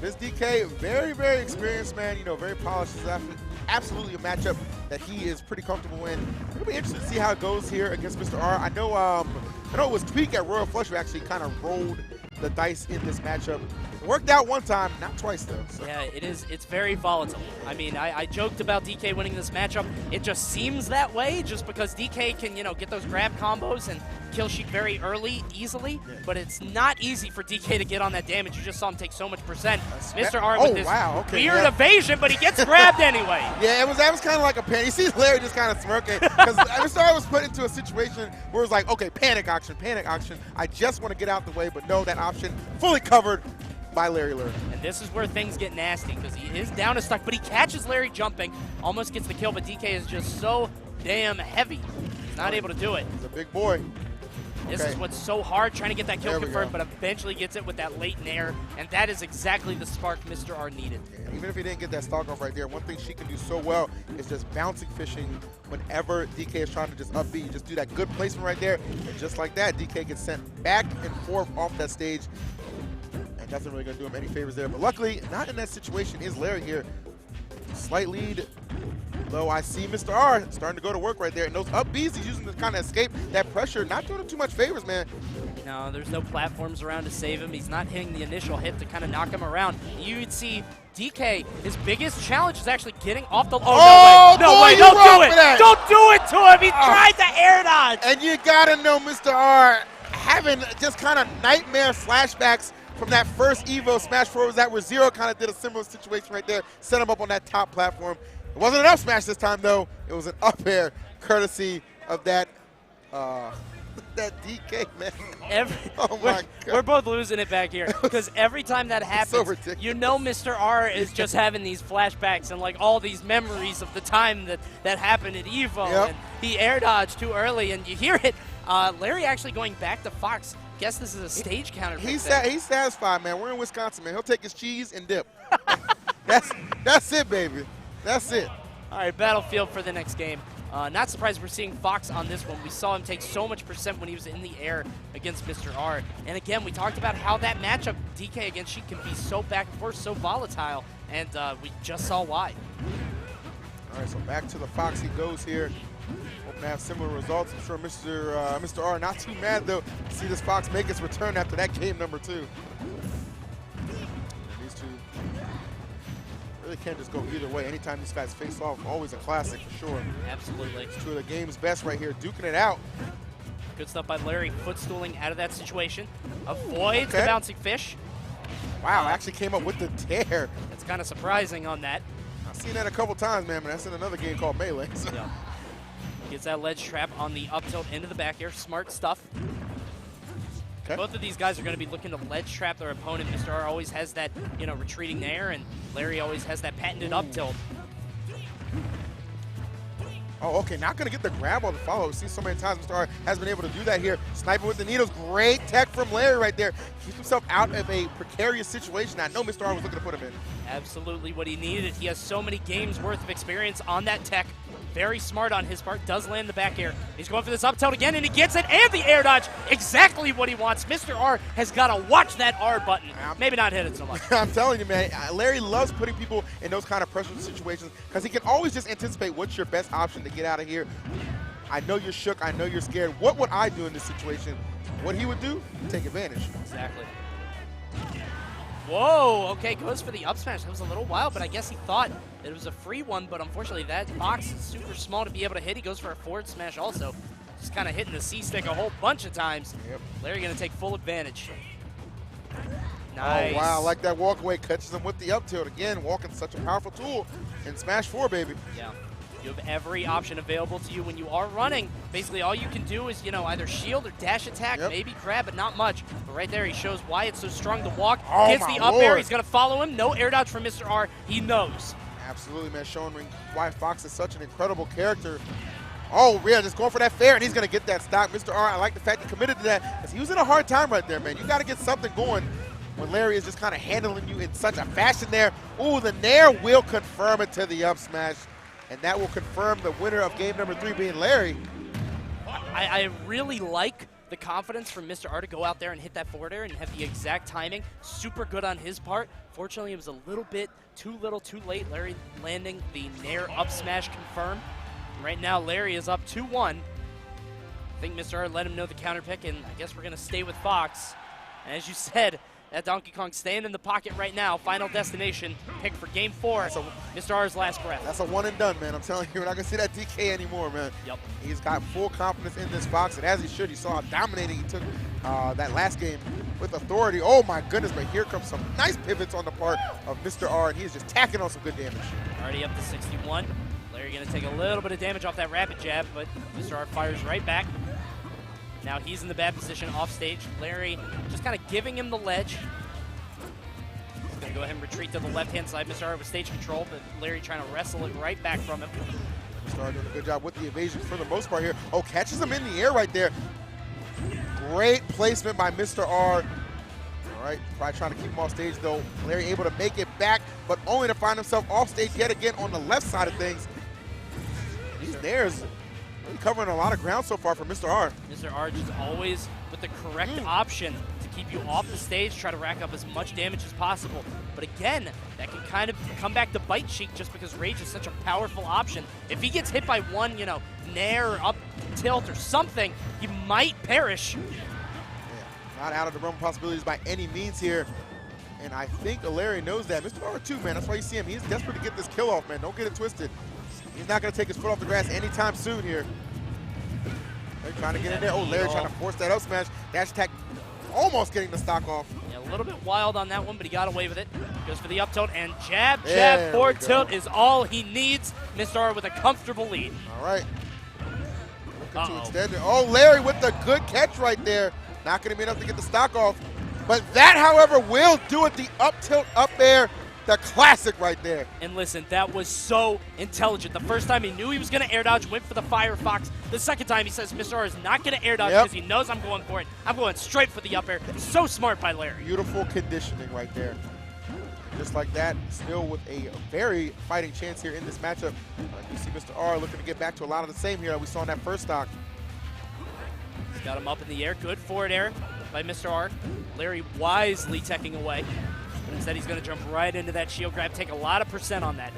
This DK, very, very experienced man, very polished. It's absolutely a matchup that he is pretty comfortable in. It'll be interesting to see how it goes here against Mr. R. I know it was Tweak at Royal Flush who actually kind of rolled the dice in this matchup. It worked out one time, not twice though. So. Yeah, it's very volatile. I mean, I joked about DK winning this matchup. It just seems that way just because DK can, get those grab combos and kill Sheik very early, easily, but it's not easy for DK to get on that damage. You just saw him take so much percent. Mr. R with this weird evasion, but he gets grabbed anyway. Yeah, that was kind of like a panic. You see Larry just kind of smirking because Mr. R was put into a situation where it was like, okay, panic auction. I just want to get out the way, but no, that option fully covered by Larry Lurk. And this is where things get nasty because he is down a stock, but he catches Larry jumping, almost gets the kill, but DK is just so damn heavy. He's not able to do it. He's a big boy. This is what's so hard, trying to get that kill confirmed, but eventually gets it with that late nair, and that is exactly the spark Mr. R needed. Yeah, even if he didn't get that stock off right there, one thing she can do so well is just bouncing fishing whenever DK is trying to just up B. You just do that good placement right there, and just like that, DK gets sent back and forth off that stage. And that's not really going to do him any favors there. But luckily, not in that situation is Larry here. Slight lead, though I see Mr. R starting to go to work right there. And those up Bs he's using to kind of escape that pressure. Not doing him too much favors, man. No, there's no platforms around to save him. He's not hitting the initial hit to kind of knock him around. You'd see DK, his biggest challenge is actually getting off the... No way, don't do it! Don't do it to him! He tried to air dodge! And you got to know Mr. R having just kind of nightmare flashbacks from that first Evo Smash 4 that where Zero kind of did a similar situation right there, set him up on that top platform. It wasn't an up smash this time, though. It was an up air, courtesy of that that DK, man. Oh, my God. We're both losing it back here because every time that happens, so ridiculous. Mr. R is just having these flashbacks and, like, all these memories of the time that happened at Evo. Yep. And he air dodged too early, and you hear it. Larry actually going back to Fox. Guess this is a stage counter. He's satisfied, man. We're in Wisconsin, man. He'll take his cheese and dip. That's it, baby. That's it. All right, Battlefield for the next game. Not surprised we're seeing Fox on this one. We saw him take so much percent when he was in the air against Mr. R. And again, we talked about how that matchup, DK against Sheik, can be so back and forth, so volatile, and we just saw why. All right, so back to the Fox he goes here. Hoping to have similar results. I'm sure Mr. R not too mad, though, to see this Fox make its return after that game number 2. These two really can't just go either way. Anytime these guys face off, always a classic for sure. Absolutely. It's two of the game's best right here, duking it out. Good stuff by Larry, footstooling out of that situation. Avoids the bouncing fish. Wow, actually came up with the dare. That's kind of surprising on that. I've seen that a couple times, man, but that's in another game called Melee. So. Yeah. Gets that ledge trap on the up tilt into the back air. Smart stuff. Okay. Both of these guys are going to be looking to ledge trap their opponent. Mr. R always has that, retreating there, and Larry always has that patented up tilt. Oh, okay, not going to get the grab on the follow. We've seen so many times Mr. R has been able to do that here. Sniping with the needles. Great tech from Larry right there. Keeps himself out of a precarious situation I know Mr. R was looking to put him in. Absolutely what he needed. He has so many games worth of experience on that tech. Very smart on his part. Does land the back air. He's going for this up tilt again, and he gets it, and the air dodge. Exactly what he wants. Mr. R has got to watch that R button. Maybe not hit it so much. I'm telling you, man, Larry loves putting people in those kind of pressure situations because he can always just anticipate what's your best option to get out of here. I know you're shook. I know you're scared. What would I do in this situation? What he would do? Take advantage. Exactly. Whoa, okay, goes for the up smash. That was a little wild, but I guess he thought it was a free one, but unfortunately that box is super small to be able to hit. He goes for a forward smash also. Just kind of hitting the C-stick a whole bunch of times. Yep. Larry going to take full advantage. Nice. Oh, wow, like that walk away, catches him with the up tilt. Again, walking such a powerful tool in Smash 4, baby. Yeah. You have every option available to you when you are running. Basically, all you can do is, either shield or dash attack, maybe grab, but not much. But right there, he shows why it's so strong to walk. Oh, Gets the up air. He's going to follow him. No air dodge from Mr. R. He knows. Absolutely, man. Showing why Fox is such an incredible character. Oh, yeah, just going for that fair, and he's going to get that stock. Mr. R, I like the fact he committed to that because he was in a hard time right there, man. You got to get something going when Larry is just kind of handling you in such a fashion there. Ooh, the nair will confirm it to the up smash. And that will confirm the winner of game number 3 being Larry. I really like the confidence from Mr. R to go out there and hit that forward air and have the exact timing. Super good on his part. Fortunately, it was a little bit too little, too late. Larry landing the nair up smash confirmed. Right now, Larry is up 2-1. I think Mr. R let him know the counter pick, and I guess we're going to stay with Fox. And as you said, that Donkey Kong staying in the pocket right now. Final destination, pick for game 4. Mr. R's last breath. That's a one and done, man. I'm telling you, we're not going to see that DK anymore, man. Yep. He's got full confidence in this Fox, and as he should. You saw how dominating he took that last game with authority. Oh, my goodness, but here comes some nice pivots on the part of Mr. R, and he's just tacking on some good damage. Already up to 61. Larry going to take a little bit of damage off that rapid jab, but Mr. R fires right back. Now he's in the bad position off stage. Larry just kind of giving him the ledge. He's going to go ahead and retreat to the left-hand side. Mr. R with stage control, but Larry trying to wrestle it right back from him. Mr. R doing a good job with the evasion for the most part here. Oh, catches him in the air right there. Great placement by Mr. R. All right, probably trying to keep him off stage, though. Larry able to make it back, but only to find himself off stage yet again on the left side of things. These nairs really covering a lot of ground so far for Mr. R. Mr. R just always with the correct option to keep you off the stage, try to rack up as much damage as possible. But again, that can kind of come back to bite Sheik just because Rage is such a powerful option. If he gets hit by one, nair or up tilt or something, he might perish. Yeah, not out of the realm of possibilities by any means here. And I think Larry knows that. Mr. R too, man. That's why you see him. He's desperate to get this kill off, man. Don't get it twisted. He's not going to take his foot off the grass anytime soon here. They're trying to get in there. Oh, Larry trying to force that up smash. Dash attack almost getting the stock off. Yeah, a little bit wild on that one, but he got away with it. Goes for the up tilt, and jab, forward tilt is all he needs. Mr. R with a comfortable lead. All right. Looking to extend it. Oh, Larry with the good catch right there. Not going to be enough to get the stock off. But that, however, will do it. The up tilt up air. The classic right there. And listen, that was so intelligent. The first time he knew he was going to air dodge, went for the Firefox. The second time he says, Mr. R is not going to air dodge because he knows I'm going for it. I'm going straight for the up air. So smart by Larry. Beautiful conditioning right there. just like that, still with a very fighting chance here in this matchup. You see Mr. R looking to get back to a lot of the same here that we saw in that first stock. He's got him up in the air. Good forward air by Mr. R. Larry wisely teching away. But instead, he's going to jump right into that shield grab, take a lot of percent on that.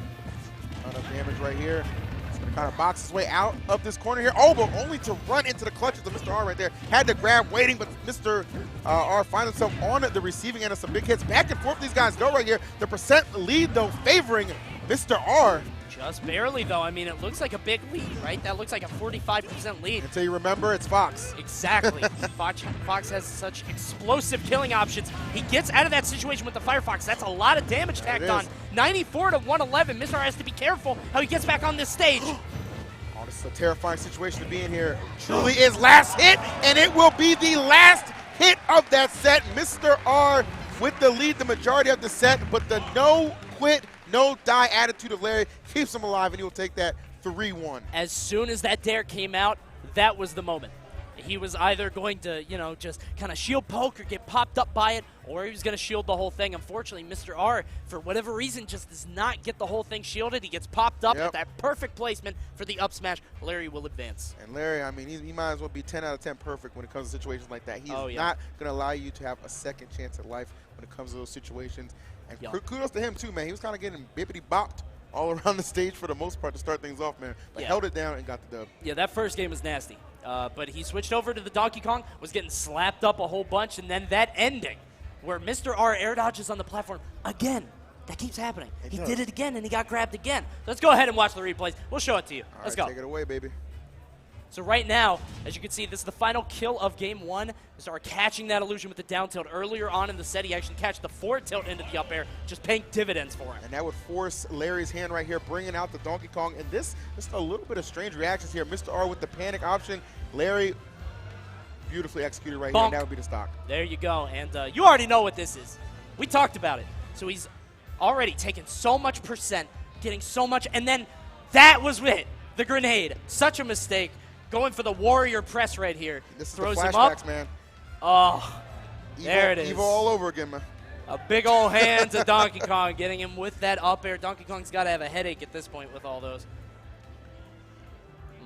A ton of damage right here. He's going to kind of box his way out of this corner here. Oh, but only to run into the clutches of Mr. R right there. Had to grab, waiting, but Mr. R finds himself on the receiving end of some big hits. Back and forth these guys go right here. The percent lead, though, favoring Mr. R. Just barely, though. I mean, it looks like a big lead, right? That looks like a 45% lead. Until you remember, it's Fox. Exactly. Fox has such explosive killing options. He gets out of that situation with the Firefox. That's a lot of damage tacked on. 94 to 111. Mr. R has to be careful how he gets back on this stage. Oh, this is a terrifying situation to be in here. Truly is last hit, and it will be the last hit of that set. Mr. R with the lead the majority of the set, but the no quit, no die attitude of Larry keeps him alive, and he will take that 3-1. As soon as that dare came out, that was the moment. He was either going to, you know, just kind of shield poke or get popped up by it, or he was going to shield the whole thing. Unfortunately, Mr. R, for whatever reason, just does not get the whole thing shielded. He gets popped up with that perfect placement for the up smash. Larry will advance. And Larry, I mean, he might as well be 10 out of 10 perfect when it comes to situations like that. He is not going to allow you to have a second chance at life when it comes to those situations. And kudos to him, too, man. He was kind of getting bippity-bopped all around the stage for the most part to start things off, man. But held it down and got the dub. Yeah, that first game was nasty. But he switched over to the Donkey Kong, was getting slapped up a whole bunch, and then that ending where Mr. R air dodges on the platform again. That keeps happening. He did it again, and he got grabbed again. Let's go ahead and watch the replays. We'll show it to you. Let's go. Take it away, baby. So right now, as you can see, this is the final kill of game one. Mr. R catching that illusion with the down tilt. Earlier on in the set, he actually catch the forward tilt into the up air, just paying dividends for him. And that would force Larry's hand right here, bringing out the Donkey Kong. And this, just a little bit of strange reactions here. Mr. R with the panic option. Larry beautifully executed right here, and that would be the stock. There you go. And you already know what this is. We talked about it. So he's already taken so much percent, getting so much, and then that was it. The grenade. Such a mistake. Going for the warrior press right here. This is throws the him up. flashbacks, man. Oh, Evil, there it is. Evil all over again, man. A big old hand to Donkey Kong, getting him with that up air. Donkey Kong's got to have a headache at this point with all those.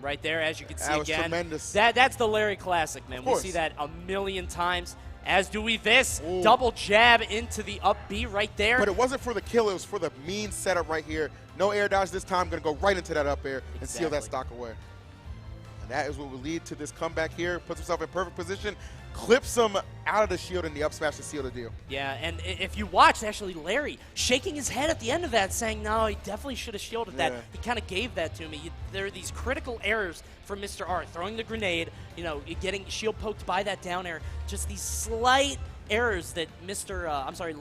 Right there, as you can see that was again. Tremendous. That's the Larry classic, man. We see that a million times. As do we this. Double jab into the up B right there. But it wasn't for the kill, it was for the mean setup right here. No air dodge this time, gonna go right into that up air and seal that stock away. And that is what will lead to this comeback here. Puts himself in perfect position, clips him out of the shield in the up smash to seal the deal. Yeah, and if you watch, actually, Larry shaking his head at the end of that, saying, no, he definitely should have shielded that. He kind of gave that to me. There are these critical errors for Mr. R. Throwing the grenade, you know, getting shield poked by that down air. Just these slight errors that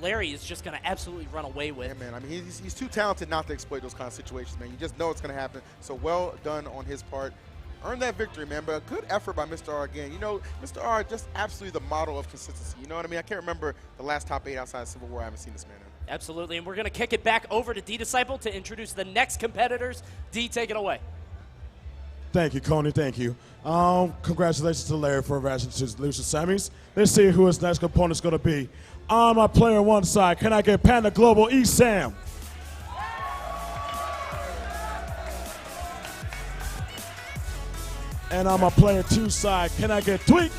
Larry is just going to absolutely run away with. Yeah, man. I mean, he's too talented not to exploit those kind of situations, man. You just know it's going to happen. So well done on his part. Earned that victory, man, but a good effort by Mr. R again. You know, Mr. R just absolutely the model of consistency. You know what I mean? I can't remember the last top 8 outside of Civil War I haven't seen this man in. Absolutely, and we're going to kick it back over to D-Disciple to introduce the next competitors. D, take it away. Thank you, Coney. Thank you. Congratulations to Larry for advancing to the Lucian semis. Let's see who his next opponent's going to be. On my player one side, can I get Panda Global E-Sam? And on my player two side, can I get Tweak?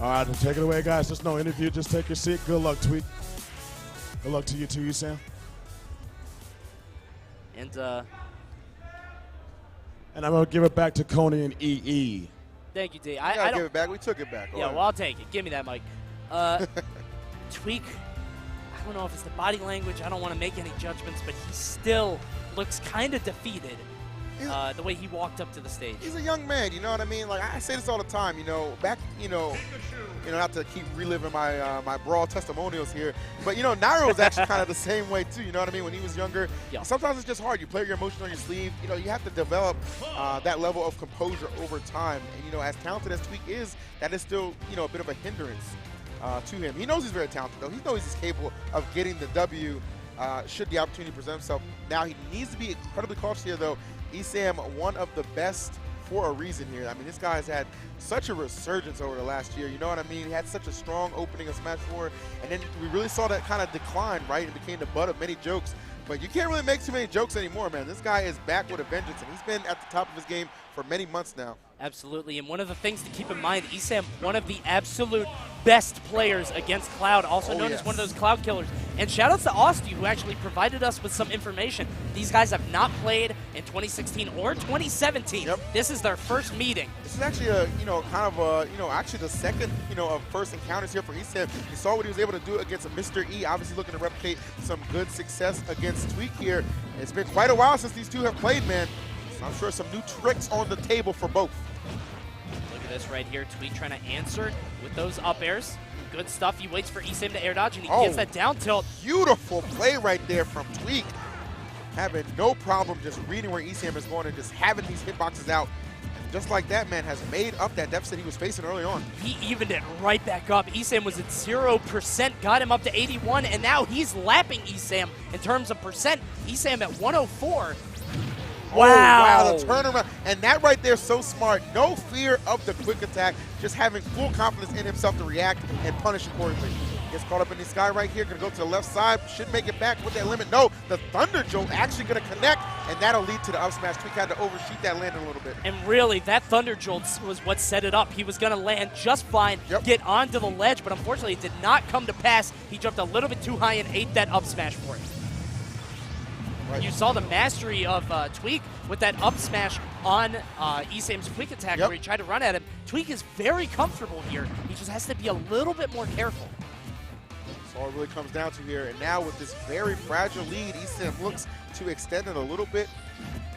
All right, take it away, guys. There's no interview. Just take your seat. Good luck, Tweak. Good luck to you too, Sam. And I'm going to give it back to Coney and EE. Thank you, D. I don't give it back. We took it back. Yeah, well, I'll take it. Give me that mic. Tweak, I don't know if it's the body language. I don't want to make any judgments, but he still looks kind of defeated the way he walked up to the stage. He's a young man, you know what I mean? Like, I say this all the time, you know, back, not to keep reliving my my brawl testimonials here, but, Nairo was actually kind of the same way, too, you know what I mean? When he was younger, sometimes it's just hard. You play your emotions on your sleeve. You have to develop that level of composure over time. And, as talented as Tweak is, that is still, a bit of a hindrance to him. He knows he's very talented, though. He knows he's capable of getting the W should the opportunity present himself. Now, he needs to be incredibly cautious here, though. Esam, one of the best for a reason here. I mean, this guy's had such a resurgence over the last year. You know what I mean? He had such a strong opening of Smash 4, and then we really saw that kind of decline, right? It became the butt of many jokes. But you can't really make too many jokes anymore, man. This guy is back with a vengeance, and he's been at the top of his game for many months now. Absolutely, and one of the things to keep in mind, Esam, one of the absolute best players against Cloud, also known as one of those Cloud killers. And shout outs to Austin, who actually provided us with some information. These guys have not played in 2016 or 2017. Yep. This is their first meeting. This is actually a, kind of a, actually the second, of first encounters here for Esam. You saw what he was able to do against Mr. E, obviously looking to replicate some good success against Tweak here. It's been quite a while since these two have played, man. So I'm sure some new tricks on the table for both. Look at this right here. Tweak trying to answer with those up airs. Good stuff. He waits for Esam to air dodge, and he gets that down tilt. Beautiful play right there from Tweak. Having no problem just reading where Esam is going and just having these hitboxes out. And just like that, man, has made up that deficit he was facing early on. He evened it right back up. Esam was at 0%, got him up to 81, and now he's lapping Esam in terms of percent. Esam at 104. Wow. Oh, wow, the turnaround. And that right there is so smart. No fear of the quick attack, just having full confidence in himself to react and punish accordingly. Gets caught up in the sky right here, gonna go to the left side, should make it back with that limit. No, the Thunder Jolt actually gonna connect, and that'll lead to the up smash. Tweak had to overshoot that landing a little bit. And really, that Thunder Jolt was what set it up. He was gonna land just fine, get onto the ledge, but unfortunately it did not come to pass. He jumped a little bit too high and ate that up smash for it. Right. You saw the mastery of Tweak with that up smash on Esam's quick attack where he tried to run at him. Tweak is very comfortable here. He just has to be a little bit more careful. That's all it really comes down to here. And now with this very fragile lead, Esam looks to extend it a little bit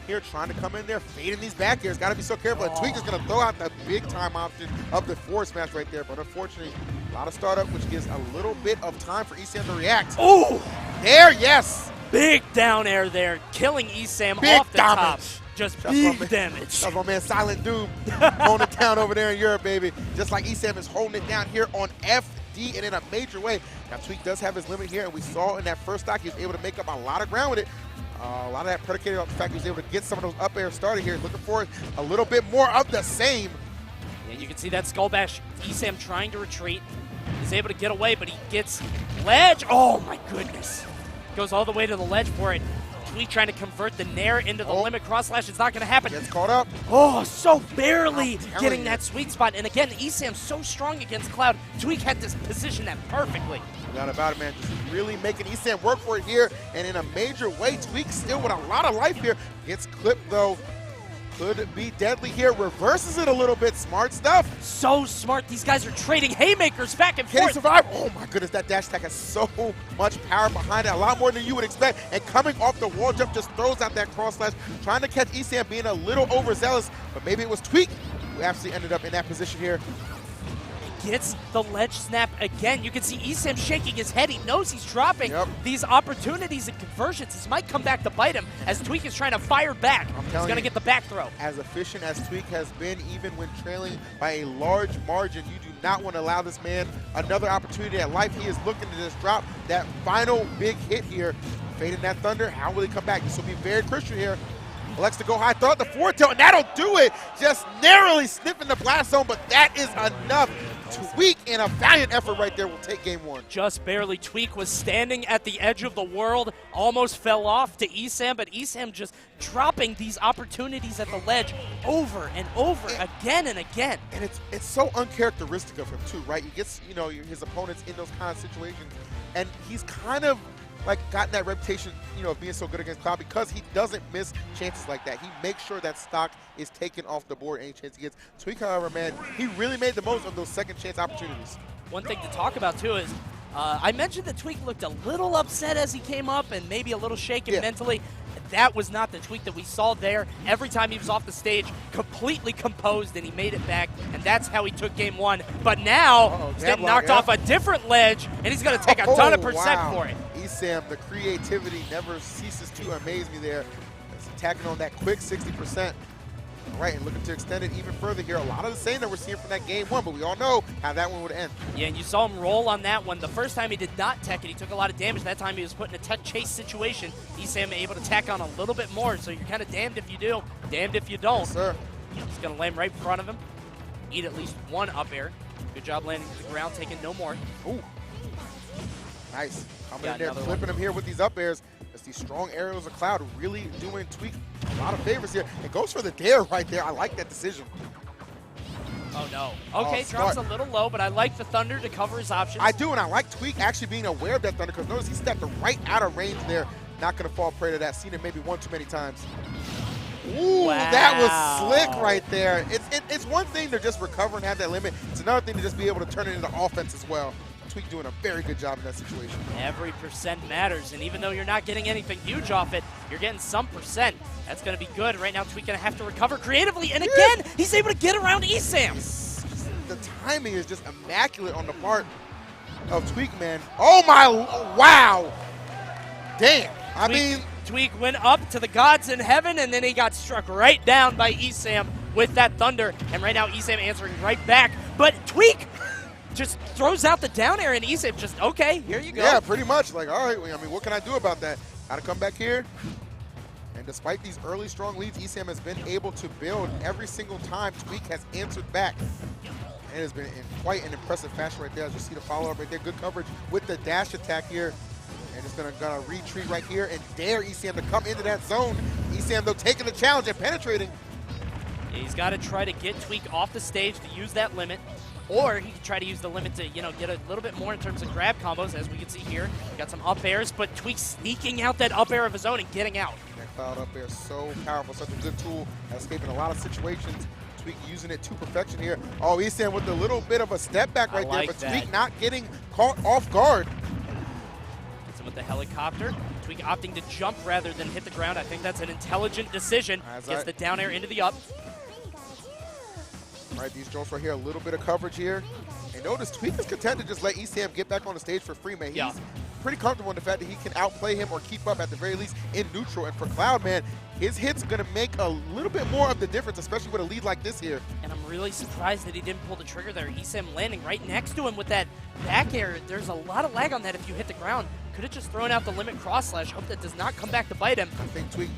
here, trying to come in there, fading these back airs. Got to be so careful. And Tweak is going to throw out that big time option of the forward smash right there. But unfortunately, a lot of startup, which gives a little bit of time for Esam to react. Oh! There, yes! Big down air there, killing Esam big off the damage. top. Just big damage. That's my man Silent Doom holding it down over there in Europe, baby. Just like Esam is holding it down here on FD and in a major way. Now, Tweak does have his limit here, and we saw in that first stock he was able to make up a lot of ground with it. A lot of that predicated on the fact he was able to get some of those up airs started here. Looking for a little bit more of the same. Yeah, you can see that Skull Bash. Esam trying to retreat. He's able to get away, but he gets ledge. Oh, my goodness. Goes all the way to the ledge for it. Tweak trying to convert the Nair into the limit cross slash. It's not going to happen. Gets caught up. Oh, so barely getting that sweet spot. And again, Esam's so strong against Cloud. Tweak had to position that perfectly. No doubt about it, man. Just really making Esam work for it here. And in a major way, Tweak still with a lot of life here. Gets clipped, though. Could be deadly here. Reverses it a little bit. Smart stuff. So smart. These guys are trading haymakers back and Can forth. he survive? Oh my goodness, that dash attack has so much power behind it. A lot more than you would expect. And coming off the wall jump just throws out that cross slash. Trying to catch Esam, being a little overzealous. But maybe it was Tweak who actually ended up in that position here. Gets the ledge snap again. You can see Esam shaking his head. He knows he's dropping these opportunities and conversions. This might come back to bite him as Tweak is trying to fire back. He's going to get the back throw. As efficient as Tweak has been, even when trailing by a large margin, you do not want to allow this man another opportunity at life. He is looking to just drop that final big hit here. Fading that Thunder. How will he come back? This will be very crucial here. Elects to go high, throw out the forward tilt, and that'll do it. Just narrowly sniffing the blast zone, but that is enough. Tweak in a valiant effort right there will take game one. Just barely. Tweak was standing at the edge of the world, almost fell off to Esam, but Esam just dropping these opportunities at the ledge over and over again and again. And it's so uncharacteristic of him too, right? He gets, his opponents in those kind of situations, and he's kind of like gotten that reputation, of being so good against Cloud because he doesn't miss chances like that. He makes sure that stock is taken off the board any chance he gets. Tweak, however, man, he really made the most of those second chance opportunities. One thing to talk about too is I mentioned that Tweak looked a little upset as he came up and maybe a little shaken mentally. That was not the Tweak that we saw there. Every time he was off the stage, completely composed, and he made it back, and that's how he took game one. But now, he's getting knocked off a different ledge, and he's going to take a ton of percent for it. Esam, the creativity never ceases to amaze me there. He's attacking on that quick 60%. All right, and looking to extend it even further here. A lot of the same that we're seeing from that game one, but we all know how that one would end. Yeah, and you saw him roll on that one. The first time he did not tech it, he took a lot of damage. That time he was put in a tech chase situation. Esam able to tack on a little bit more, so you're kind of damned if you do, damned if you don't. Yes, sir. He's going to land right in front of him. Eat at least one up air. Good job landing to the ground, taking no more. Ooh. Nice. Coming Got in there, another flipping one. him here with these up airs. As these strong aerials of Cloud really doing Tweak a lot of favors here. It goes for the dare right there. I like that decision. Oh, no. Okay, drops a little low, but I like the Thunder to cover his options. I do, and I like Tweak actually being aware of that Thunder, because notice he stepped right out of range there. Not going to fall prey to that. Seen it maybe one too many times. Ooh, wow. That was slick right there. It's one thing to just recover and have that limit. It's another thing to just be able to turn it into offense as well. Tweak doing a very good job in that situation. Every percent matters, and even though you're not getting anything huge off it, you're getting some percent. That's going to be good. Right now, Tweak going to have to recover creatively, and again, he's able to get around Esam. The timing is just immaculate on the part of Tweak, man. Oh my, wow. Damn. I mean, Tweak went up to the gods in heaven, and then he got struck right down by Esam with that Thunder, and right now Esam answering right back, but Tweak just throws out the down air, and Esam just, okay, here you go. Yeah, pretty much. Like, all right, I mean, what can I do about that? Got to come back here. And despite these early strong leads, Esam has been able to build every single time Tweak has answered back. And it has been in quite an impressive fashion right there. As you see the follow-up right there. Good coverage with the dash attack here. And it's going to retreat right here and dare Esam to come into that zone. Esam, though, taking the challenge and penetrating. Yeah, he's got to try to get Tweak off the stage to use that limit. Or he can try to use the limit to, get a little bit more in terms of grab combos, as we can see here. Got some up airs, but Tweak sneaking out that up air of his own and getting out. That Cloud up there, so powerful, such a good tool at escaping a lot of situations. Tweak using it to perfection here. Oh, Esam with a little bit of a step back right there, but Tweak not getting caught off guard. Gets him with the helicopter. Tweak opting to jump rather than hit the ground. I think that's an intelligent decision. Gets the down air into the up. All right, these jumps right here, a little bit of coverage here. And notice Tweak is content to just let Esam get back on the stage for free, man. He's pretty comfortable in the fact that he can outplay him or keep up at the very least in neutral. And for Cloud, man, his hits are going to make a little bit more of the difference, especially with a lead like this here. And I'm really surprised that he didn't pull the trigger there. Esam landing right next to him with that back air. There's a lot of lag on that if you hit the ground. Could have just thrown out the limit cross slash. Hope that does not come back to bite him. I think Tweak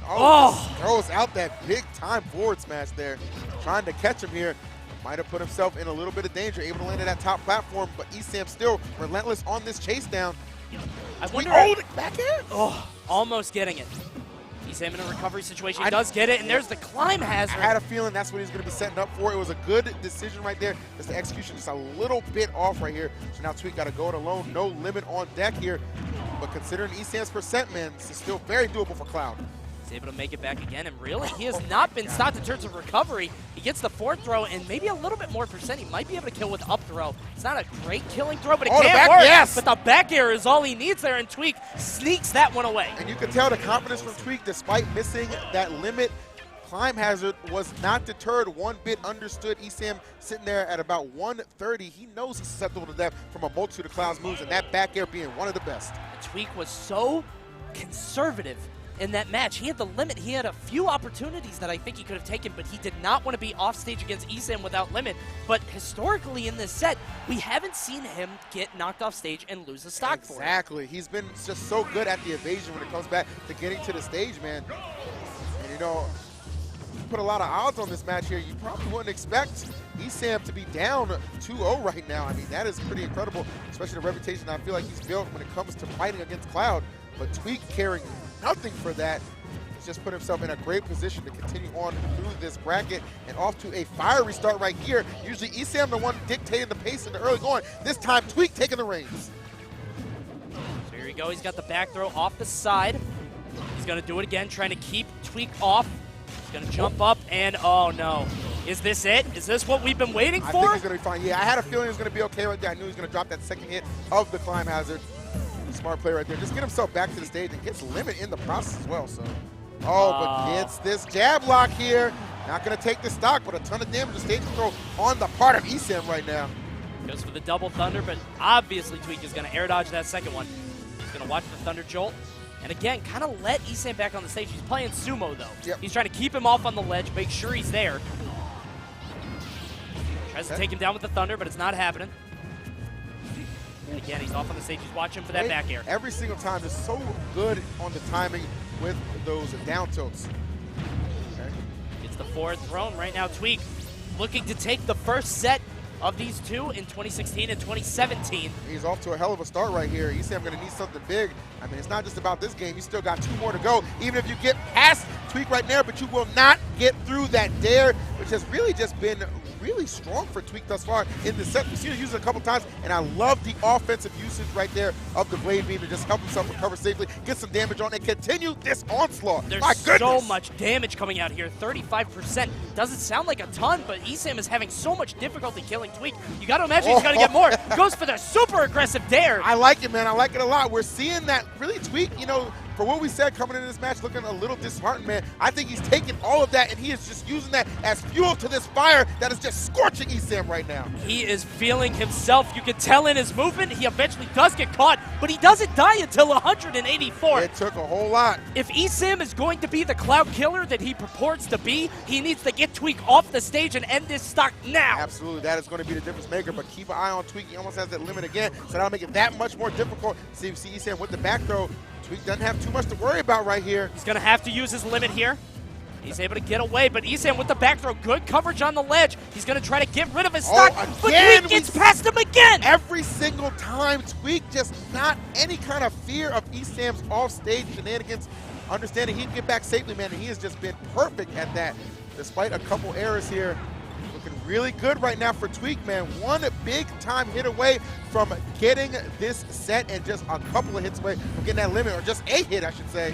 throws out that big time forward smash there. Trying to catch him here. Might have put himself in a little bit of danger, able to land at that top platform, but Esam still relentless on this chase down. I wonder. Back air? Oh, almost getting it. Esam in a recovery situation. He does get it, and there's the climb hazard. I had a feeling that's what he's going to be setting up for. It was a good decision right there. Just the execution just a little bit off right here. So now Tweak got to go it alone. No limit on deck here. But considering Esam's percent, man, this is still very doable for Cloud. He's able to make it back again, and really, he has not been stopped in terms of recovery. He gets the fourth throw, and maybe a little bit more percent. He might be able to kill with up throw. It's not a great killing throw, but it can't work. Yes. But the back air is all he needs there, and Tweak sneaks that one away. And you can tell the confidence from Tweak, despite missing that limit climb hazard, was not deterred one bit. Understood. Esam sitting there at about 130. He knows he's susceptible to that from a multitude of Cloud's moves, and that back air being one of the best. And Tweak was so conservative in that match. He had the limit. He had a few opportunities that I think he could have taken, but he did not want to be off stage against Esam without limit. But historically in this set, we haven't seen him get knocked off stage and lose a stock for it. Exactly. He's been just so good at the evasion when it comes back to getting to the stage, man. And you put a lot of odds on this match here. You probably wouldn't expect Esam to be down 2-0 right now. I mean, that is pretty incredible, especially the reputation I feel like he's built when it comes to fighting against Cloud. But Tweak caring nothing for that. He's just put himself in a great position to continue on through this bracket and off to a fiery start right here. Usually Esam the one dictating the pace in the early going. This time Tweak taking the reins. So here we go. He's got the back throw off the side. He's going to do it again, trying to keep Tweak off. He's going to jump up, and oh no. Is this it? Is this what we've been waiting for? I think he's going to be fine. Yeah, I had a feeling he was going to be okay right there. I knew he was going to drop that second hit of the climb hazard. Smart play right there. Just get himself back to the stage and gets limit in the process as well. So, but gets this jab lock here. Not going to take the stock, but a ton of damage to stage control on the part of Esam right now. Goes for the double thunder, but obviously Tweak is going to air dodge that second one. He's going to watch the thunder jolt. And again, kind of let Esam back on the stage. He's playing sumo, though. Yep. He's trying to keep him off on the ledge, make sure he's there. Tries to take him down with the thunder, but it's not happening. And again, he's off on the stage. He's watching for that back air. Every single time, just so good on the timing with those down tilts. Okay. It's the forward thrown right now. Tweak looking to take the first set of these two in 2016 and 2017. He's off to a hell of a start right here. You say I'm going to need something big. I mean, it's not just about this game. You still got 2 more to go. Even if you get past Tweak right there, but you will not get through that dare, which has really just been really strong for Tweak thus far in the set. We've seen him use it a couple times, and I love the offensive usage right there of the Blade Beam to just help himself recover safely, get some damage on, and continue this onslaught. There's My goodness. so much damage coming out here. 35%. Doesn't sound like a ton, but Esam is having so much difficulty killing Tweak. You got to imagine he's going to get more. Goes for the super aggressive dare. I like it, man. I like it a lot. We're seeing that really Tweak, you know, for what we said coming into this match, looking a little disheartened, man. I think he's taking all of that, and he is just using that as fuel to this fire that is just scorching Esam right now. He is feeling himself. You can tell in his movement. He eventually does get caught, but he doesn't die until 184. It took a whole lot. If Esam is going to be the cloud killer that he purports to be, he needs to get Tweak off the stage and end this stock now. Absolutely. That is going to be the difference maker, but keep an eye on Tweak. He almost has that limit again, so that'll make it that much more difficult. See Esam with the back throw. Tweak doesn't have too much to worry about right here. He's going to have to use his limit here. He's able to get away, but Esam with the back throw, good coverage on the ledge. He's going to try to get rid of his stock, but Tweak gets past him again. Every single time, Tweak just not any kind of fear of Esam's off-stage shenanigans. Understanding he can get back safely, man, and he has just been perfect at that, despite a couple errors here. Looking really good right now for Tweak, man. One big-time hit away from getting this set and just a couple of hits away from getting that limit, or just a hit, I should say.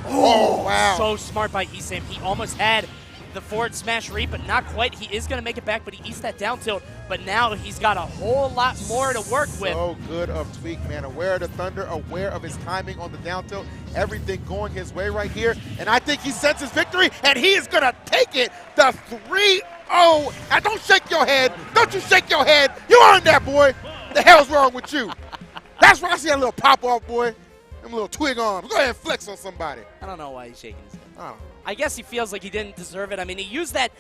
Oh, wow. So smart by Esam. He almost had the forward smash read, but not quite. He is going to make it back, but he eats that down tilt. But now he's got a whole lot more to work with. So good of Tweak, man. Aware of the thunder, aware of his timing on the down tilt. Everything going his way right here. And I think he senses victory, and he is going to take it. The 3-0. Now, don't shake your head. Don't you shake your head. You earned that, boy. What the hell's wrong with you? That's why I see that little pop-off, boy. Them little twig arms. Go ahead and flex on somebody. I don't know why he's shaking his head. I don't know. I guess he feels like he didn't deserve it. I mean, he used that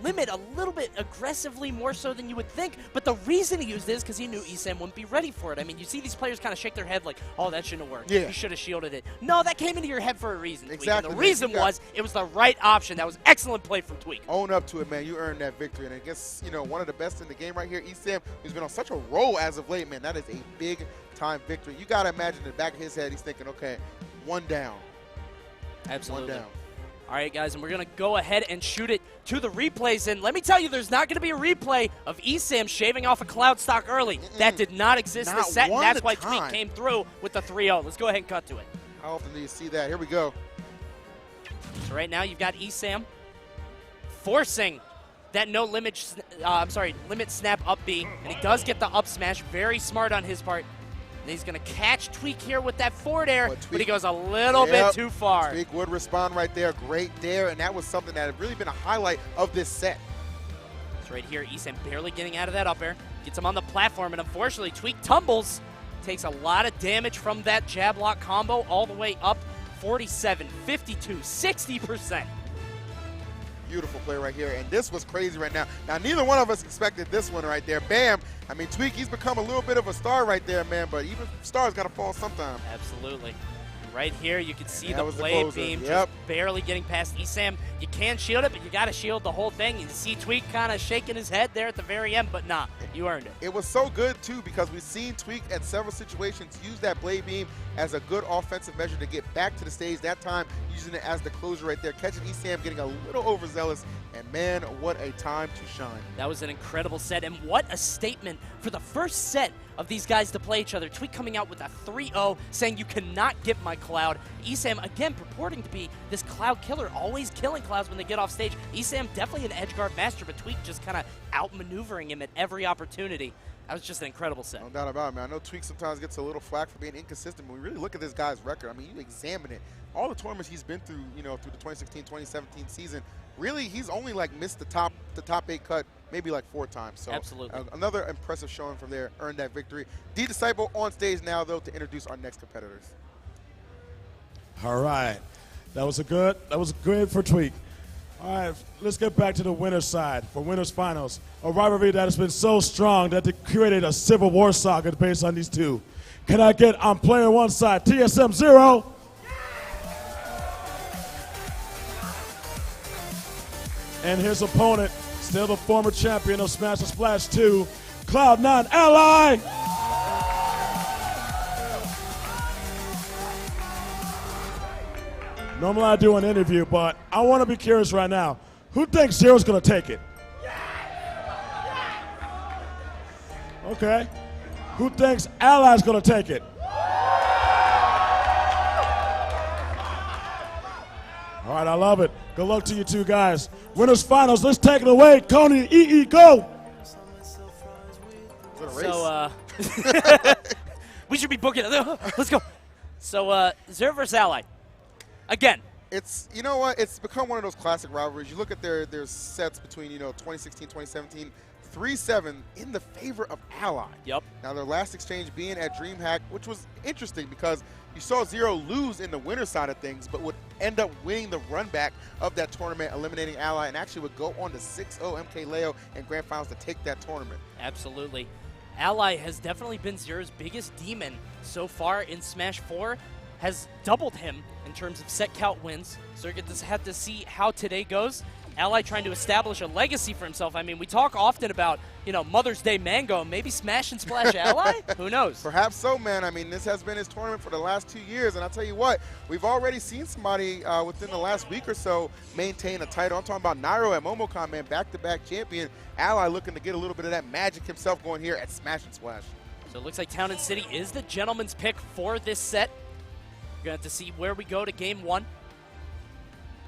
limit a little bit aggressively, more so than you would think. But the reason he used it is because he knew Esam wouldn't be ready for it. I mean, you see these players kind of shake their head like, oh, that shouldn't have worked. Yeah. You should have shielded it. No, that came into your head for a reason, Tweak. Exactly. And the reason was it was the right option. That was excellent play from Tweak. Own up to it, man. You earned that victory. And I guess, you know, one of the best in the game right here, Esam, who's been on such a roll as of late, man. That is a big-time victory. You got to imagine in the back of his head, he's thinking, okay, one down. Absolutely. One down. All right, guys, and we're going to go ahead and shoot it to the replays. And let me tell you, there's not going to be a replay of Esam shaving off a cloud stock early. That did not exist Not this set, and one that's at why a time. Tweak came through with the 3-0. Let's go ahead and cut to it. How often do you see that? Here we go. So right now you've got Esam forcing that no limit, limit snap up B, and he does get the up smash. Very smart on his part. And he's going to catch Tweak here with that forward air, but he goes a little bit too far. Tweak would respond right there. Great dare, and that was something that had really been a highlight of this set. So right here, Esam barely getting out of that up air. Gets him on the platform, and unfortunately, Tweak tumbles. Takes a lot of damage from that jab lock combo all the way up. 47, 52, 60%. Beautiful play right here, and this was crazy right now. Now, neither one of us expected this one right there. Bam! I mean, Tweak, he's become a little bit of a star right there, man, but even stars got to fall sometime. Absolutely. Right here, you can see that the was the blade closer. beam Yep. just barely getting past Esam. You can shield it, but you got to shield the whole thing. You see Tweak kind of shaking his head there at the very end, but nah, you earned it. It was so good, too, because we've seen Tweak at several situations use that blade beam as a good offensive measure to get back to the stage. That time, using it as the closer right there, catching Esam, getting a little overzealous, and man, what a time to shine. That was an incredible set, and what a statement for the first set of these guys to play each other. Tweak coming out with a 3-0, saying you cannot get my cloud. Esam, again, purporting to be this cloud killer, always killing clouds when they get off stage. Esam, definitely an edge guard master, but Tweak just kind of outmaneuvering him at every opportunity. That was just an incredible set. No doubt about it, man. I know Tweak sometimes gets a little flack for being inconsistent, but we really look at this guy's record. I mean, you examine it. All the tournaments he's been through, you know, through the 2016-2017 season, really, he's only like missed the top 8 cut maybe like 4 times. So absolutely. Another impressive showing from there, earned that victory. D-Disciple on stage now, though, to introduce our next competitors. All right. That was good for Tweak. All right, let's get back to the winner's side for winners finals. A rivalry that has been so strong that they created a civil war saga based on these two. Can I get on player one side, TSM 0? And his opponent, still the former champion of Smash and Splash 2, Cloud9 Ally. Normally I do an interview, but I want to be curious right now. Who thinks Zero's going to take it? Okay. Who thinks Ally's going to take it? All right, I love it. Good luck to you two guys. Winners finals, let's take it away. Coney, EE, go! So, we should be booking it. Let's go. So, Zero versus Ally. Again. It's, you know what, it's become one of those classic rivalries. You look at their sets between, 2016, 2017, 3-7 in the favor of Ally. Yep. Now, their last exchange being at DreamHack, which was interesting because you saw Zero lose in the winner side of things, but would end up winning the run back of that tournament, eliminating Ally, and actually would go on to 6-0 MK Leo in Grand Finals to take that tournament. Absolutely. Ally has definitely been Zero's biggest demon so far in Smash 4, has doubled him in terms of set count wins. So we're going to have to see how today goes. Ally trying to establish a legacy for himself. I mean, we talk often about, Mother's Day Mango. Maybe Smash and Splash Ally? Who knows? Perhaps so, man. I mean, this has been his tournament for the last 2 years, and I'll tell you what, we've already seen somebody within the last week or so maintain a title. I'm talking about Nairo at Momocon, man, back-to-back champion. Ally looking to get a little bit of that magic himself going here at Smash and Splash. So it looks like Town and City is the gentleman's pick for this set. We're going to have to see where we go to game one.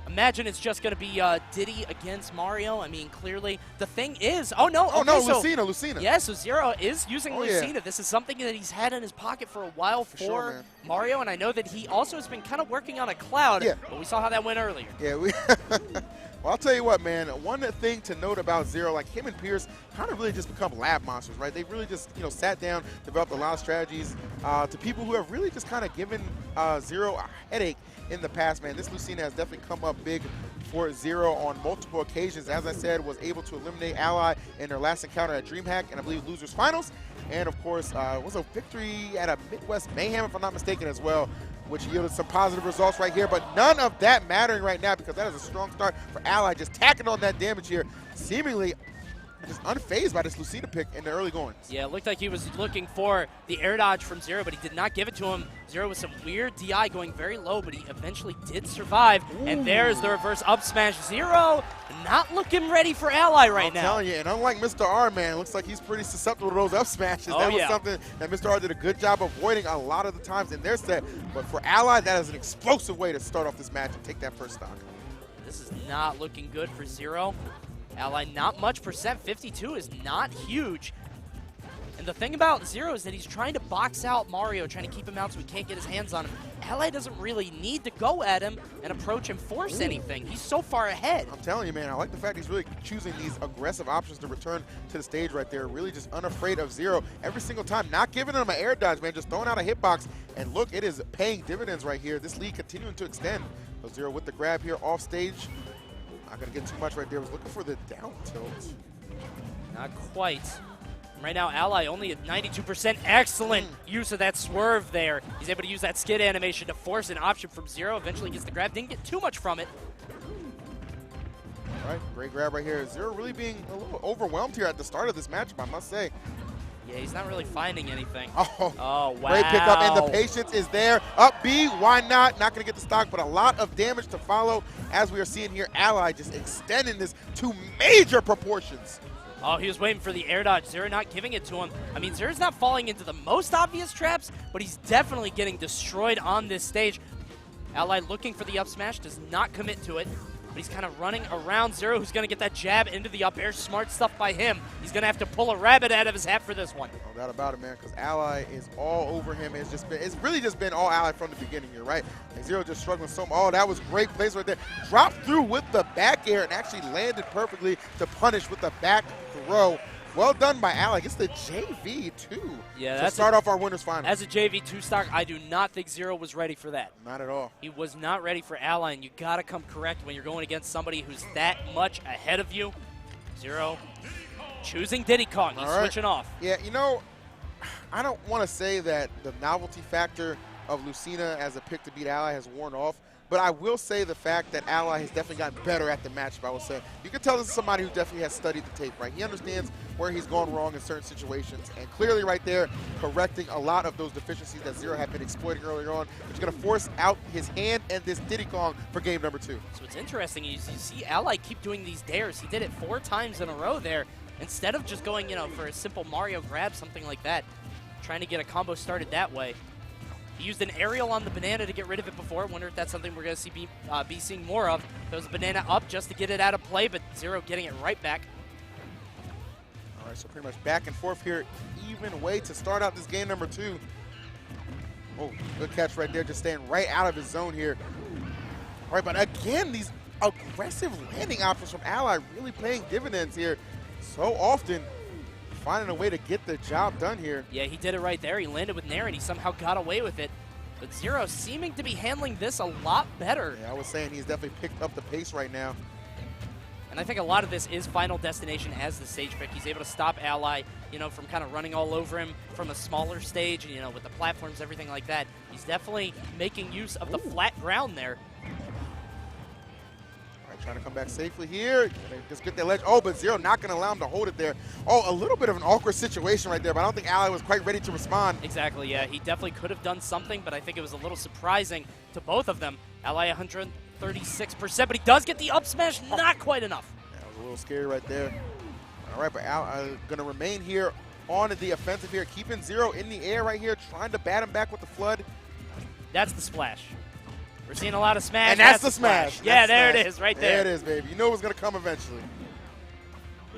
Imagine it's just going to be Diddy against Mario. I mean, clearly, the thing is, Lucina. Yeah, so Zero is using Lucina. Yeah. This is something that he's had in his pocket for a while for sure, Mario, and I know that he also has been kind of working on a Cloud, yeah. But we saw how that went earlier. Yeah, well, I'll tell you what, man. One thing to note about Zero, like him and Pierce, kind of really just become lab monsters, right? They've really just, sat down, developed a lot of strategies to people who have really just kind of given Zero a headache in the past, man. This Lucina has definitely come up big for Zero on multiple occasions. As I said, was able to eliminate Ally in their last encounter at DreamHack and I believe Losers Finals. And of course, was a victory at a Midwest Mayhem, if I'm not mistaken, as well, which yielded some positive results right here. But none of that mattering right now because that is a strong start for Ally, just tacking on that damage here, seemingly just unfazed by this Lucina pick in the early goings. Yeah, it looked like he was looking for the air dodge from Zero, but he did not give it to him. Zero with some weird DI going very low, but he eventually did survive. Ooh. And there's the reverse up smash. Zero not looking ready for Ally right now. I'm telling you, and unlike Mr. R, man, it looks like he's pretty susceptible to those up smashes. That was something that Mr. R did a good job avoiding a lot of the times in their set. But for Ally, that is an explosive way to start off this match and take that first stock. This is not looking good for Zero. Ally not much percent, 52 is not huge. And the thing about Zero is that he's trying to box out Mario, trying to keep him out so he can't get his hands on him. Ally doesn't really need to go at him and approach and force anything. He's so far ahead. I'm telling you, man, I like the fact he's really choosing these aggressive options to return to the stage right there. Really just unafraid of Zero every single time. Not giving him an air dodge, man, just throwing out a hitbox. And look, it is paying dividends right here. This lead continuing to extend. So Zero with the grab here off stage. Not going to get too much right there. Was looking for the down tilt. Not quite. Right now, Ally only at 92%. Excellent use of that swerve there. He's able to use that skid animation to force an option from Zero. Eventually gets the grab. Didn't get too much from it. All right, great grab right here. Zero really being a little overwhelmed here at the start of this matchup, I must say. Yeah, he's not really finding anything. Oh wow. Great pickup, and the patience is there. Up B, why not? Not going to get the stock, but a lot of damage to follow as we are seeing here. Ally just extending this to major proportions. Oh, he was waiting for the air dodge. Zero not giving it to him. I mean, Zero's not falling into the most obvious traps, but he's definitely getting destroyed on this stage. Ally looking for the up smash, does not commit to it. But he's kind of running around Zero, who's going to get that jab into the up air. Smart stuff by him. He's going to have to pull a rabbit out of his hat for this one. No doubt about it, man, because Ally is all over him. It's really just been all Ally from the beginning here, right? And Zero just struggling so much. Oh, that was great place right there. Dropped through with the back air and actually landed perfectly to punish with the back throw. Well done by Ally. Gets the JV, too. Yeah, to start off our winners final. As a JV2 stock, I do not think Zero was ready for that. Not at all. He was not ready for Ally, and you got to come correct when you're going against somebody who's that much ahead of you. Zero choosing Diddy Kong. He's switching off. Yeah, I don't want to say that the novelty factor of Lucina as a pick to beat Ally has worn off, But I will say the fact that Ally has definitely gotten better at the matchup, I will say. You can tell this is somebody who definitely has studied the tape, right? He understands where he's gone wrong in certain situations. And clearly right there, correcting a lot of those deficiencies that Zero had been exploiting earlier on, which is going to force out his hand and this Diddy Kong for game number 2. So what's interesting is you see Ally keep doing these dares. He did it 4 times in a row there. Instead of just going, for a simple Mario grab, something like that, trying to get a combo started that way. He used an aerial on the banana to get rid of it before. Wonder if that's something we're going to see be seeing more of. Throws the banana up just to get it out of play, but Zero getting it right back. All right, so pretty much back and forth here. Even way to start out this game number 2. Oh, good catch right there, just staying right out of his zone here. All right, but again, these aggressive landing options from Ally really paying dividends here. So often finding a way to get the job done here. Yeah, he did it right there. He landed with Nair, and he somehow got away with it. But Zero seeming to be handling this a lot better. Yeah, I was saying he's definitely picked up the pace right now. And I think a lot of this is Final Destination as the stage pick. He's able to stop Ally, from kind of running all over him from a smaller stage, with the platforms, everything like that. He's definitely making use of the flat ground there. Trying to come back safely here. Just get that ledge. Oh, but Zero not going to allow him to hold it there. Oh, a little bit of an awkward situation right there, but I don't think Ally was quite ready to respond. Exactly, yeah. He definitely could have done something, but I think it was a little surprising to both of them. Ally 136%, but he does get the up smash, not quite enough. That was a little scary right there. All right, but Ally going to remain here on the offensive here, keeping Zero in the air right here, trying to bat him back with the flood. That's the splash. We're seeing a lot of smash. And that's the smash. Yeah, there it is, right there. There it is, baby. You know it was going to come eventually.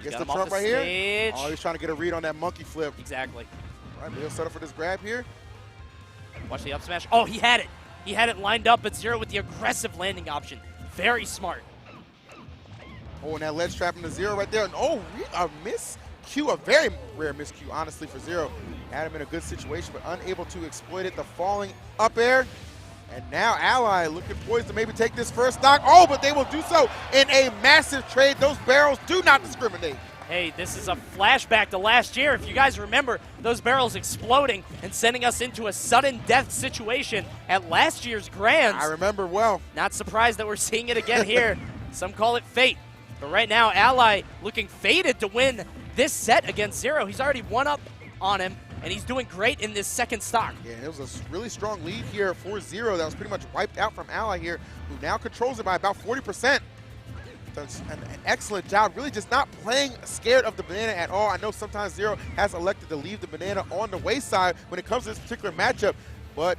Gets the trump right here. Oh, he's trying to get a read on that monkey flip. Exactly. All right, he'll set up for this grab here. Watch the up smash. Oh, he had it. He had it lined up, but Zero with the aggressive landing option. Very smart. Oh, and that ledge trap into Zero right there. And oh, a miscue, a very rare miscue, honestly, for Zero. Had him in a good situation, but unable to exploit it. The falling up air. And now Ally looking poised to maybe take this first stock. Oh, but they will do so in a massive trade. Those barrels do not discriminate. Hey, this is a flashback to last year. If you guys remember, those barrels exploding and sending us into a sudden death situation at last year's Grands. I remember well. Not surprised that we're seeing it again here. Some call it fate. But right now, Ally looking fated to win this set against Zero. He's already one up on him. And he's doing great in this second stock. Yeah, it was a really strong lead here for Zero that was pretty much wiped out from Ally here, who now controls it by about 40%. Does an excellent job, really just not playing scared of the banana at all. I know sometimes Zero has elected to leave the banana on the wayside when it comes to this particular matchup, but,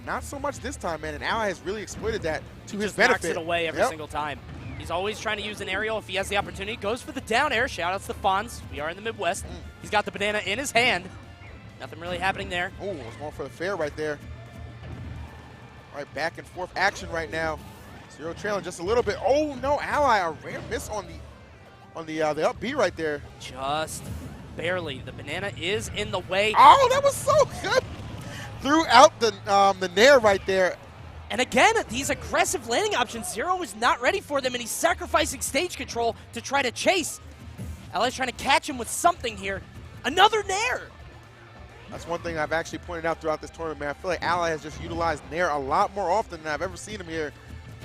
not so much this time, man, and Ally has really exploited that to his benefit. Knocks it away every single time. He's always trying to use an aerial if he has the opportunity. Goes for the down air. Shout-outs to Fonz. We are in the Midwest. He's got the banana in his hand. Nothing really happening there. Oh, was going for the fair right there. All right, back and forth action right now. Zero trailing just a little bit. Oh no, Ally, a rare miss on the up B right there. Just barely. The banana is in the way. Oh, that was so good. Threw out the nair right there. And again, these aggressive landing options, Zero is not ready for them, and he's sacrificing stage control to try to chase. Ally's trying to catch him with something here. Another nair. That's one thing I've actually pointed out throughout this tournament, man. I feel like Ally has just utilized Nair a lot more often than I've ever seen him here.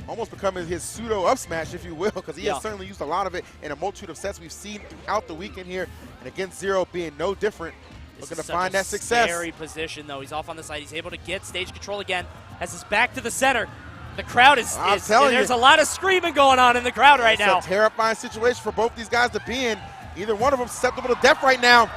Almost becoming his pseudo up smash, if you will, because he has certainly used a lot of it in a multitude of sets we've seen throughout the weekend here. And against Zero being no different, looking to find that success. Scary position, though. He's off on the side. He's able to get stage control again. Has his back to the center. The crowd is there's a lot of screaming going on in the crowd right now. It's a terrifying situation for both these guys to be in. Either one of them susceptible to death right now.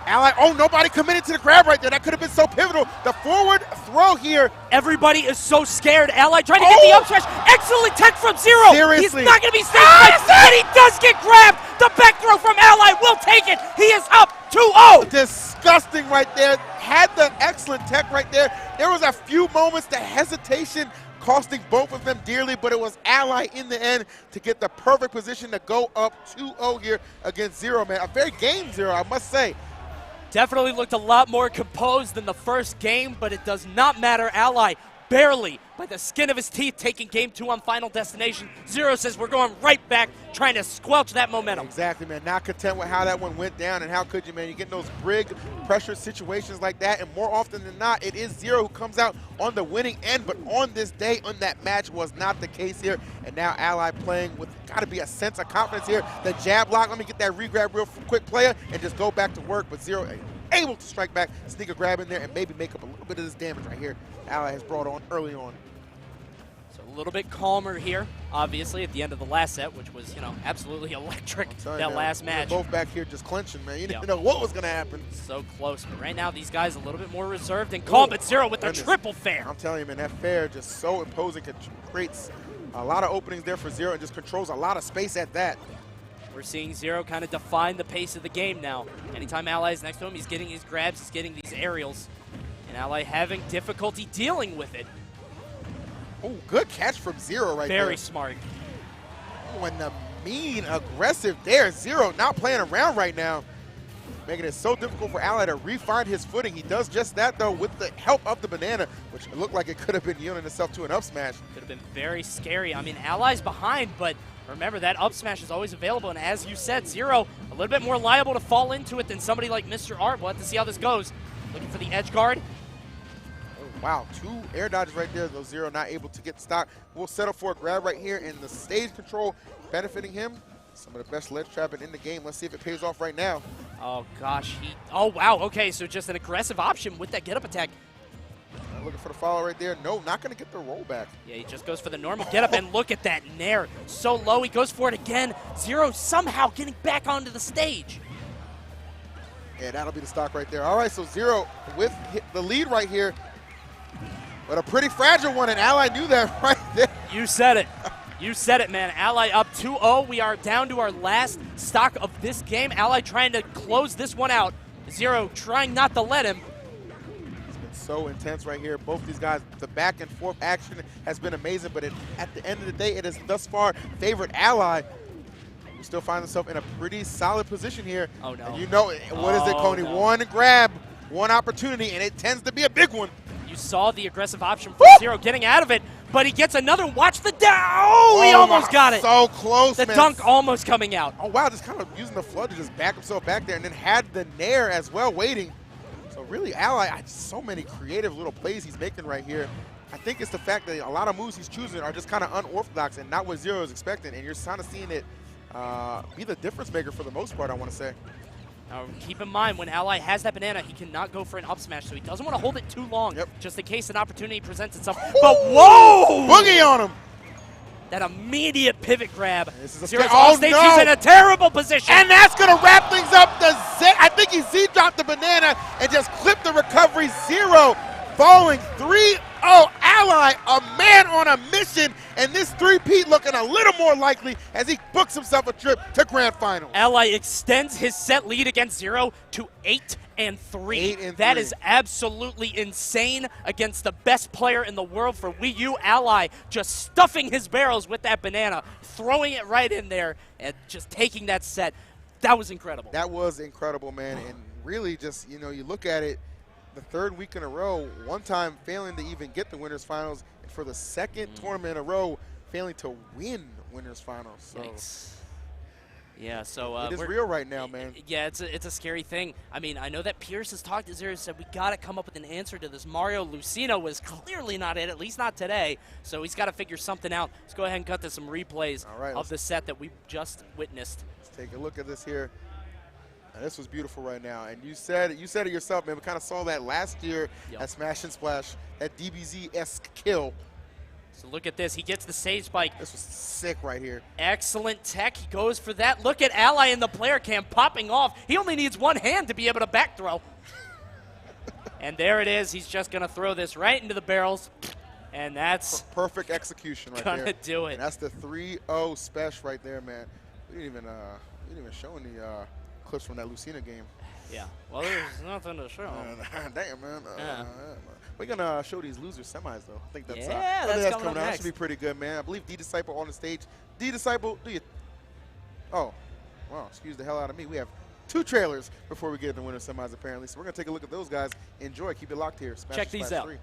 Ally, oh, nobody committed to the grab right there. That could have been so pivotal. The forward throw here. Everybody is so scared. Ally trying to get the up smash. Excellent tech from Zero. Seriously. He's not going to be safe, but he does get grabbed. The back throw from Ally will take it. He is up 2-0. Disgusting right there. Had the excellent tech right there. There was a few moments, the hesitation costing both of them dearly, but it was Ally in the end to get the perfect position to go up 2-0 here against Zero, man. A very game Zero, I must say. Definitely looked a lot more composed than the first game, but it does not matter. Ally barely by the skin of his teeth taking game 2 on Final Destination. Zero says we're going right back, trying to squelch that momentum. Exactly, man. Not content with how that one went down, and how could you, man? You get those big pressure situations like that, and more often than not, it is Zero who comes out on the winning end, but on this day, on that match, was not the case here. And now Ally playing with, got to be a sense of confidence here. The jab block, let me get that regrab real quick, player, and just go back to work. But Zero able to strike back, sneak a grab in there, and maybe make up a little bit of this damage right here Ally has brought on early on. So a little bit calmer here, obviously, at the end of the last set, which was, you know, absolutely electric, that last match. Both back here just clenching, man. You didn't know what was going to happen. So close. But right now, these guys a little bit more reserved and calm, but Zero with the triple fair. I'm telling you, man, that fair just so imposing, creates a lot of openings there for Zero and just controls a lot of space at that. We're seeing Zero kind of define the pace of the game now. Anytime Ally is next to him, he's getting his grabs, he's getting these aerials. And Ally having difficulty dealing with it. Oh, good catch from Zero right there. Very smart. Oh, and the mean aggressive there. Zero not playing around right now, making it so difficult for Ally to re-find his footing. He does just that, though, with the help of the banana, which looked like it could have been yielding itself to an up smash. Could have been very scary. I mean, Ally's behind, but remember, that up smash is always available, and as you said, Zero a little bit more liable to fall into it than somebody like Mr. Art. We'll have to see how this goes. Looking for the edge guard. Oh, wow, 2 air dodges right there, though Zero not able to get stock. We'll settle for a grab right here, and the stage control benefiting him. Some of the best ledge trapping in the game. Let's see if it pays off right now. Oh, gosh. Oh, wow. Okay, so just an aggressive option with that get-up attack. Looking for the follow right there. No, not going to get the roll back. Yeah, he just goes for the normal get-up, and look at that nair. So low, he goes for it again. Zero somehow getting back onto the stage. Yeah, that'll be the stock right there. All right, so Zero with the lead right here, but a pretty fragile one, and Ally knew that right there. You said it. You said it, man. Ally up 2-0. We are down to our last stock of this game. Ally trying to close this one out. Zero trying not to let him. So intense right here. Both these guys, the back and forth action has been amazing, but at the end of the day, it has thus far favored Ally. We still find himself in a pretty solid position here. Oh, no. And you know, what is it, Coney? No. One grab, one opportunity, and it tends to be a big one. You saw the aggressive option for Zero getting out of it, but he gets another. Watch the down. Oh, he almost got it. So close, the man. dunk almost coming out. Oh, wow, just kind of using the flood to just back himself back there, and then had the nair as well waiting. So really, Ally, so many creative little plays he's making right here. I think it's the fact that a lot of moves he's choosing are just kind of unorthodox and not what Zero is expecting, and you're kind of seeing it be the difference maker for the most part, I want to say. Now, keep in mind, when Ally has that banana, he cannot go for an up smash, so he doesn't want to hold it too long, just in case an opportunity presents itself. But whoa! Boogie on him! That immediate pivot grab. This is Zero's on stage, he's in a terrible position. And that's going to wrap things up. I think he Z-dropped the banana and just clipped the recovery. Zero falling 3-0. Ally, a man on a mission, and this three-peat looking a little more likely as he books himself a trip to Grand Finals. Ally extends his set lead against Zero to 8-3. That is absolutely insane against the best player in the world for Wii U. Ally just stuffing his barrels with that banana, throwing it right in there, and just taking that set. That was incredible. That was incredible, man, and really just, you know, you look at it, the third week in a row, one time failing to even get the winners finals, and for the second tournament in a row, failing to win winners finals. So Yikes. Yeah, so it is real right now, man. Yeah, it's a scary thing. I mean, I know that Pierce has talked to Zero and said we got to come up with an answer to this. Mario Lucino was clearly not it, at least not today. So he's got to figure something out. Let's go ahead and cut to some replays of the set that we just witnessed. Let's take a look at this here. Now, this was beautiful right now, and you said it yourself, man. We kind of saw that last year at Smash and Splash, that DBZ-esque kill. So look at this. He gets the sage spike. This was sick right here. Excellent tech. He goes for that. Look at Ally in the player cam popping off. He only needs one hand to be able to back throw. And there it is. He's just going to throw this right into the barrels. And that's perfect execution right there. Gonna do it. And that's the 3-0 special right there, man. We didn't even show any clips from that Lucina game. Yeah. Well, there's nothing to show. Damn, man. Yeah. We're gonna show these loser semis though. I think that's that's coming out. That next. should be pretty good, man. I believe D-Disciple on the stage. D-Disciple, do you? Oh, wow! Excuse the hell out of me. We have 2 trailers before we get to the winner semis apparently. So we're gonna take a look at those guys. Enjoy. Keep it locked here. Smash Check these out. 3.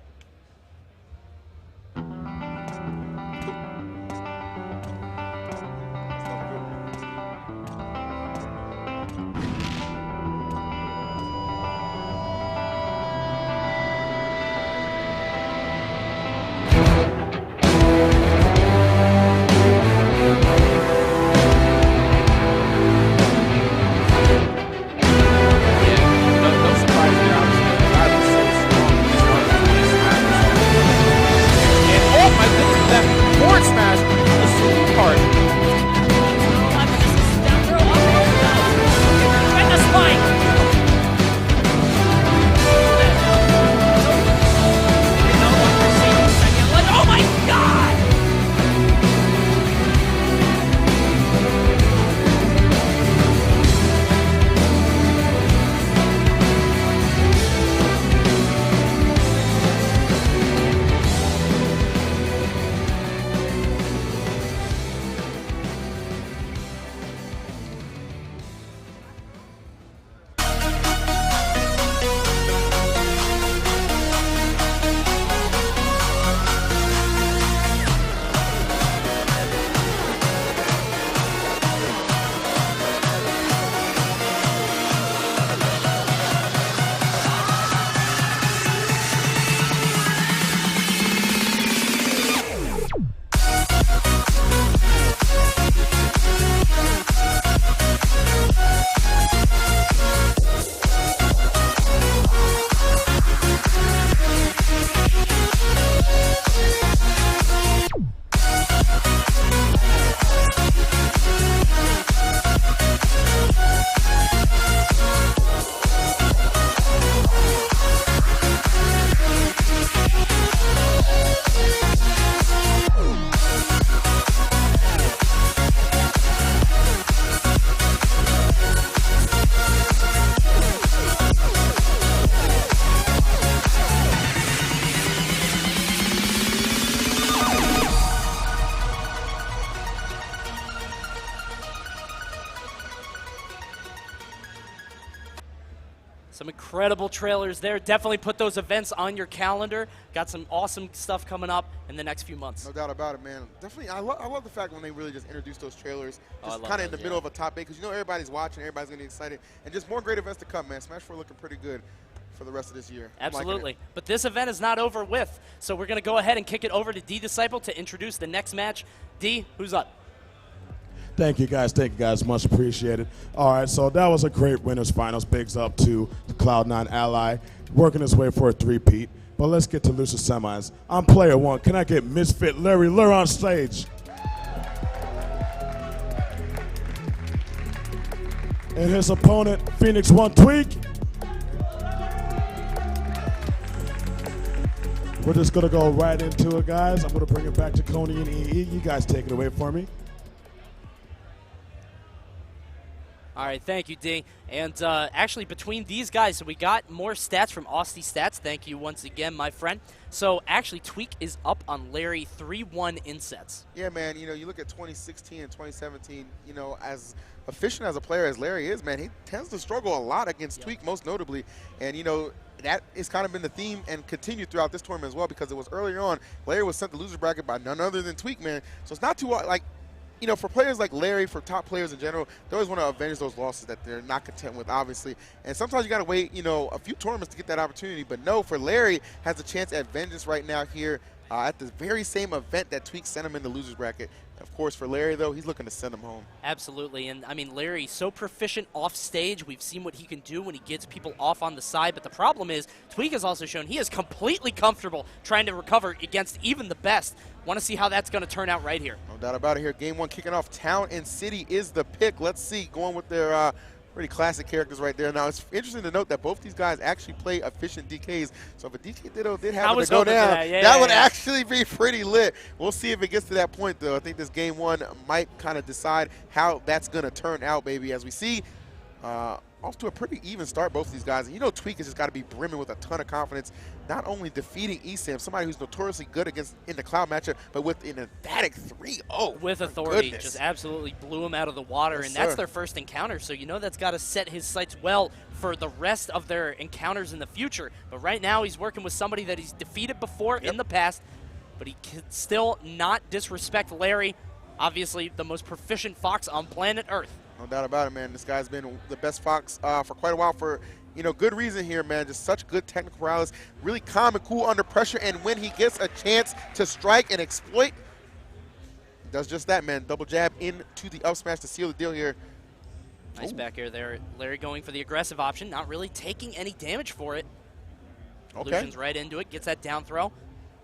Some incredible trailers there. Definitely put those events on your calendar. Got some awesome stuff coming up in the next few months. No doubt about it, man. Definitely, I love the fact when they really just introduce those trailers, just I kind of love in the middle of a top 8, because you know everybody's watching, everybody's going to be excited, and just more great events to come, man. Smash 4 looking pretty good for the rest of this year. Absolutely. But this event is not over with, so we're going to go ahead and kick it over to D Disciple to introduce the next match. D, who's up? Thank you, guys. Thank you, guys. Much appreciated. All right, so that was a great winners finals. Bigs up to the Cloud9 Ally, working his way for a three-peat. But let's get to loser semis. I'm player 1. Can I get Misfit Larry Lure on stage? And his opponent, Phoenix 1 Tweak. We're just going to go right into it, guys. I'm going to bring it back to Coney and EE. You guys take it away for me. All right, thank you, D. And actually, between these guys, so we got more stats from Austin Stats. Thank you once again, my friend. So actually, Tweak is up on Larry 3-1 in sets. Yeah, man, you know, you look at 2016 and 2017, you know, as efficient as a player as Larry is, man, he tends to struggle a lot against Tweak, most notably. And, you know, that has kind of been the theme and continued throughout this tournament as well, because it was earlier on, Larry was sent to loser bracket by none other than Tweak, man. So it's not too, like, you know, for players like Larry, for top players in general, they always want to avenge those losses that they're not content with, obviously. And sometimes you got to wait, you know, a few tournaments to get that opportunity. But no, for Larry, has a chance at vengeance right now here at the very same event that Tweak sent him in the losers bracket. Of course, for Larry, though, he's looking to send him home. Absolutely. And, I mean, Larry's so proficient off stage. We've seen what he can do when he gets people off on the side. But the problem is, Tweak has also shown he is completely comfortable trying to recover against even the best. Want to see how that's going to turn out right here. No doubt about it here. Game 1 kicking off. Town and City is the pick. Let's see. Going with their pretty classic characters right there. Now, it's interesting to note that both these guys actually play efficient DKs. So if a DK Ditto did have to go down, that would actually be pretty lit. We'll see if it gets to that point, though. I think this Game 1 might kind of decide how that's going to turn out, baby. As we see, off to a pretty even start, both of these guys. And you know Tweak has just got to be brimming with a ton of confidence, not only defeating ESAM, somebody who's notoriously good against in the Cloud matchup, but with an emphatic 3-0. With authority, just absolutely blew him out of the water, and that's their first encounter, so you know that's got to set his sights well for the rest of their encounters in the future. But right now he's working with somebody that he's defeated before in the past, but he can still not disrespect Larry, obviously the most proficient Fox on planet Earth. No doubt about it, man. This guy's been the best Fox for quite a while for, you know, good reason here, man. Just such good technical prowess, really calm and cool under pressure, and when he gets a chance to strike and exploit, he does just that, man. Double jab into the up smash to seal the deal here. Nice back air there. Larry going for the aggressive option, not really taking any damage for it. Illusion's right into it, gets that down throw.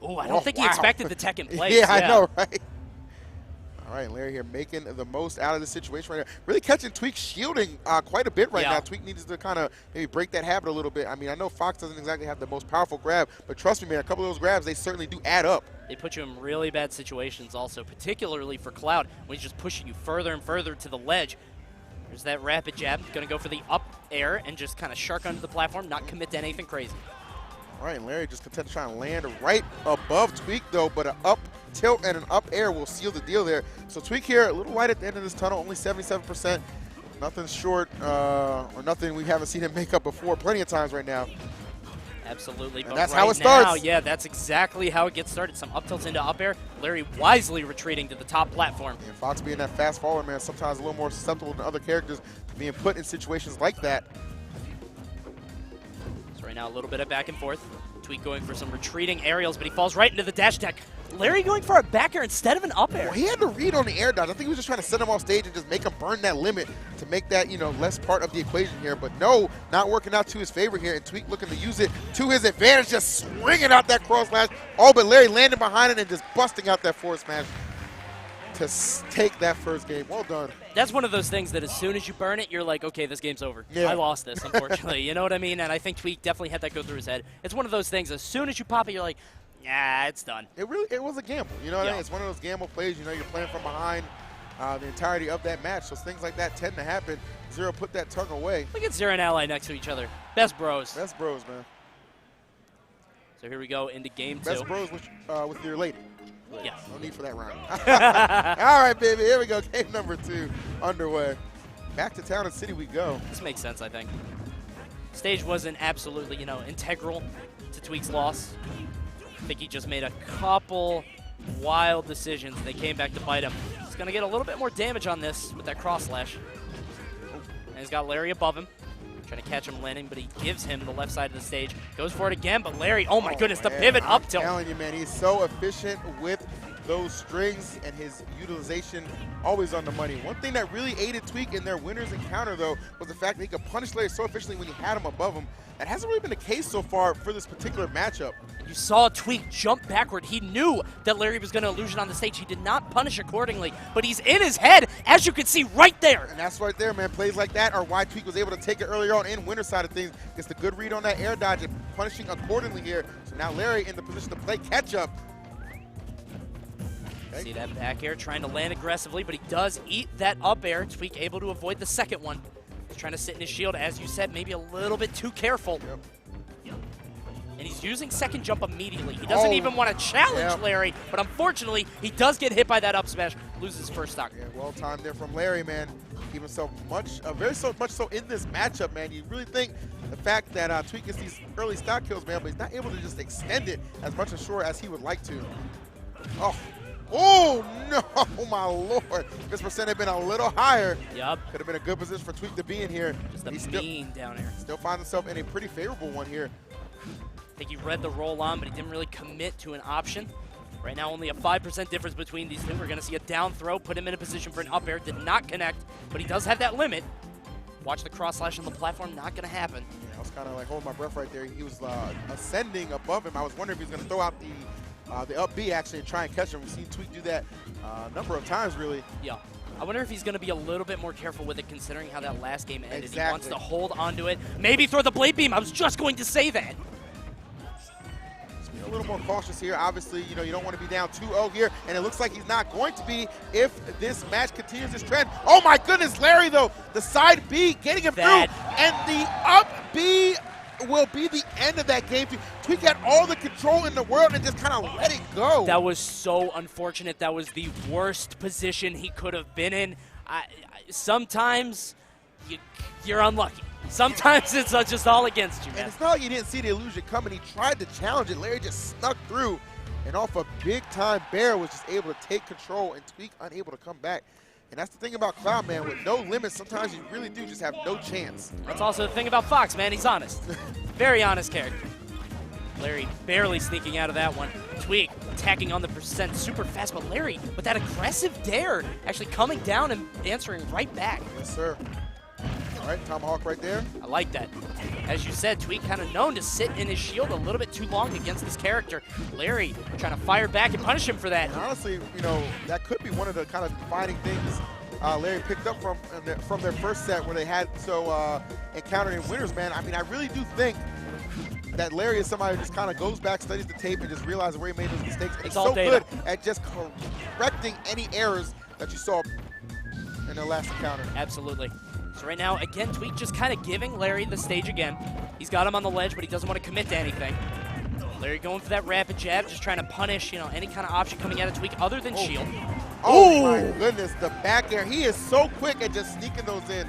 Oh, I don't think he expected the tech in place. Yeah, I know, right? All right, Larry here making the most out of the situation right now. Really catching Tweak shielding quite a bit right now. Tweak needs to kind of maybe break that habit a little bit. I mean, I know Fox doesn't exactly have the most powerful grab, but trust me, man, a couple of those grabs, they certainly do add up. They put you in really bad situations also, particularly for Cloud, when he's just pushing you further and further to the ledge. There's that rapid jab. Going to go for the up air and just kind of shark under the platform, not commit to anything crazy. All right, Larry just content to try and land right above Tweak, though, but an up tilt and an up air will seal the deal there. So Tweak here, a little light at the end of this tunnel, only 77%. Nothing short or nothing we haven't seen him make up before plenty of times right now. Absolutely. And but that's right how it starts. Now, yeah, that's exactly how it gets started. Some up tilts into up air. Larry wisely retreating to the top platform. Yeah, Fox being that fast forward, man, sometimes a little more susceptible than other characters to being put in situations like that. So right now a little bit of back and forth. Tweak going for some retreating aerials, but he falls right into the dash attack. Larry going for a back air instead of an up air. Well, he had to read on the air dodge. I think he was just trying to send him off stage and just make him burn that limit to make that, you know, less part of the equation here. But no, not working out to his favor here, and Tweak looking to use it to his advantage, just swinging out that cross slash. Oh, but Larry landing behind it and just busting out that forward smash to take that first game. Well done. That's one of those things that as soon as you burn it, you're like, okay, this game's over. I lost this, unfortunately. You know what I mean? And I think Tweak definitely had that go through his head. It's one of those things, as soon as you pop it, you're like, yeah, it's done. It was a gamble. You know what I mean? It's one of those gamble plays. You know, you're playing from behind the entirety of that match. So things like that tend to happen. Zero put that tongue away. Look at Zero and Ally next to each other. Best bros. Best bros, man. So here we go into game two. Best bros with your lady. Yeah. No need for that rhyme. All right, baby. Here we go. Game number 2 underway. Back to Town and City we go. This makes sense, I think. Stage wasn't absolutely, integral to Tweak's loss. I think he just made a couple wild decisions. They came back to bite him. He's going to get a little bit more damage on this with that cross slash. And he's got Larry above him, trying to catch him landing, but he gives him the left side of the stage. Goes for it again, but Larry, oh my goodness, the pivot up tilt. I'm telling you, man, he's so efficient with those strings and his utilization always on the money. One thing that really aided Tweak in their winner's encounter, though, was the fact that he could punish Larry so efficiently when he had him above him. That hasn't really been the case so far for this particular matchup. You saw Tweak jump backward. He knew that Larry was going to illusion on the stage. He did not punish accordingly, but he's in his head, as you can see right there. And that's right there, man. Plays like that are why Tweak was able to take it earlier on in winner side of things. Gets the good read on that air dodge and punishing accordingly here. So now Larry in the position to play catch up. Okay. See that back air trying to land aggressively, but he does eat that up air. Tweak able to avoid the second one. He's trying to sit in his shield, as you said, maybe a little bit too careful. Yep. And he's using second jump immediately. He doesn't even want to challenge Larry, but unfortunately, he does get hit by that up smash, loses first stock. Yeah, well timed there from Larry, man. Keeping himself very much so in this matchup, man. You really think the fact that Tweak gets these early stock kills, man, but he's not able to just extend it as much as sure as he would like to. Oh, no, my Lord. This percent had been a little higher. Yup. Could have been a good position for Tweak to be in here. Just a mean down air. Still finds himself in a pretty favorable one here. I think he read the roll on, but he didn't really commit to an option. Right now, only a 5% difference between these two. We're going to see a down throw, put him in a position for an up air. Did not connect, but he does have that limit. Watch the cross slash on the platform, not going to happen. Yeah, I was kind of like holding my breath right there. He was ascending above him. I was wondering if he was going to throw out the up B actually and try and catch him. We've seen Tweak do that a number of times, really. Yeah. I wonder if he's going to be a little bit more careful with it, considering how that last game ended. Exactly. He wants to hold onto it. Maybe throw the blade beam. I was just going to say that. Just be a little more cautious here. Obviously, you don't want to be down 2-0 here, and it looks like he's not going to be if this match continues this trend. Oh my goodness, Larry, though, the side B getting him through, and the up B will be the end of that game. Tweak had all the control in the world and just kind of let it go. That was so unfortunate. That was the worst position he could have been in. Sometimes you're unlucky. Sometimes it's just all against you, man. And it's not like you didn't see the illusion coming. He tried to challenge it. Larry just snuck through, and off a big-time bear was just able to take control, and Tweak unable to come back. And that's the thing about Cloud, man. With no limits, sometimes you really do just have no chance. That's also the thing about Fox, man. He's honest. Very honest character. Larry barely sneaking out of that one. Tweak attacking on the percent super fast, but Larry with that aggressive dare actually coming down and answering right back. Yes, sir. All right, Tomahawk right there. I like that. As you said, Tweak kind of known to sit in his shield a little bit too long against this character. Larry trying to fire back and punish him for that. And honestly, that could be one of the kind of defining things Larry picked up from their first set where they had encountered in winners, man. I mean, I really do think that Larry is somebody who just kind of goes back, studies the tape, and just realizes where he made those mistakes. And he's so good at just correcting any errors that you saw in their last encounter. Absolutely. So right now, again, Tweak just kind of giving Larry the stage again. He's got him on the ledge, but he doesn't want to commit to anything. Larry going for that rapid jab, just trying to punish, any kind of option coming out of Tweak other than shield. Oh my goodness, the back air. He is so quick at just sneaking those in.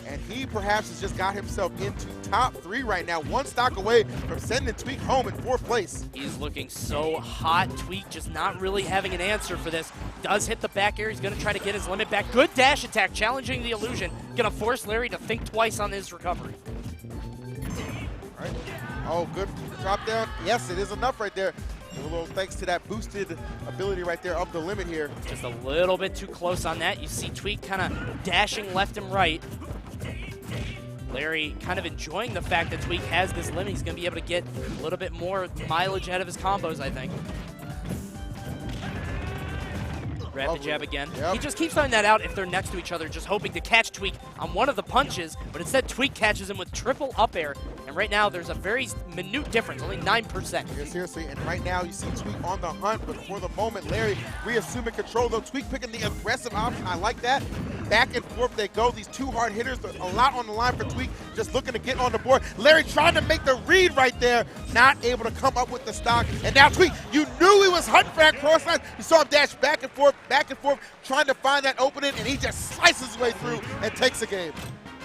And he perhaps has just got himself into top 3 right now, one stock away from sending Tweak home in 4th place. He's looking so hot. Tweak just not really having an answer for this. Does hit the back air. He's going to try to get his limit back. Good dash attack, challenging the illusion. Going to force Larry to think twice on his recovery. All right. Oh, good drop down. Yes, it is enough right there. A little thanks to that boosted ability right there of the limit here. Just a little bit too close on that. You see Tweak kind of dashing left and right. Larry kind of enjoying the fact that Tweak has this limit. He's going to be able to get a little bit more mileage out of his combos, I think. Rapid jab again. Yep. He just keeps throwing that out if they're next to each other, just hoping to catch Tweak on one of the punches, but instead Tweak catches him with triple up air. And right now, there's a very minute difference, only 9%. Yeah, seriously, and right now you see Tweak on the hunt, but for the moment, Larry reassuming control, though. Tweak picking the aggressive option. I like that. Back and forth they go. These two hard hitters, a lot on the line for Tweak, just looking to get on the board. Larry trying to make the read right there, not able to come up with the stock. And now Tweak, you knew he was hunting for that cross line. You saw him dash back and forth, trying to find that opening, and he just slices his way through and takes the game.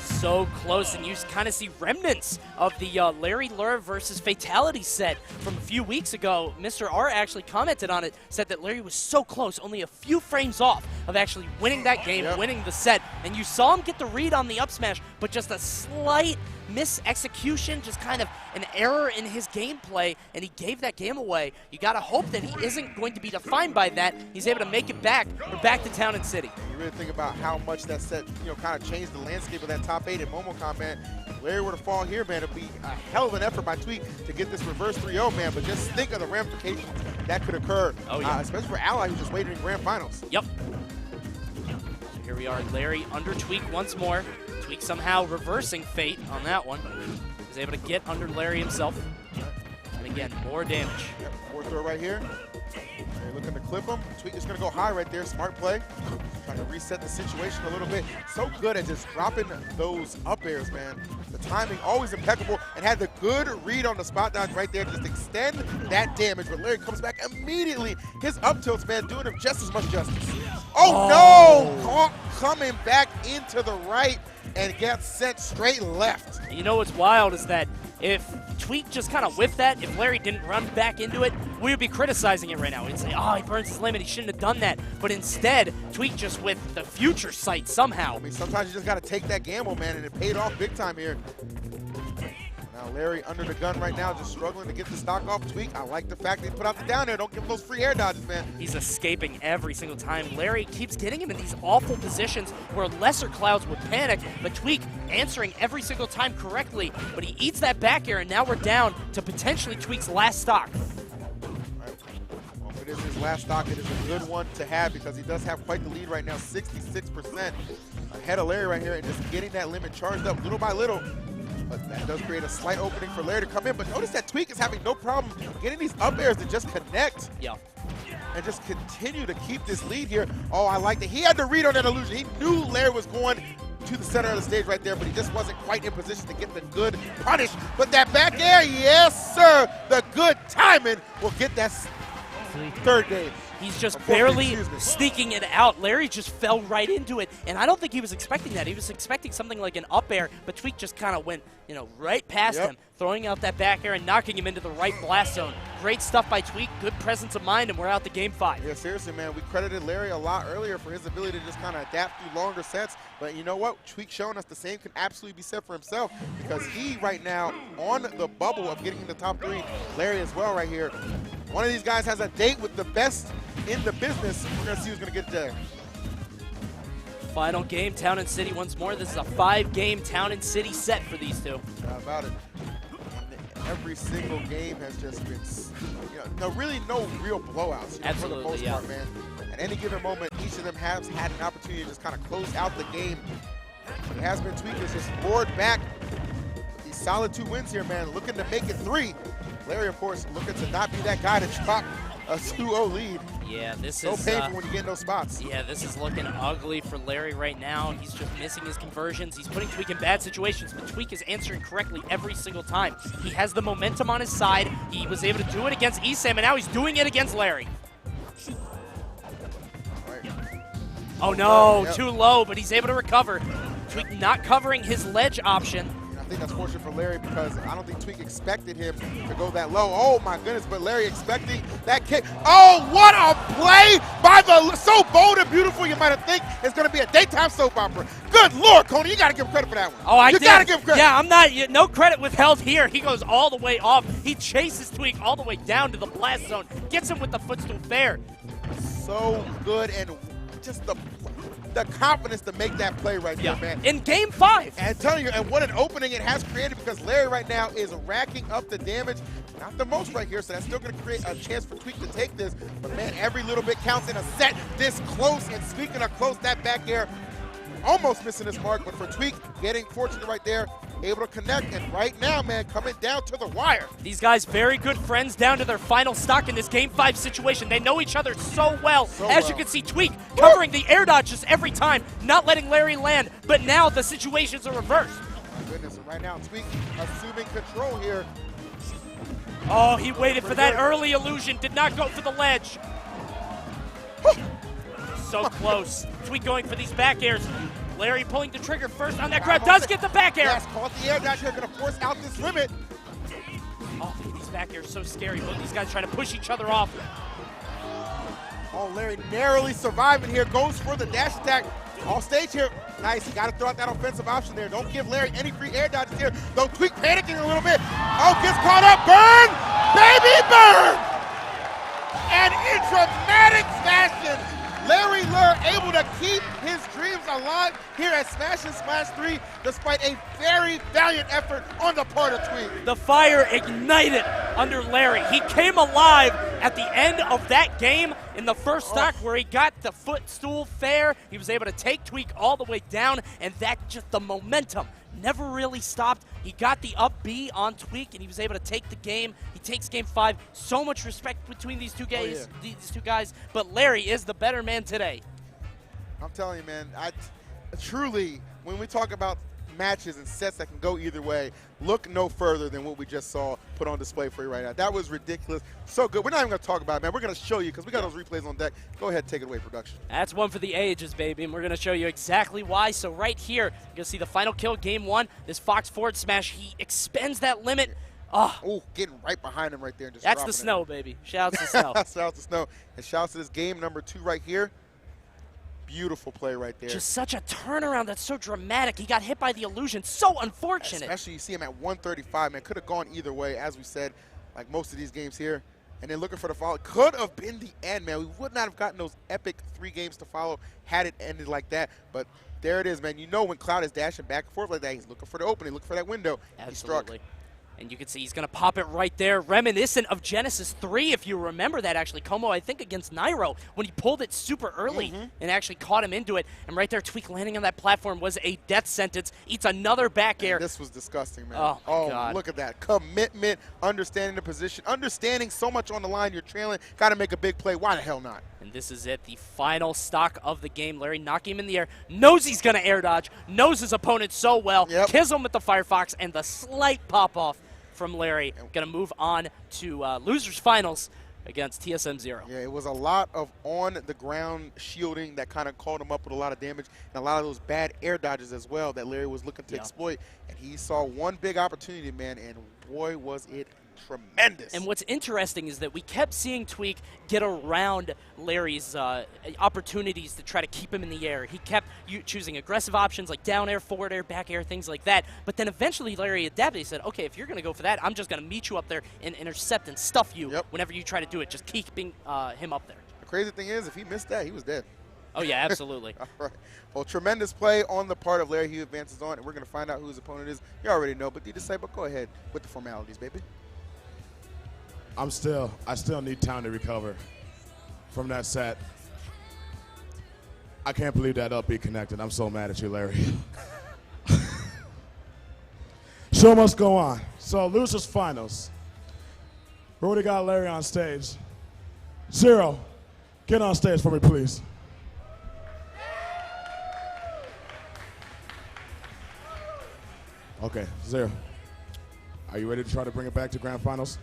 So close, and you kind of see remnants of the Larry Lure versus Fatality set from a few weeks ago. Mr. R actually commented on it, said that Larry was so close, only a few frames off of actually winning that game, winning the set. And you saw him get the read on the up smash, but just a slight mis-execution, just kind of an error in his gameplay, and he gave that game away. You got to hope that he isn't going to be defined by that. He's able to make it back. We're back to Town and City. You really think about how much that set, kind of changed the landscape of that top 8 at Momocon, man. If Larry were to fall here, man, it'd be a hell of an effort by Tweak to get this reverse 3-0, man. But just think of the ramifications that could occur, especially for Ally, who's just waiting in grand finals. Yep. So here we are, Larry under Tweak once more. Tweak somehow reversing fate on that one. He's able to get under Larry himself. And again, more damage. Yep, fourth throw right here. Larry looking to clip him. Tweak is going to go high right there. Smart play. Trying to reset the situation a little bit. So good at just dropping those up airs, man. The timing always impeccable, and had the good read on the spot dodge right there to just extend that damage. But Larry comes back immediately. His up tilts, man, doing him just as much justice. Oh, no! Caught coming back into the right and gets sent straight left. And you know what's wild is that if Tweak just kind of whiffed that, if Larry didn't run back into it, we would be criticizing it right now. We'd say, oh, he burns his limit, he shouldn't have done that. But instead, Tweak just with the future sight somehow. I mean, sometimes you just got to take that gamble, man, and it paid off big time here. Now Larry under the gun right now, just struggling to get the stock off Tweak. I like the fact that he put out the down air. Don't give him those free air dodges, man. He's escaping every single time. Larry keeps getting him in these awful positions where lesser clouds would panic, but Tweak answering every single time correctly, but he eats that back air, and now we're down to potentially Tweak's last stock. Well, if it is his last stock, it is a good one to have because he does have quite the lead right now, 66% ahead of Larry right here, and just getting that limit charged up little by little. But that does create a slight opening for Larry to come in. But notice that Tweak is having no problem getting these up airs to just connect. Yeah. And just continue to keep this lead here. Oh, I like that. He had to read on that illusion. He knew Larry was going to the center of the stage right there, but he just wasn't quite in position to get the good punish. But that back air, yes, sir. The good timing will get that third game. He's just barely sneaking it out. Larry just fell right into it, and I don't think he was expecting that. He was expecting something like an up air, but Tweak just kind of went, right past him, throwing out that back air and knocking him into the right blast zone. Great stuff by Tweak, good presence of mind, and we're out to game 5. Yeah, seriously, man. We credited Larry a lot earlier for his ability to just kind of adapt through longer sets, but you know what? Tweak showing us the same can absolutely be said for himself because he right now on the bubble of getting in the top 3. Larry as well right here. One of these guys has a date with the best in the business. We're going to see who's going to get there. Final game, Town and City once more. This is a 5-game Town and City set for these two. How about it? Every single game has just been, really no real blowouts for the most part, man. At any given moment, each of them has had an opportunity to just kind of close out the game. It has been Tweak has just roared back with these solid 2 wins here, man, looking to make it 3. Larry, of course, looking to not be that guy to drop a 2-0 lead. Yeah, this so is painful when you get in those spots. Yeah, this is looking ugly for Larry right now. He's just missing his conversions. He's putting Tweak in bad situations, but Tweak is answering correctly every single time. He has the momentum on his side. He was able to do it against Esam, and now he's doing it against Larry. Right. Oh no, too low, but he's able to recover. Tweak not covering his ledge option. I think that's fortunate for Larry because I don't think Tweak expected him to go that low. Oh my goodness, but Larry expecting that kick. Oh, what a play by so bold and beautiful you might have think it's going to be a daytime soap opera. Good Lord, Coney, you got to give him credit for that one. Oh, you got to give him credit. Yeah, I'm not, no credit withheld here. He goes all the way off. He chases Tweak all the way down to the blast zone, gets him with the footstool fair. So good, and just the confidence to make that play right there, man. In game 5. And I'm telling you, and what an opening it has created because Larry right now is racking up the damage. Not the most right here, so that's still going to create a chance for Tweak to take this. But, man, every little bit counts in a set this close. And speaking of close, that back air almost missing his mark. But for Tweak, getting fortunate right there, able to connect. And right now, man, coming down to the wire. These guys very good friends down to their final stock in this Game 5 situation. They know each other so well. As you can see, Tweak covering the air dodges every time, not letting Larry land. But now the situations are reversed. My goodness, and right now, Tweak assuming control here. Oh, he waited for that early illusion. Did not go for the ledge. So close. Tweak going for these back airs. Larry pulling the trigger first on that grab, does get the back air. Yes, caught the air dash here, gonna force out this limit. Oh, these back airs so scary. Both these guys trying to push each other off. Oh, Larry narrowly surviving here, goes for the dash attack. Off stage here. Nice, you gotta throw out that offensive option there. Don't give Larry any free air dodges here. Though Tweak panicking a little bit. Oh, gets caught up, burn! Baby burn! And in dramatic fashion, Larry Lurr able to keep his dreams alive here at Smash and Splash 3 despite a very valiant effort on the part of Tweak. The fire ignited under Larry. He came alive at the end of that game in the first stock where he got the footstool fair. He was able to take Tweak all the way down, and that just the momentum never really stopped. He got the up B on Tweak, and he was able to take the game. He takes game 5. So much respect between these two guys. These two guys, but Larry is the better man today. I'm telling you, man, truly, when we talk about matches and sets that can go either way, look no further than what we just saw put on display for you right now. That was ridiculous. So good. We're not even going to talk about it, man. We're going to show you because we got those replays on deck. Go ahead, take it away, production. That's one for the ages, baby, and we're going to show you exactly why. So right here, you're going to see the final kill, game 1. This Fox forward smash, he expends that limit. Oh, getting right behind him right there. And just that's the snow, baby. Shouts to snow. Shouts to snow. And shouts to this game number 2 right here. Beautiful play right there. Just such a turnaround that's so dramatic. He got hit by the illusion. So unfortunate. Especially you see him at 135, man. Could have gone either way, as we said, like most of these games here. And then looking for the follow. Could have been the end, man. We would not have gotten those epic 3 games to follow had it ended like that. But there it is, man. You know when Cloud is dashing back and forth like that, he's looking for the opening, looking for that window. Absolutely. He struck. And you can see he's going to pop it right there. Reminiscent of Genesis 3, if you remember that, actually. Como, I think, against Nairo, when he pulled it super early and actually caught him into it. And right there, Tweak landing on that platform was a death sentence. Eats another back air. This was disgusting, man. Oh, my God. Look at that. Commitment, understanding the position, understanding so much on the line you're trailing. Got to make a big play. Why the hell not? And this is it, the final stock of the game. Larry knocking him in the air. Knows he's going to air dodge. Knows his opponent so well. Kills him with the Firefox and the slight pop-off from Larry. Going to move on to losers finals against TSM 0. Yeah, it was a lot of on-the-ground shielding that kind of caught him up with a lot of damage and a lot of those bad air dodges as well that Larry was looking to exploit. And he saw one big opportunity, man, and boy, was it tremendous. And what's interesting is that we kept seeing Tweak get around Larry's opportunities to try to keep him in the air. He kept choosing aggressive options like down air, forward air, back air, things like that. But then eventually Larry adapted. He said, okay, if you're going to go for that, I'm just going to meet you up there and intercept and stuff you whenever you try to do it, just keeping him up there. The crazy thing is, if he missed that, he was dead. Oh, yeah, absolutely. All right. Well, tremendous play on the part of Larry. He advances on, and we're going to find out who his opponent is. You already know, but D-Disciple, go ahead with the formalities, baby. I still need time to recover from that set. I can't believe that up B connected. I'm so mad at you, Larry. Show must go on. So losers finals. We already got Larry on stage. Zero, get on stage for me, please. Okay, Zero. Are you ready to try to bring it back to grand finals?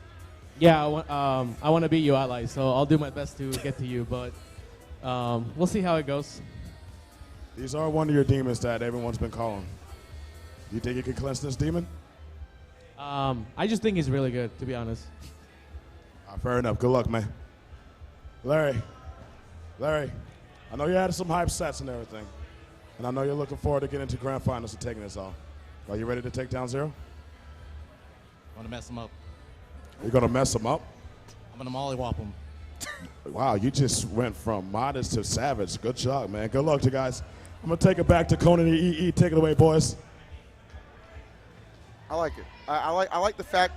Yeah, I want to beat you, Ally, so I'll do my best to get to you, but we'll see how it goes. These are one of your demons that everyone's been calling. You think you can cleanse this demon? I just think he's really good, to be honest. Fair enough. Good luck, man. Larry, I know you had some hype sets and everything, and I know you're looking forward to getting to grand finals and taking this all. Are you ready to take down Zero? I want to mess him up. You're going to mess him up? I'm going to mollywop him. Wow, you just went from modest to savage. Good job, man. Good luck to you guys. I'm going to take it back to Conan and EE. Take it away, boys. I like it. I like the fact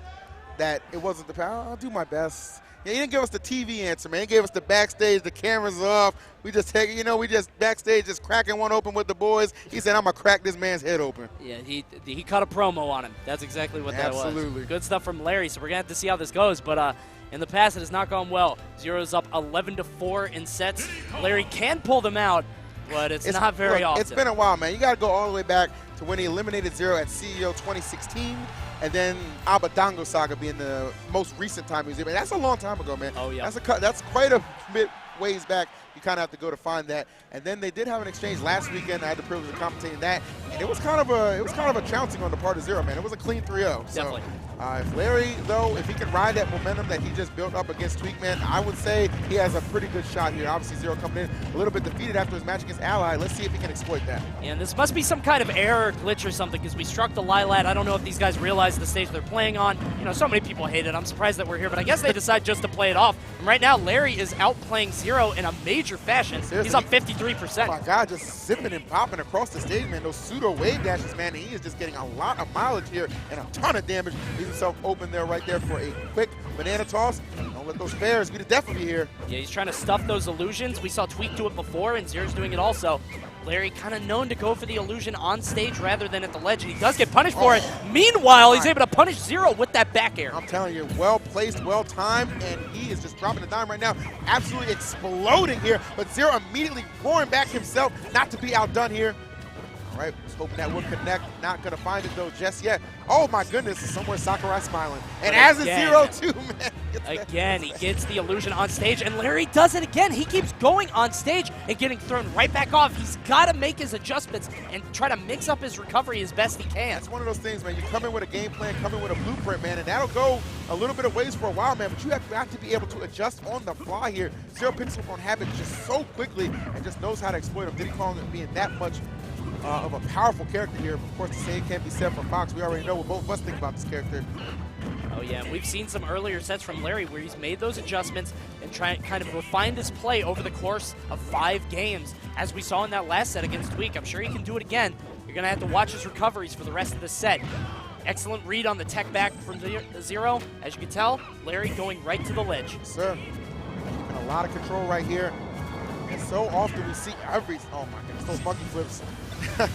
that it wasn't the power. I'll do my best. Yeah, he didn't give us the TV answer, man. He gave us the backstage, the cameras off. We just take it, we just backstage just cracking one open with the boys. He said, I'm going to crack this man's head open. Yeah, he cut a promo on him. That's exactly what that was. Absolutely. Good stuff from Larry, so we're going to have to see how this goes. But in the past, it has not gone well. Zero's up 11-4 in sets. Larry can pull them out, but it's not very often. It's been a while, man. You got to go all the way back to when he eliminated Zero at CEO 2016. And then Abadango Saga being the most recent time he was here. Man, that's a long time ago, man. Oh, yeah. That's quite a bit ways back. You kind of have to go to find that. And then they did have an exchange last weekend. I had the privilege of commentating that, and it was kind of a trouncing on the part of Zero, man. It was a clean 3-0. So, Definitely. If Larry, though, if he can ride that momentum that he just built up against Tweak, man, I would say he has a pretty good shot here. Obviously, Zero coming in a little bit defeated after his match against Ally. Let's see if he can exploit that. And this must be some kind of error, glitch or something, because we struck the Lilat. I don't know if these guys realize the stage they're playing on. You know, so many people hate it. I'm surprised that we're here, but I guess they decide just to play it off. And right now, Larry is outplaying Zero in a major fashion. Seriously, he's up 53%. Oh my God, just zipping and popping across the stage, man. Those pseudo wave dashes, man. He is just getting a lot of mileage here and a ton of damage. Leaves himself open there, right there for a quick banana toss. Don't let those spares be the death of you here. Yeah, he's trying to stuff those illusions. We saw Tweak do it before, and Zero's doing it also. Larry kind of known to go for the illusion on stage rather than at the ledge, and he does get punished for it. Meanwhile, he's able to punish Zero with that back air. I'm telling you, well placed, well timed, and he is just dropping the dime right now. Absolutely exploding here, but Zero immediately roaring back himself, not to be outdone here. All right, just hoping that will connect. Not going to find it, though, just yet. Oh, my goodness, somewhere Sakurai smiling. And as is Zero, too, man. Again, he gets the illusion on stage, and Larry does it again. He keeps going on stage and getting thrown right back off. He's got to make his adjustments and try to mix up his recovery as best he can. It's one of those things, man. You come in with a game plan, come in with a blueprint, man, and that'll go a little bit of ways for a while, man, but you have got to be able to adjust on the fly here. Zero picks up on habit just so quickly and just knows how to exploit him. Diddy Kong being that much of a powerful character here. Of course, the same can't be said for Fox. We already know what both of us think about this character. Oh yeah, and we've seen some earlier sets from Larry where he's made those adjustments and kind of refined his play over the course of 5 games, as we saw in that last set against Tweak. I'm sure he can do it again. You're going to have to watch his recoveries for the rest of the set. Excellent read on the tech back from Zero. As you can tell, Larry going right to the ledge. Yes, sir. Keeping a lot of control right here. And so often we see oh my goodness, those monkey flips.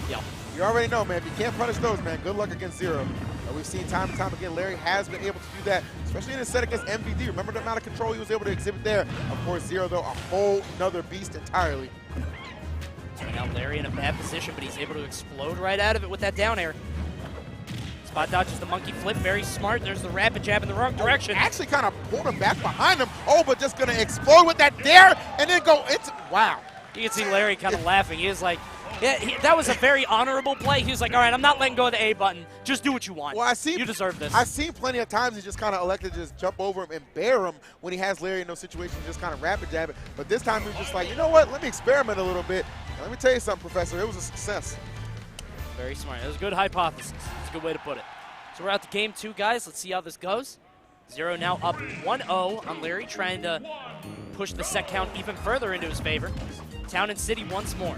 Yeah. You already know, man. If you can't punish those, man, good luck against Zero. We've seen time and time again, Larry has been able to do that, especially in his set against MVD. Remember the amount of control he was able to exhibit there? Of course, Zero, though, a whole nother beast entirely. So now Larry in a bad position, but he's able to explode right out of it with that down air. Spot dodges the monkey flip, very smart. There's the rapid jab in the wrong direction. Actually kind of pulled him back behind him. Oh, but just going to explode with that dare and then go into, wow. You can see Larry kind of laughing. He is like, yeah, that was a very honorable play. He was like, all right, I'm not letting go of the A button. Just do what you want. Well, you deserve this. I've seen plenty of times he just kind of elected to just jump over him and bear him when he has Larry in those situations, just kind of rapid jab it. But this time he was just like, you know what, let me experiment a little bit. And let me tell you something, Professor, it was a success. Very smart. It was a good hypothesis. It's a good way to put it. So we're out to game 2, guys. Let's see how this goes. Zero now up 1-0 on Larry, trying to push the set count even further into his favor. Town and City once more.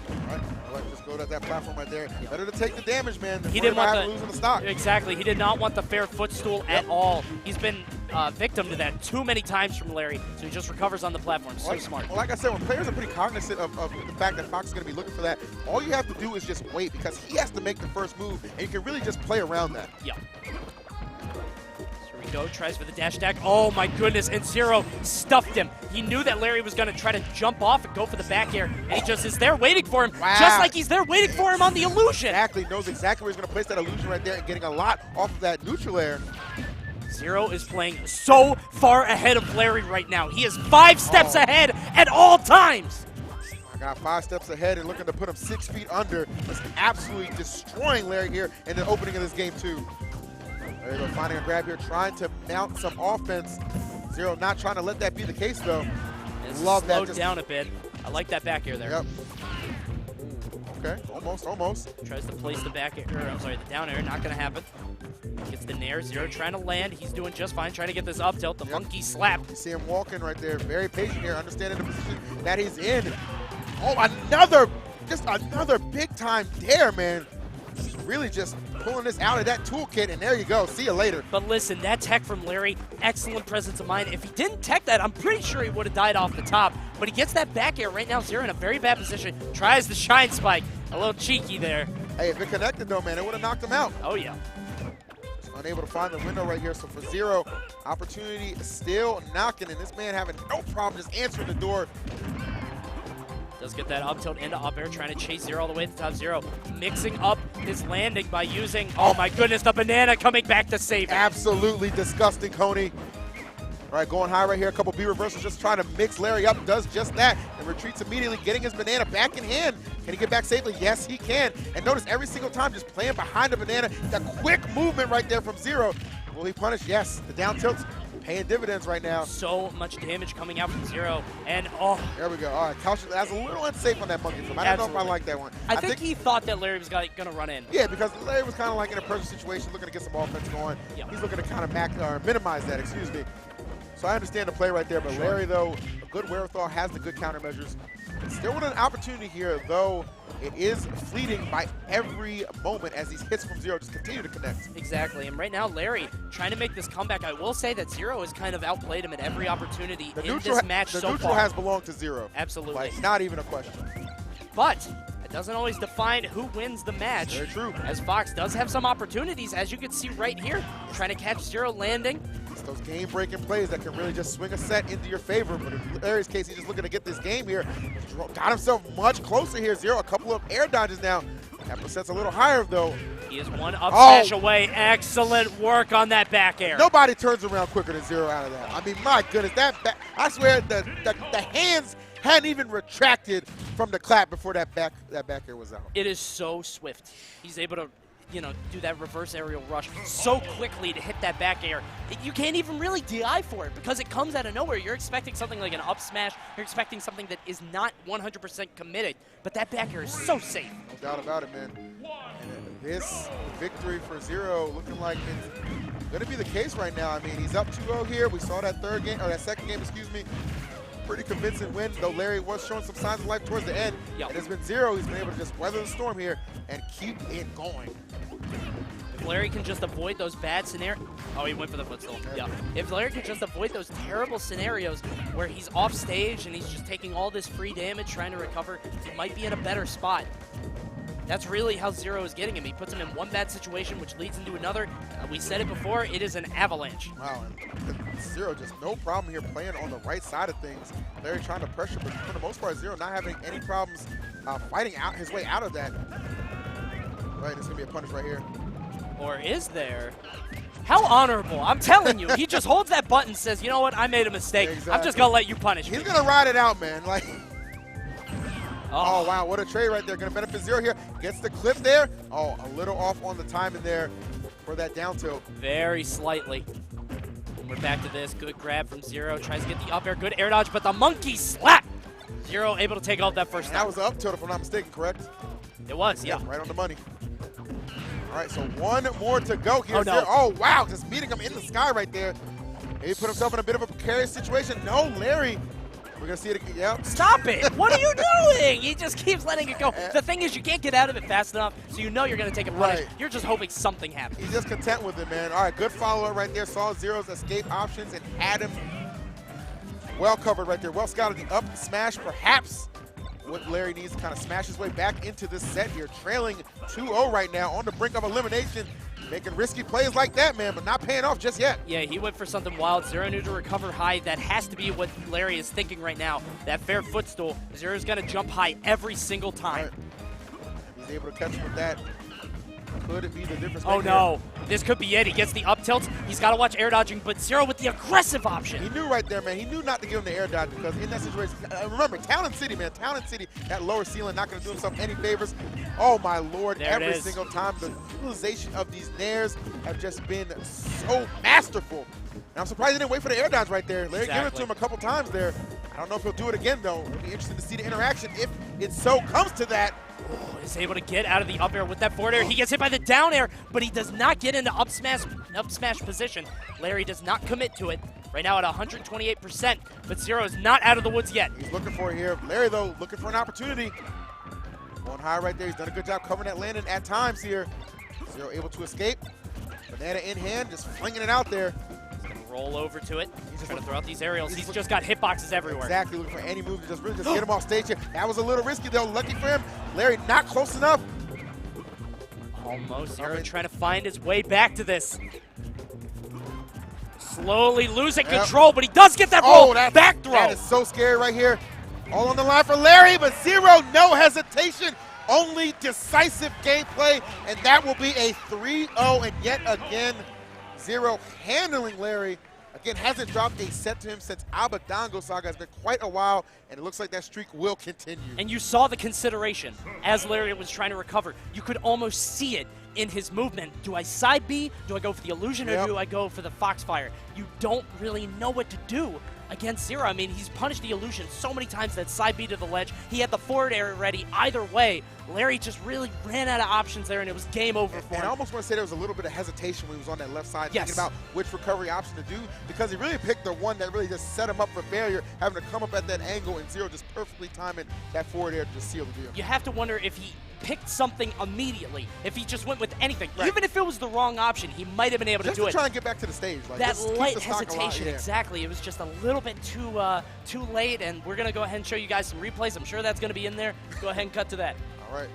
All right, just go to that platform right there. Yeah. Better to take the damage, man, than he didn't want losing the stock. Exactly. He did not want the fair footstool at all. He's been victim to that too many times from Larry, so he just recovers on the platform. So smart. Well, like I said, when players are pretty cognizant of the fact that Fox is going to be looking for that, all you have to do is just wait, because he has to make the first move, and you can really just play around that. Yeah. Go, tries for the dash attack. Oh my goodness, and Zero stuffed him. He knew that Larry was going to try to jump off and go for the back air, and he just is there waiting for him, just like he's there waiting for him on the illusion. Exactly, knows exactly where he's going to place that illusion right there and getting a lot off of that neutral air. Zero is playing so far ahead of Larry right now. He is 5 steps ahead at all times. I got 5 steps ahead and looking to put him 6 feet under. Just absolutely destroying Larry here in the opening of this game, too. There you go, finding a grab here, trying to mount some offense. Zero not trying to let that be the case, though. Love that. Slowed down a bit. I like that back air there. Yep. Okay, almost. Tries to place the back air, I'm sorry, the down air, not going to happen. Gets the nair, Zero trying to land. He's doing just fine, trying to get this up tilt, the monkey slap. You see him walking right there, very patient here, understanding the position that he's in. Oh, another big time dare, man. Really just pulling this out of that toolkit, and there you go. See you later. But listen, that tech from Larry, excellent presence of mind. If he didn't tech that, I'm pretty sure he would have died off the top. But he gets that back air right now. Zero in a very bad position. Tries the shine spike. A little cheeky there. Hey, if it connected, though, man, it would have knocked him out. Oh, yeah. Unable to find the window right here. So for Zero, opportunity still knocking, and this man having no problem just answering the door. Does get that up tilt into up air, trying to chase Zero all the way to the top. Zero mixing up his landing by using, oh my goodness, the banana coming back to save it. Absolutely disgusting, Coney. All right, going high right here. A couple B reversals, just trying to mix Larry up. Does just that and retreats immediately, getting his banana back in hand. Can he get back safely? Yes, he can. And notice every single time just playing behind the banana, that quick movement right there from Zero. Will he punish? Yes. The down tilt's paying dividends right now. So much damage coming out from Zero. And, oh. There we go. All right, Couch, that's a little unsafe on that monkey flip. I don't know if I like that one. I think he thought that Larry was going to run in. Yeah, because Larry was kind of like in a pressure situation, looking to get some offense going. Yep. He's looking to kind of minimize that, excuse me. So I understand the play right there, but Larry, though, a good wherewithal, has the good countermeasures. Still with an opportunity here, though it is fleeting by every moment as these hits from Zero just continue to connect. Exactly, and right now Larry trying to make this comeback. I will say that Zero has kind of outplayed him at every opportunity in this match so far. The neutral has belonged to Zero. Absolutely. Like, not even a question. But it doesn't always define who wins the match. Very true. As Fox does have some opportunities, as you can see right here, trying to catch Zero landing. It's those game-breaking plays that can really just swing a set into your favor. But in Larry's case, he's just looking to get this game here. Got himself much closer here. Zero, a couple of air dodges now. That percent's a little higher, though. He is one up smash away. Excellent work on that back air. Nobody turns around quicker than Zero out of that. I mean, my goodness, I swear the hands hadn't even retracted from the clap before that back air was out. It is so swift. He's able to, do that reverse aerial rush so quickly to hit that back air. You can't even really DI for it because it comes out of nowhere. You're expecting something like an up smash. You're expecting something that is not 100% committed, but that back air is so safe. No doubt about it, man. And this victory for Zero looking like it's going to be the case right now. I mean, he's up 2-0 here. We saw that second game, excuse me. Pretty convincing win, though Larry was showing some signs of life towards the end. Yep. It has been Zero. He's been able to just weather the storm here and keep it going. If Larry can just avoid those bad scenarios. Oh, he went for the footstool. Yeah. If Larry can just avoid those terrible scenarios where he's off stage and he's just taking all this free damage, trying to recover, he might be in a better spot. That's really how Zero is getting him. He puts him in one bad situation, which leads into another. We said it before, it is an avalanche. Wow, and Zero just no problem here playing on the right side of things. Larry trying to pressure, but for the most part, Zero not having any problems fighting out his way out of that. Right, it's going to be a punish right here. Or is there? How honorable. I'm telling you, he just holds that button, says, you know what, I made a mistake. Exactly. I'm just going to let you punish me. He's going to ride it out, man. Like. Oh, wow, what a trade right there. Going to benefit Zero here. Gets the clip there. Oh, a little off on the timing there for that down tilt. Very slightly. We're back to this. Good grab from Zero. Tries to get the up air. Good air dodge, but the monkey slap. Zero able to take off that first step. That was the up tilt, if I'm not mistaken, correct? It was, yeah. Right on the money. All right, so one more to go here. Oh, no. Oh, wow, just meeting him in the sky right there. He put himself in a bit of a precarious situation. No, Larry. We're going to see it again. Yep. Stop it. What are you doing? He just keeps letting it go. The thing is, you can't get out of it fast enough, so you know you're going to take a punish. Right. You're just hoping something happens. He's just content with it, man. All right, good follow-up right there. Saw Zero's escape options and had him well covered right there. Well scouted the up smash, perhaps what Larry needs to kind of smash his way back into this set here. Trailing 2-0 right now, on the brink of elimination. Making risky plays like that, man, but not paying off just yet. Yeah, he went for something wild. Zero knew to recover high. That has to be what Larry is thinking right now. That fair footstool. Zero's going to jump high every single time. Right. He's able to catch him with that. Could it be the difference? Oh, no. This could be it. He gets the up tilt. He's got to watch air dodging, but Zero with the aggressive option. He knew right there, man. He knew not to give him the air dodge because in that situation, remember, Talon City, man. Talon City, that lower ceiling, not going to do himself any favors. Oh, my Lord. There every single time, the utilization of these nairs have just been so masterful. And I'm surprised he didn't wait for the air dodge right there. Larry gave it to him a couple times there. I don't know if he'll do it again, though. It'll be interesting to see the interaction if it so comes to that. Oh, is able to get out of the up air with that forward air. He gets hit by the down air, but he does not get into up smash position. Larry does not commit to it. Right now at 128%, but Zero is not out of the woods yet. He's looking for it here. Larry, though, looking for an opportunity. Going high right there. He's done a good job covering that landing at times here. Zero able to escape. Banana in hand, just flinging it out there. He's going to roll over to it. He's just going to throw out these aerials. He's just got hitboxes everywhere. Exactly, looking for any move to just really just get him off stage here. That was a little risky, though. Lucky for him. Larry not close enough. Almost. Zero trying to find his way back to this. Slowly losing control, but he does get that roll. Back throw. That is so scary right here. All on the line for Larry, but Zero, no hesitation. Only decisive gameplay, and that will be a 3-0. And yet again, Zero handling Larry again, hasn't dropped a set to him since Abadango Saga. Has been quite a while, and it looks like that streak will continue. And you saw the consideration as Lariat was trying to recover. You could almost see it in his movement. Do I side B? Do I go for the illusion, or do I go for the Foxfire? You don't really know what to do against Zero. I mean, he's punished the illusion so many times that side B to the ledge. He had the forward air ready. Either way, Larry just really ran out of options there, and it was game over for him. And I almost want to say there was a little bit of hesitation when he was on that left side, thinking about which recovery option to do, because he really picked the one that really just set him up for failure, having to come up at that angle, and Zero just perfectly timing that forward air to just seal the deal. You have to wonder if he picked something immediately, if he just went with anything. Even if it was the wrong option, he might have been able to do it. Just to try and get back to the stage. Like, that light hesitation, exactly. It was just a little bit too late, and we're going to go ahead and show you guys some replays. I'm sure that's going to be in there. Go ahead and cut to that. All right.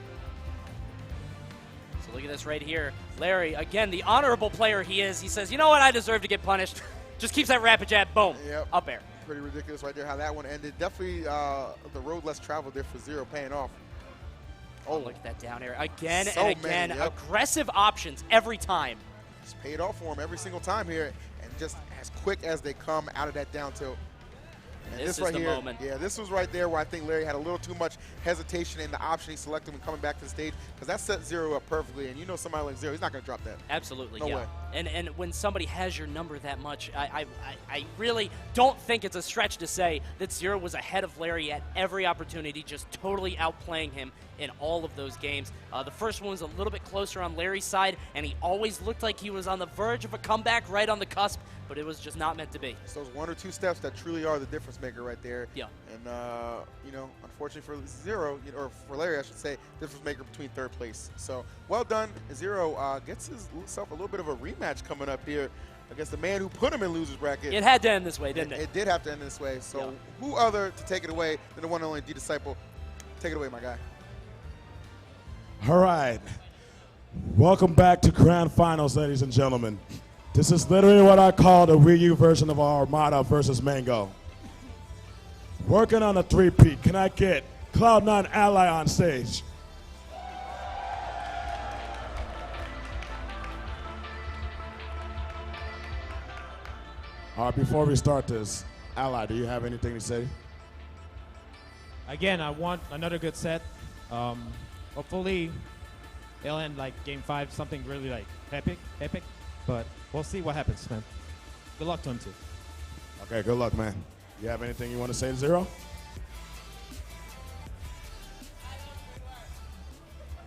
So look at this right here. Larry, again, the honorable player he is. He says, you know what, I deserve to get punished. Just keeps that rapid jab, boom, up air. Pretty ridiculous right there how that one ended. Definitely the road less traveled there for Zero, paying off. Oh, look at that down air. Again and again, aggressive options every time. It's paid off for him every single time here, and just as quick as they come out of that down tilt. And this is right the here, moment. Yeah, this was right there where I think Larry had a little too much hesitation in the option he selected when coming back to the stage, because that set Zero up perfectly, and you know somebody like Zero, he's not going to drop that. Absolutely, no way. And when somebody has your number that much, I really don't think it's a stretch to say that Zero was ahead of Larry at every opportunity, just totally outplaying him in all of those games. The first one was a little bit closer on Larry's side, and he always looked like he was on the verge of a comeback, right on the cusp, but it was just not meant to be. It's those one or two steps that truly are the difference maker right there. Yeah. And, you know, unfortunately for Zero, or for Larry, I should say, difference maker between third place. So, well done. Zero gets himself a little bit of a rematch coming up here against the man who put him in loser's bracket. It had to end this way, didn't it? It did have to end this way. So, who other to take it away than the one and only D-Disciple? Take it away, my guy. All right. Welcome back to Grand Finals, ladies and gentlemen. This is literally what I call the Wii U version of our Armada versus Mango. Working on a three-peat. Can I get Cloud9 Ally on stage? All right, before we start this, Ally, do you have anything to say? Again, I want another good set. Hopefully, it'll end like Game 5, something really like epic. But we'll see what happens, man. Good luck to him too. Okay, good luck, man. You have anything you want to say to Zero?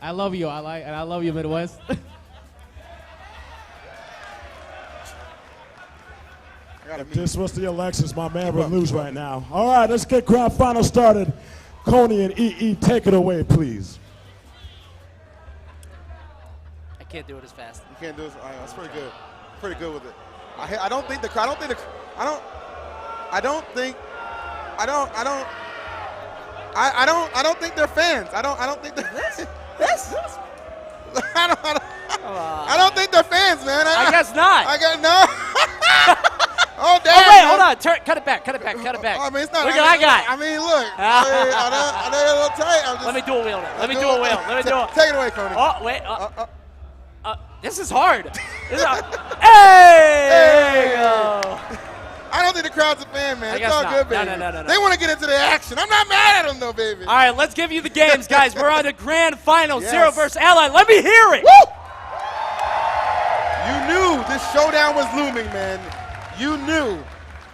I love you, Ally, and I love you, Midwest. If this was the elections, my man would lose right now. All right, let's get Grand Final started. Coney and EE, take it away, please. I can't do it as fast. You can't do it. That's pretty good. Pretty good with it. I don't think they're fans. I don't think they're fans, man. I guess not. I guess no. Oh, damn. Oh, wait, hold on. Cut it back. I mean, it's not. Look what I got. I mean, look. I know you're a little tight. Let me do a wheel. Let me do a wheel. Take it away, Coney. Oh, wait. This is hard. Hey! There you go. I don't think the crowd's a fan, man. It's all good, baby. No. They want to get into the action. I'm not mad at them, though, baby. All right, let's give you the games, guys. We're on to Grand Final, Yes. Zero versus Ally. Let me hear it. Woo! You knew this showdown was looming, man. You knew.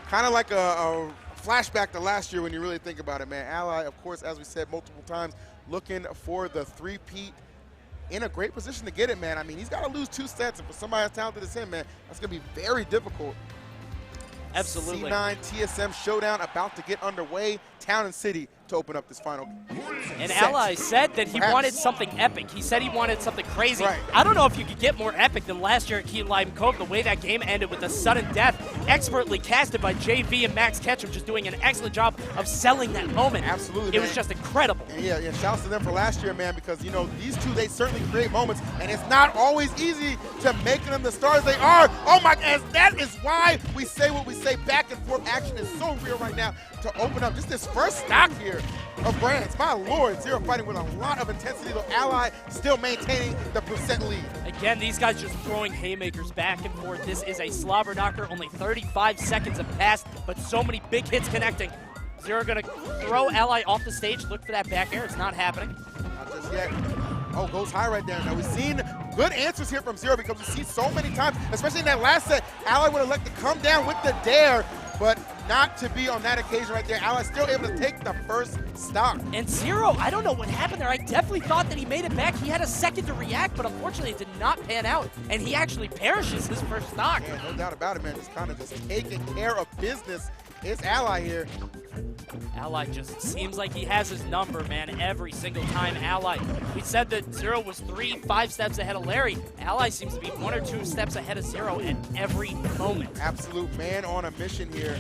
Kind of like a flashback to last year when you really think about it, man. Ally, of course, as we said multiple times, looking for the three-peat, in a great position to get it, man. I mean, he's got to lose 2 sets, and for somebody as talented as him, man, that's going to be very difficult. Absolutely. C9 TSM showdown about to get underway. Town and City to open up this final And set. Ally said that he wanted something epic. He said he wanted something crazy. Right. I don't know if you could get more epic than last year at Key Lime Cove. The way that game ended with a sudden death, expertly casted by JV and Max Ketchum, just doing an excellent job of selling that moment. Absolutely, It man. was just incredible. And yeah, shouts to them for last year, man, because, you know, these two, they certainly create moments, and it's not always easy to make them the stars they are. Oh, my God, that is why we say what we say. Back and forth action is so real right now to open up just this first stock here. of brands. My lord, Zero fighting with a lot of intensity, though Ally still maintaining the percent lead. Again, these guys just throwing haymakers back and forth. This is a slobber knocker. Only 35 seconds have passed, but so many big hits connecting. Zero gonna throw Ally off the stage, look for that back air. It's not happening. Not just yet. Oh, goes high right there. Now, we've seen good answers here from Zero because we've seen so many times, especially in that last set, Ally would have let the come down with the dare, but not to be on that occasion right there. Ally still able to take the first stock. And Zero, I don't know what happened there. I definitely thought that he made it back. He had a second to react, but unfortunately it did not pan out, and he actually perishes his first stock. Yeah, no doubt about it, man. Just kind of just taking care of business. It's Ally here. Ally just seems like he has his number, man, every single time. Ally, we said that Zero was 3-5 steps ahead of Larry. Ally seems to be 1 or 2 steps ahead of Zero at every moment. Absolute man on a mission here.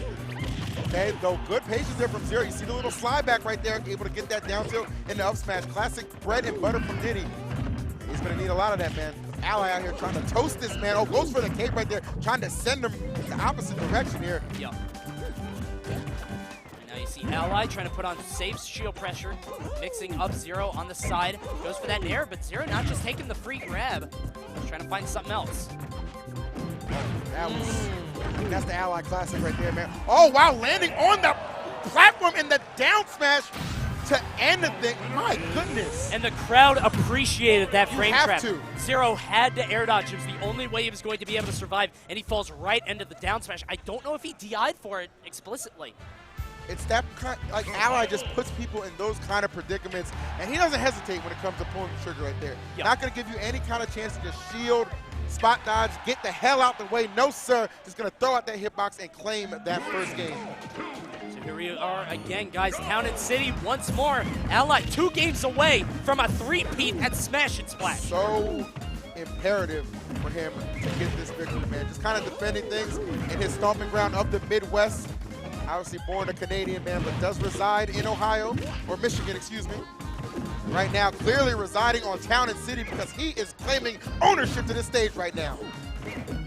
Okay, though good patience there from Zero. You see the little slide back right there, able to get that down tilt in the up smash. Classic bread and butter from Diddy. He's gonna need a lot of that, man. Ally out here trying to toast this man. Oh, goes for the cape right there, trying to send him the opposite direction here. Yep. Now you see Ally trying to put on safe shield pressure, mixing up Zero on the side. Goes for that nair, but Zero not just taking the free grab, trying to find something else. That's the Ally classic right there, man. Oh, wow, landing on the platform in the down smash to end the thing. My goodness. And the crowd appreciated that frame trap. To. Zero had to air dodge. It was the only way he was going to be able to survive, and he falls right into the down smash. I don't know if he DI'd for it explicitly. It's that kind, like Ally just puts people in those kind of predicaments, and he doesn't hesitate when it comes to pulling the trigger right there. Yep. Not going to give you any kind of chance to just shield, spot dodge, get the hell out the way. No, sir. Just going to throw out that hitbox and claim that first game. So here we are again, guys. Town and City once more. Ally 2 games away from a three-peat at Smash and Splash. So imperative for him to get this victory, man. Just kind of defending things in his stomping ground of the Midwest. Obviously born a Canadian man, but does reside in Ohio, or Michigan, excuse me. Right now, clearly residing on Town and City because he is claiming ownership to this stage right now.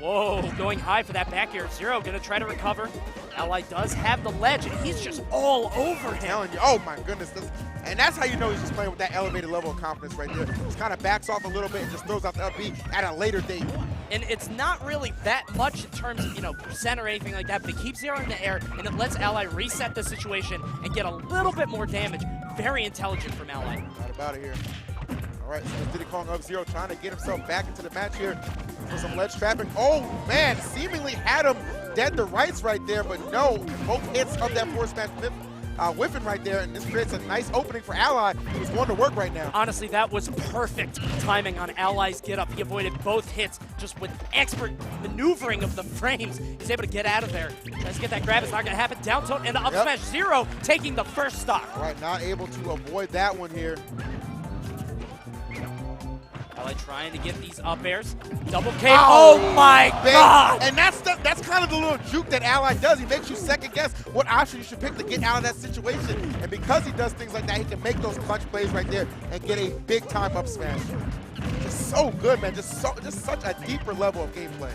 Whoa, going high for that back air. Zero gonna try to recover. Ally does have the ledge, and he's just all over him. Telling you, oh my goodness. And that's how you know he's just playing with that elevated level of confidence right there. Just kind of backs off a little bit and just throws out the up B at a later date. And it's not really that much in terms of, percent or anything like that, but it keeps Zero in the air, and it lets Ally reset the situation and get a little bit more damage. Very intelligent from Ally. Not about it here. All right, so Diddy Kong up Zero trying to get himself back into the match here for some ledge trapping. Oh, man, seemingly had him dead to rights right there, but no, both hits of that force smash whiffing right there, and this creates a nice opening for Ally, who's one to work right now. Honestly, that was perfect timing on Ally's get up. He avoided both hits just with expert maneuvering of the frames. He's ally to get out of there. Tries to get that grab. It's not going to happen. Down tilt and the up smash. Zero taking the first stock. All right, not able to avoid that one here. Ally trying to get these up airs. Double K. Oh my God! And that's kind of the little juke that Ally does. He makes you second guess what option you should pick to get out of that situation. And because he does things like that, he can make those clutch plays right there and get a big time up smash. Just so good, man. Just such a deeper level of gameplay.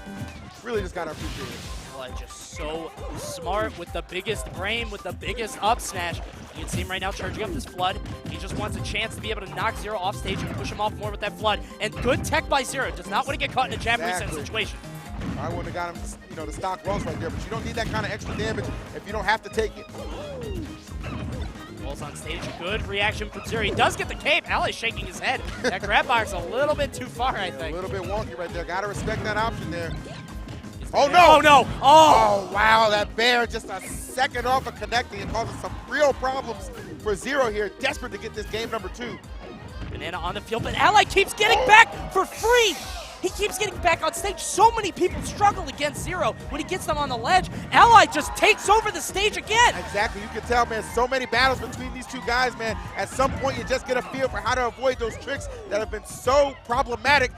Really just gotta appreciate it. Ally just so smart with the biggest brain, with the biggest up smash. You can see him right now charging up this Flood. He just wants a chance to be able to knock Zero off stage and push him off more with that Flood. And good tech by Zero. Does not want to get caught in a jab reset situation. I wouldn't have got him, the stock rolls right there, but you don't need that kind of extra damage if you don't have to take it. Rolls on stage, good reaction from Zero. He does get the cape. Ally's shaking his head. That grab box a little bit too far, I think. A little bit wonky right there. Got to respect that option there. Oh no! Oh no! Oh wow, that bear just a second off of connecting and causing some real problems for Zero here. Desperate to get this game number 2. Banana on the field, but Ally keeps getting back for free! He keeps getting back on stage. So many people struggle against Zero when he gets them on the ledge. Ally just takes over the stage again. Exactly. You can tell, man, so many battles between these two guys, man. At some point, you just get a feel for how to avoid those tricks that have been so problematic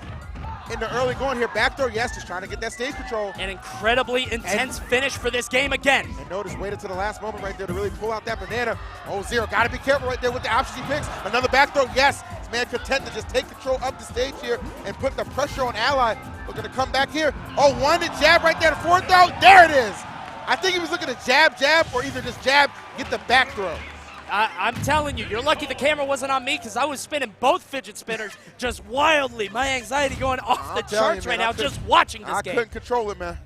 in the early going here. Back throw, yes, just trying to get that stage control. An incredibly intense finish for this game again. And notice, waited to the last moment right there to really pull out that banana. Oh, Zero, got to be careful right there with the options he picks. Another back throw, yes. This man content to just take control of the stage here and put the pressure on Ally. Looking to come back here. Oh, one to jab right there, the forward throw. There it is. I think he was looking to jab, or either just jab, get the back throw. I'm telling you, you're lucky the camera wasn't on me because I was spinning both fidget spinners just wildly. My anxiety going off the charts right now just watching this game. I couldn't control it, man.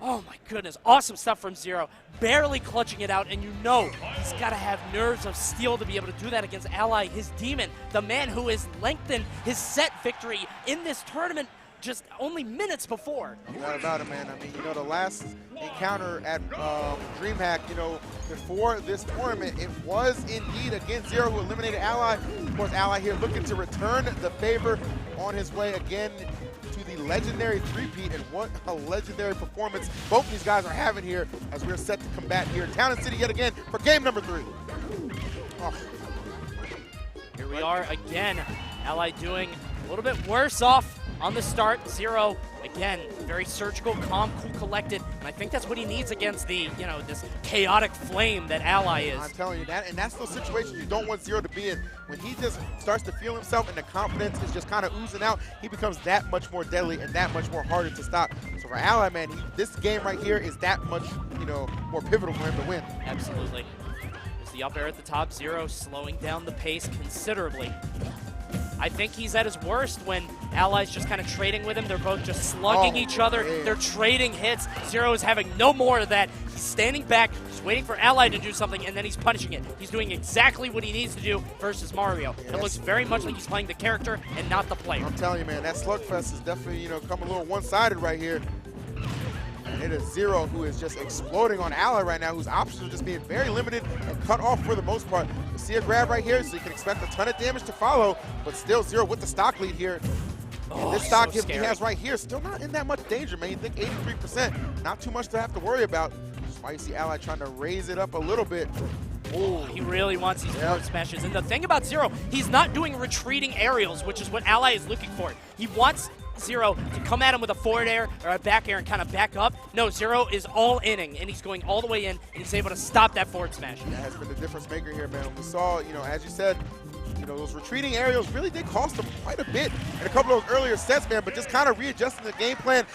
Oh my goodness, awesome stuff from Zero. Barely clutching it out, and you know he's got to have nerves of steel to be able to do that against Ally, his demon, the man who has lengthened his set victory in this tournament just only minutes before. No doubt about it, man. I mean, you know, the last encounter at DreamHack, you know, before this tournament, it was indeed against Zero who eliminated Ally. Of course, Ally here looking to return the favor on his way again to the legendary three-peat, and what a legendary performance both these guys are having here as we're set to combat here in Town and City yet again for game number 3. Oh. Here we are again. Ally doing a little bit worse off on the start. Zero, again, very surgical, calm, cool, collected, and I think that's what he needs against the, you know, this chaotic flame that Ally is. I'm telling you that, and that's those situations you don't want Zero to be in. When he just starts to feel himself and the confidence is just kind of oozing out, he becomes that much more deadly and that much more harder to stop. So for Ally, man, this game right here is that much, you know, more pivotal for him to win. Absolutely. There's the up air at the top. Zero slowing down the pace considerably. I think he's at his worst when Ally's just kind of trading with him. They're both just slugging each other. Man. They're trading hits. Zero is having no more of that. He's standing back, just waiting for Ally to do something, and then he's punishing it. He's doing exactly what he needs to do versus Mario. Yeah, it looks very much like he's playing the character and not the player. I'm telling you, man, that slugfest is definitely, you know, come a little one-sided right here. And it is Zero who is just exploding on Ally right now, whose options are just being very limited and cut off for the most part. You see a grab right here, so you can expect a ton of damage to follow, but still Zero with the stock lead here. And this stock he has right here, still not in that much danger, man. You think 83%, not too much to have to worry about. That's why you see Ally trying to raise it up a little bit. Oh, he really wants these forward smashes. And the thing about Zero, he's not doing retreating aerials, which is what Ally is looking for. He wants Zero to come at him with a forward air or a back air and kind of back up. No, Zero is all inning, and he's going all the way in, and he's able to stop that forward smash. That has been the difference maker here, man. We saw, you know, as you said, you know, those retreating aerials really did cost him quite a bit in a couple of those earlier sets, man, but just kind of readjusting the game plan,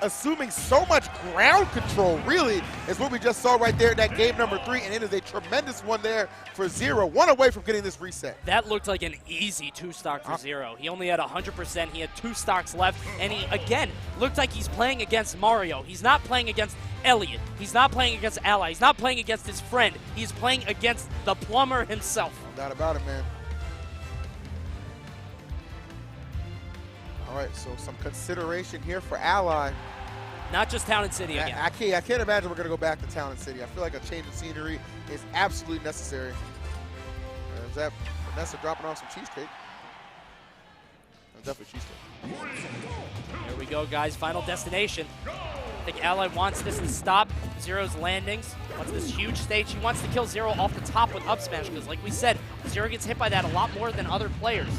assuming so much ground control, really, is what we just saw right there in that game number 3, and it is a tremendous one there for Zero. One away from getting this reset. That looked like an easy 2-stock for Zero. He only had 100%. He had 2 stocks left, and he, again, looked like he's playing against Mario. He's not playing against Elliot. He's not playing against Ally. He's not playing against his friend. He's playing against the plumber himself. No doubt about it, man. All right, so some consideration here for Ally. Not just Town and City again. I can't imagine we're going to go back to Town and City. I feel like a change of scenery is absolutely necessary. Is that Vanessa dropping off some cheesecake? Definitely cheesecake. Here we go, guys. Final destination. I think Ally wants this to stop Zero's landings. Wants this huge stage. He wants to kill Zero off the top with up smash because, like we said, Zero gets hit by that a lot more than other players.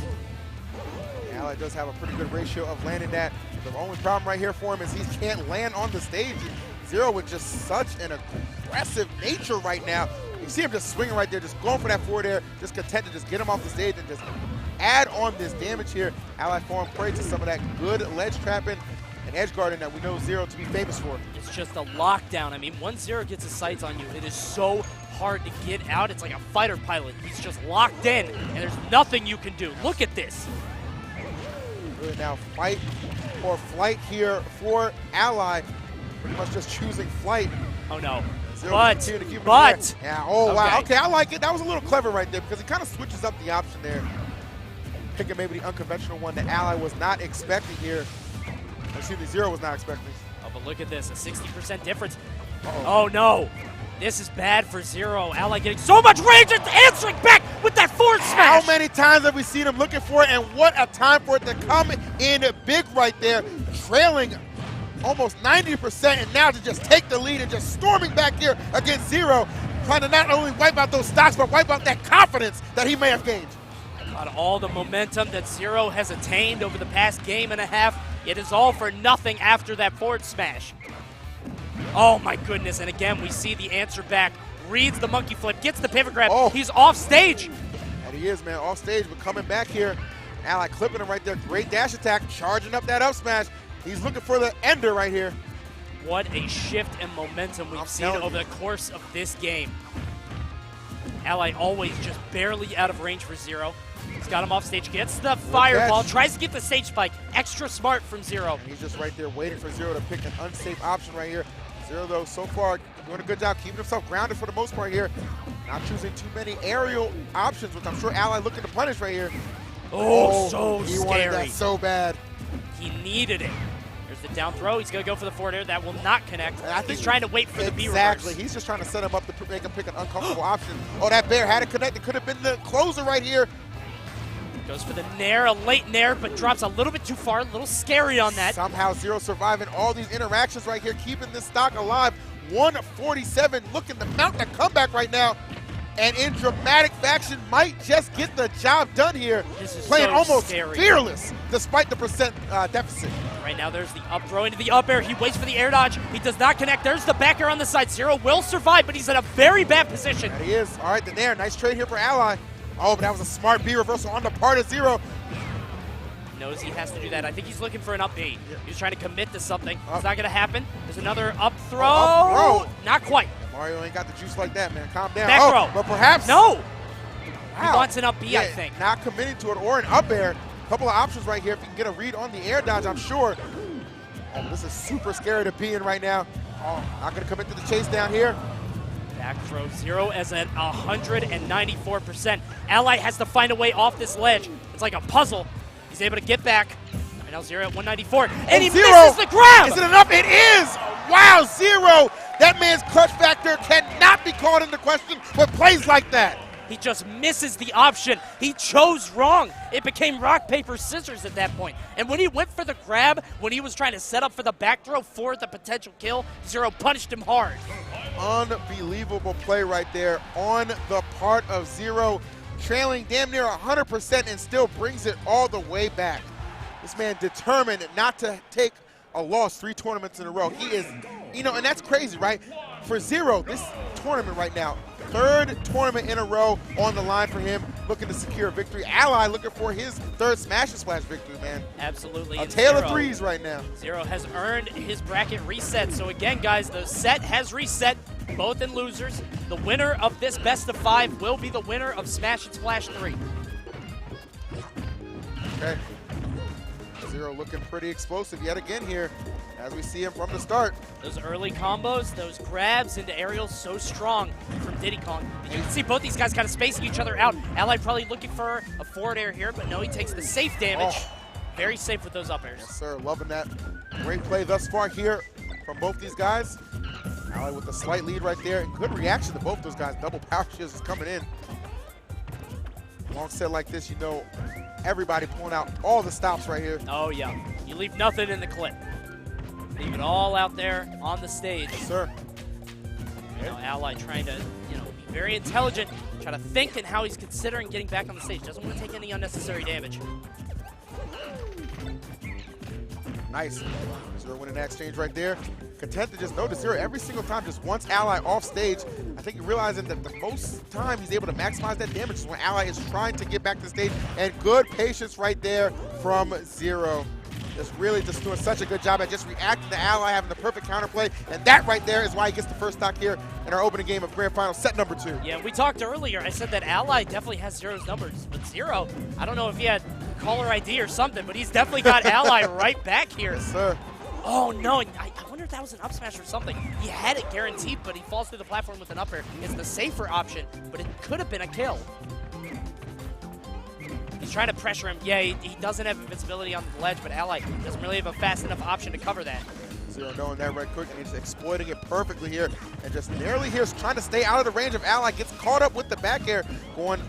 Ally does have a pretty good ratio of landing that. The only problem right here for him is he can't land on the stage. Zero with just such an aggressive nature right now. You see him just swinging right there, just going for that forward air, just content to just get him off the stage and just add on this damage here. Ally falling prey to some of that good ledge trapping and edge guarding that we know Zero to be famous for. It's just a lockdown. I mean, once Zero gets his sights on you, it is so hard to get out. It's like a fighter pilot. He's just locked in, and there's nothing you can do. Look at this. Really now fight or flight here for Ally. Pretty much just choosing flight. Oh no. Zero But. Yeah, oh wow, okay, I like it. That was a little clever right there because he kind of switches up the option there. Picking maybe the unconventional one that Ally was not expecting here. Excuse me, Zero was not expecting. Oh, but look at this, a 60% difference. Oh no. This is bad for Zero. Ally getting so much range and answering back with that forward smash. How many times have we seen him looking for it, and what a time for it to come in big right there, trailing almost 90%, and now to just take the lead and just storming back here against Zero, trying to not only wipe out those stocks, but wipe out that confidence that he may have gained. Got all the momentum that Zero has attained over the past game and a half. It is all for nothing after that forward smash. Oh my goodness, and again we see the answer back. Reads the monkey flip, gets the pivot grab. Oh. He's off stage. And he is, man, off stage, but coming back here. Ally clipping him right there. Great dash attack, charging up that up smash. He's looking for the ender right here. What a shift in momentum we've seen over the course of this game. Ally always just barely out of range for Zero. He's got him off stage, gets the fireball, tries to get the stage spike. Extra smart from Zero. And he's just right there waiting for Zero to pick an unsafe option right here. Zero, though, so far doing a good job keeping himself grounded for the most part here. Not choosing too many aerial options, which I'm sure Ally looking to punish right here. So he scary. wanted that so bad. He needed it. There's the down throw. He's going to go for the forward air. That will not connect. And I think he's trying to wait for the B reverse. Exactly. He's just trying to set him up to make him pick an uncomfortable option. Oh, that bear had it connected. Could have been the closer right here. Goes for the nair, a late nair, but drops a little bit too far. A little scary on that. Somehow Zero surviving all these interactions right here, keeping this stock alive. 147 looking to mount that comeback right now. And in dramatic fashion, might just get the job done here. This is playing so almost scary. Fearless, despite the percent deficit. Right now, there's the up throw into the up air. He waits for the air dodge. He does not connect. There's the back air on the side. Zero will survive, but he's in a very bad position. There he is. All right, the nair. Nice trade here for Ally. Oh, but that was a smart B reversal on the part of Zero. He knows he has to do that. I think he's looking for an up B. He's trying to commit to something. It's not going to happen. There's another up throw. Up throw. Not quite. Mario ain't got the juice like that, man. Calm down. Back throw. But perhaps. No. Wow. He wants an up B, I think. Not committing to it or an up air. A couple of options right here. If you can get a read on the air dodge, I'm sure. Oh, this is super scary to be in right now. Oh, not going to commit to the chase down here. Back throw. Zero as at 194%. Ally has to find a way off this ledge. It's like a puzzle. He's able to get back. And now Zero at 194. And he misses the grab! Is it enough? It is! Wow, Zero! That man's clutch factor cannot be called into question with plays like that. He just misses the option. He chose wrong. It became rock, paper, scissors at that point. And when he went for the grab, when he was trying to set up for the back throw for the potential kill, Zero punished him hard. Unbelievable play right there on the part of Zero, trailing damn near 100% and still brings it all the way back. This man determined not to take a loss 3 tournaments in a row. He is, you know, and that's crazy, right? For Zero, this tournament right now, 3rd tournament in a row on the line for him, looking to secure a victory. Ally looking for his 3rd Smash and Splash victory, man. Absolutely. A tale of threes right now. Zero has earned his bracket reset. So again, guys, the set has reset, both in losers. The winner of this best of 5 will be the winner of Smash and Splash 3. Okay. Zero looking pretty explosive yet again here, as we see him from the start. Those early combos, those grabs into aerials, so strong from Diddy Kong. And you can see both these guys kind of spacing each other out. Ally probably looking for a forward air here, but no, he takes the safe damage. Oh. Very safe with those up airs. Yes, sir. Loving that. Great play thus far here from both these guys. Ally with a slight lead right there. And good reaction to both those guys. Double power shields is coming in. Long set like this, you know, everybody pulling out all the stops right here. Oh, yeah. You leave nothing in the clip. Leave it all out there on the stage. Yes, sir. You know, Ally trying to, you know, be very intelligent, try to think in how he's considering getting back on the stage. Doesn't want to take any unnecessary damage. Nice. Zero winning that exchange right there. Content to just notice Zero every single time just wants Ally off stage. I think you're realizing that the most time he's able to maximize that damage is when Ally is trying to get back to stage. And good patience right there from Zero. Just really just doing such a good job at just reacting to Ally, having the perfect counterplay. And that right there is why he gets the first stock here in our opening game of Grand Final, set number 2. Yeah, we talked earlier. I said that Ally definitely has Zero's numbers. But Zero, I don't know if he had caller ID or something, but he's definitely got Ally right back here. Yes, sir. Oh, no. I wonder if that was an up smash or something. He had it guaranteed, but he falls through the platform with an up air. It's the safer option, but it could have been a kill. He's trying to pressure him. Yeah, he doesn't have invincibility on the ledge, but Ally doesn't really have a fast enough option to cover that. Zero knowing that right quick, and he's exploiting it perfectly here. And just narrowly here, trying to stay out of the range of Ally. Gets caught up with the back air, going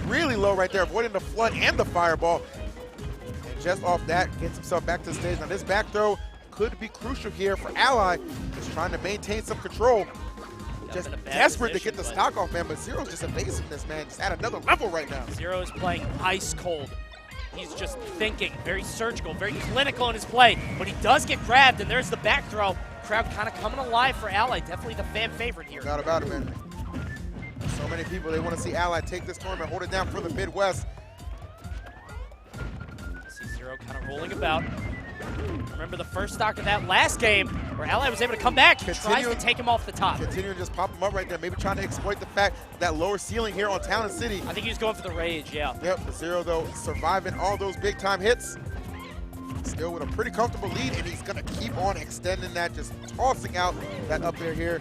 really low right there, avoiding the flood and the fireball. And just off that, gets himself back to the stage. Now this back throw could be crucial here for Ally. Just trying to maintain some control. Just desperate to get the stock off, man, but Zero's just evasiveness, man, just at another level right now. Zero is playing ice cold. He's just thinking, very surgical, very clinical in his play, but he does get grabbed, and there's the back throw. Crowd kind of coming alive for Ally, definitely the fan favorite here. No doubt about it, man. So many people, they want to see Ally take this tournament, hold it down for the Midwest. See Zero kind of rolling about. Remember the first stock of that last game where Ally was able to come back. He tries to take him off the top. Continuing to just pop him up right there, maybe trying to exploit the fact that lower ceiling here on Town and City. I think he's going for the rage, yeah. Yep, Zero, though, surviving all those big-time hits. Still with a pretty comfortable lead, and he's going to keep on extending that, just tossing out that up air here.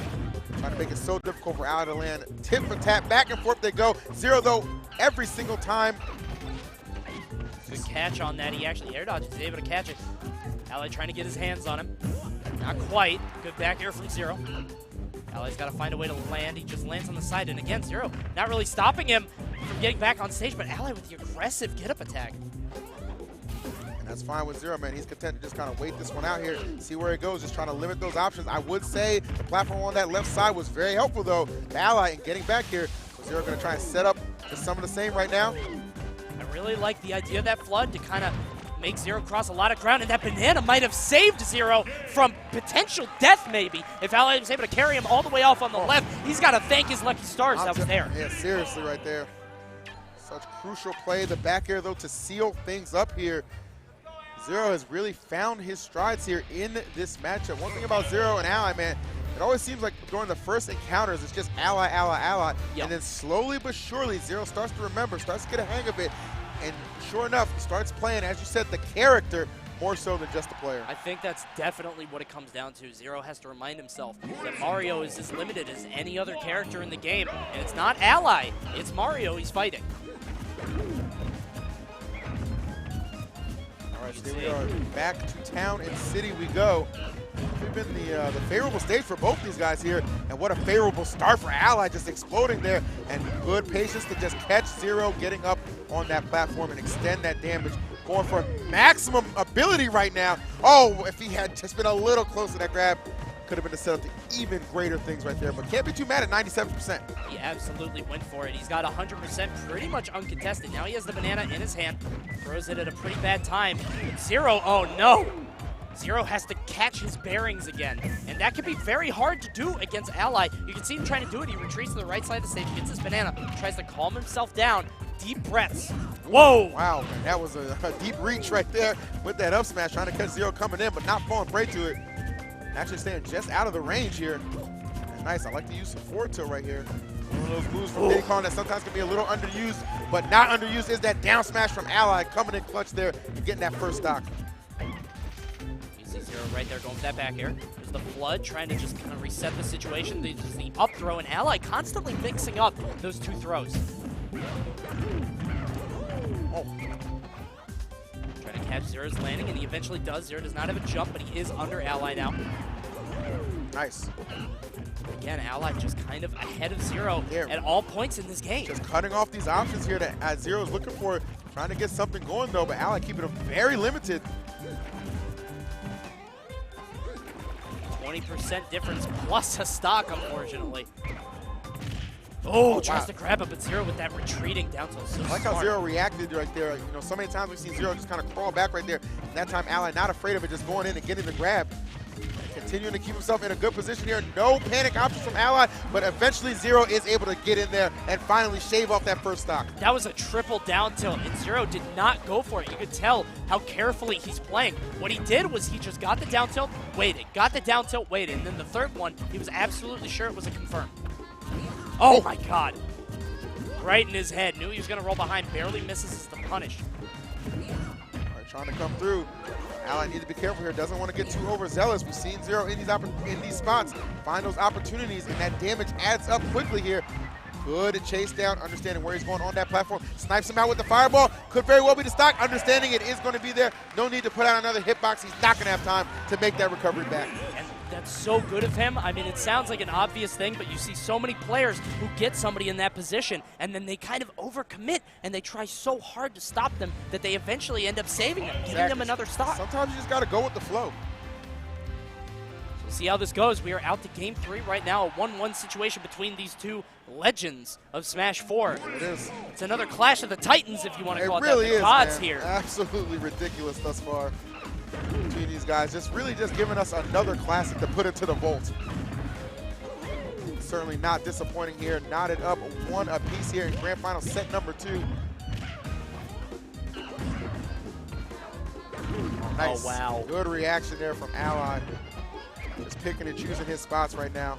Trying to make it so difficult for Ally to land. Tip for tap, back and forth they go. Zero, though, every single time. Good catch on that. He actually air dodges. He's able to catch it. Ally trying to get his hands on him. Not quite. Good back air from Zero. Ally's got to find a way to land. He just lands on the side. And again, Zero not really stopping him from getting back on stage, but Ally with the aggressive get-up attack. And that's fine with Zero, man. He's content to just kind of wait this one out here, see where it goes, just trying to limit those options. I would say the platform on that left side was very helpful, though, to Ally in getting back here. So Zero going to try and set up just some of the same right now. I really like the idea of that flood to kind of make Zero cross a lot of ground, and that banana might have saved Zero from potential death, maybe. If Ally was able to carry him all the way off on the left, he's got to thank his lucky stars that was there. Yeah, seriously right there. Such crucial play. The back air, though, to seal things up here. Zero has really found his strides here in this matchup. One thing about Zero and Ally, man, it always seems like during the first encounters, it's just Ally, Ally, Ally. Yep. And then slowly but surely, Zero starts to remember, starts to get a hang of it. And sure enough, starts playing, as you said, the character more so than just the player. I think that's definitely what it comes down to. Zero has to remind himself that Mario is as limited as any other character in the game. And it's not Ally, it's Mario he's fighting. All right, so here we are. Back to Town and City we go. We've been the favorable stage for both these guys here, and what a favorable start for Ally, just exploding there, and good patience to just catch Zero getting up on that platform and extend that damage, going for maximum ability right now. Oh, if he had just been a little closer to that grab, could have been the setup to even greater things right there, but can't be too mad at 97%. He absolutely went for it. He's got 100% pretty much uncontested. Now he has the banana in his hand, throws it at a pretty bad time. Zero, oh no! Zero has to catch his bearings again, and that can be very hard to do against Ally. You can see him trying to do it. He retreats to the right side of the stage, gets his banana, tries to calm himself down, deep breaths. Whoa! Wow, man, that was a deep reach right there with that up smash, trying to catch Zero coming in, but not falling prey to it. Actually staying just out of the range here. That's nice. I like to use some forward tilt right here. One of those moves from Diddy Kong that sometimes can be a little underused, but not underused is that down smash from Ally coming in clutch there and getting that first stock. You see Zero right there going for that back air. There's the flood trying to just kind of reset the situation. There's the up throw, and Ally constantly mixing up those two throws. Oh. Trying to catch Zero's landing, and he eventually does. Zero does not have a jump, but he is under Ally now. Nice. Again, Ally just kind of ahead of Zero at all points in this game. Just cutting off these options here that Zero is looking for, trying to get something going though, but Ally keeping them very limited. 20% difference plus a stock, unfortunately. Oh, tries to grab it, but Zero with that retreating down tilt. So I like how Zero reacted right there. You know, so many times we've seen Zero just kind of crawl back right there. And that time, Ally not afraid of it, just going in and getting the grab. Continuing to keep himself in a good position here. No panic options from Ally, but eventually Zero is able to get in there and finally shave off that first stock. That was a triple down tilt, and Zero did not go for it. You could tell how carefully he's playing. What he did was he just got the down tilt, waited, got the down tilt, waited, and then the third one, he was absolutely sure it was a confirm. Oh my God. Right in his head. Knew he was going to roll behind. Barely misses as the punish. All right, trying to come through. Ally needs to be careful here. Doesn't want to get too overzealous. We've seen Zero in these spots. Find those opportunities, and that damage adds up quickly here. Good chase down, understanding where he's going on that platform. Snipes him out with the fireball. Could very well be the stock. Understanding it is going to be there. No need to put out another hitbox. He's not going to have time to make that recovery back. And that's so good of him. I mean, it sounds like an obvious thing, but you see so many players who get somebody in that position, and then they kind of overcommit, and they try so hard to stop them that they eventually end up saving them, giving them another stock. Sometimes you just got to go with the flow. We'll see how this goes. We are out to Game 3 right now, a 1-1 situation between these two legends of Smash 4. It is. It's another clash of the Titans, if you want to call it really that. The gods here. Absolutely ridiculous thus far between these guys. Just really just giving us another classic to put into the vault. Certainly not disappointing here. Knotted up one apiece here in Grand Final set number 2. Nice. Oh, wow. Good reaction there from Ally. Just picking and choosing his spots right now.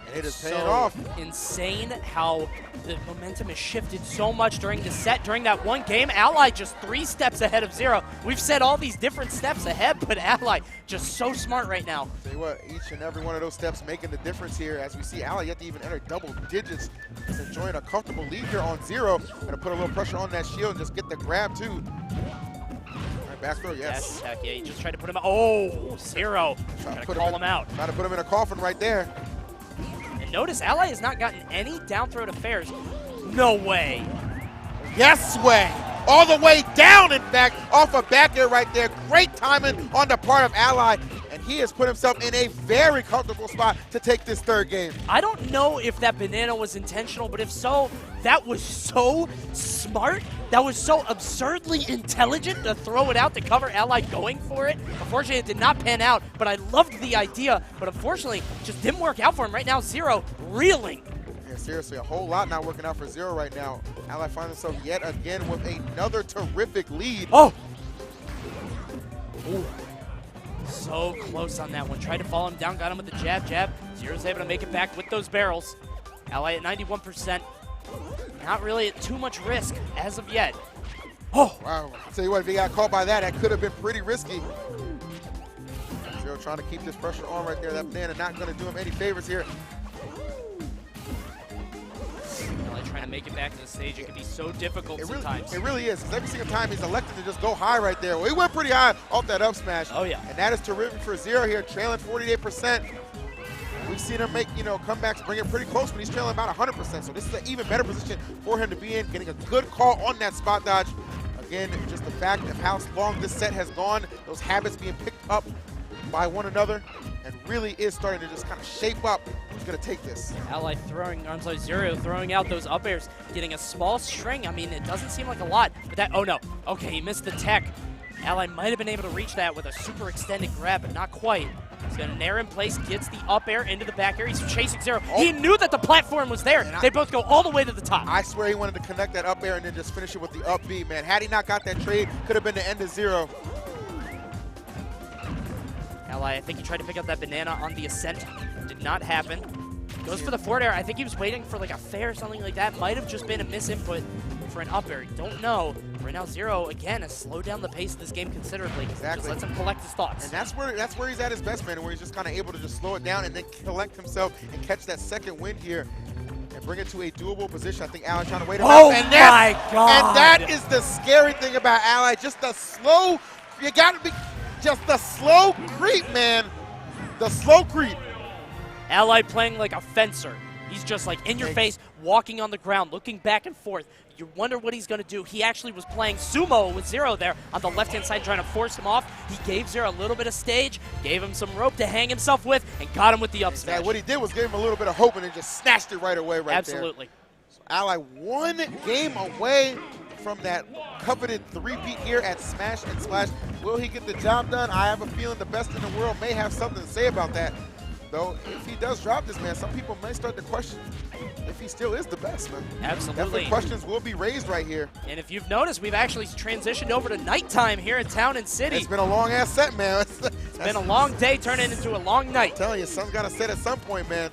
And it is paying off. Insane how the momentum has shifted so much during the set. During that one game, Ally just 3 steps ahead of Zero. We've said all these different steps ahead, but Ally just so smart right now. Tell you what, each and every one of those steps making the difference here. As we see Ally yet to even enter double digits. He's enjoying a comfortable lead here on Zero. Gonna put a little pressure on that shield and just get the grab too. Back throw, yes. Heck yeah, he just tried to put him out. Oh, Zero. Trying to call him out. Trying to put him in a coffin right there. And notice, Ally has not gotten any down throw to Fairs. No way. Yes way. All the way down, in fact, off of back air right there. Great timing on the part of Ally. And he has put himself in a very comfortable spot to take this third game. I don't know if that banana was intentional, but if so, that was so smart. That was so absurdly intelligent to throw it out to cover Ally going for it. Unfortunately, it did not pan out, but I loved the idea. But unfortunately, it just didn't work out for him. Right now, Zero reeling. Yeah, seriously, a whole lot not working out for Zero right now. Ally finds himself yet again with another terrific lead. Oh! Ooh. So close on that one. Tried to follow him down, got him with the jab. Zero's able to make it back with those barrels. Ally at 91%. Not really at too much risk as of yet. Oh! Wow, I'll tell you what, if he got caught by that, that could have been pretty risky. Zero trying to keep this pressure on right there. That banana not going to do him any favors here. Ally trying to make it back to the stage. It can be so difficult sometimes. It really is, because every single time he's elected to just go high right there. Well, he went pretty high off that up smash. Oh, yeah. And that is terrific for Zero here, trailing 48%. We've seen him make, comebacks, bring it pretty close when he's trailing about 100%. So this is an even better position for him to be in, getting a good call on that spot dodge. Again, just the fact of how long this set has gone, those habits being picked up by one another, and really is starting to just kind of shape up who's going to take this. Ally Zero throwing out those up airs, getting a small string. I mean, it doesn't seem like a lot, but that, oh no. Okay, he missed the tech. Ally might have been able to reach that with a super extended grab, but not quite. He's going to nair in place, gets the up air into the back air. He's chasing Zero. Oh. He knew that the platform was there. They both go all the way to the top. I swear he wanted to connect that up air and then just finish it with the up B, man. Had he not got that trade, could have been the end of Zero. Ally, I think he tried to pick up that banana on the ascent. Did not happen. Goes for the forward air. I think he was waiting for like a fair or something like that. Might have just been a misinput for an up air. Don't know. Right now, Zero, again, has slowed down the pace of this game considerably. Exactly. Just lets him collect his thoughts. And that's where he's at his best, man, where he's just kind of able to just slow it down and then collect himself and catch that second win here and bring it to a doable position. I think Ally trying to wait him out. And my God! And that is the scary thing about Ally. Just the slow, you got to be, just the slow creep, man. The slow creep. Ally playing like a fencer. He's just like in your face, walking on the ground, looking back and forth. You wonder what he's going to do. He actually was playing sumo with Zero there on the left-hand side, trying to force him off. He gave Zero a little bit of stage, gave him some rope to hang himself with, and got him with the up smash. What he did was give him a little bit of hope and then just snatched it right away Absolutely. There. So Ally one game away from that coveted three-peat here at Smash and Splash. Will he get the job done? I have a feeling the best in the world may have something to say about that. Though, if he does drop this, man, some people may start to question if he still is the best, man. Absolutely. Definitely questions will be raised right here. And if you've noticed, we've actually transitioned over to nighttime here in Town and City. It's been a long-ass set, man. It's been a long day turning into a long night. I'm telling you, sun's got to set at some point, man.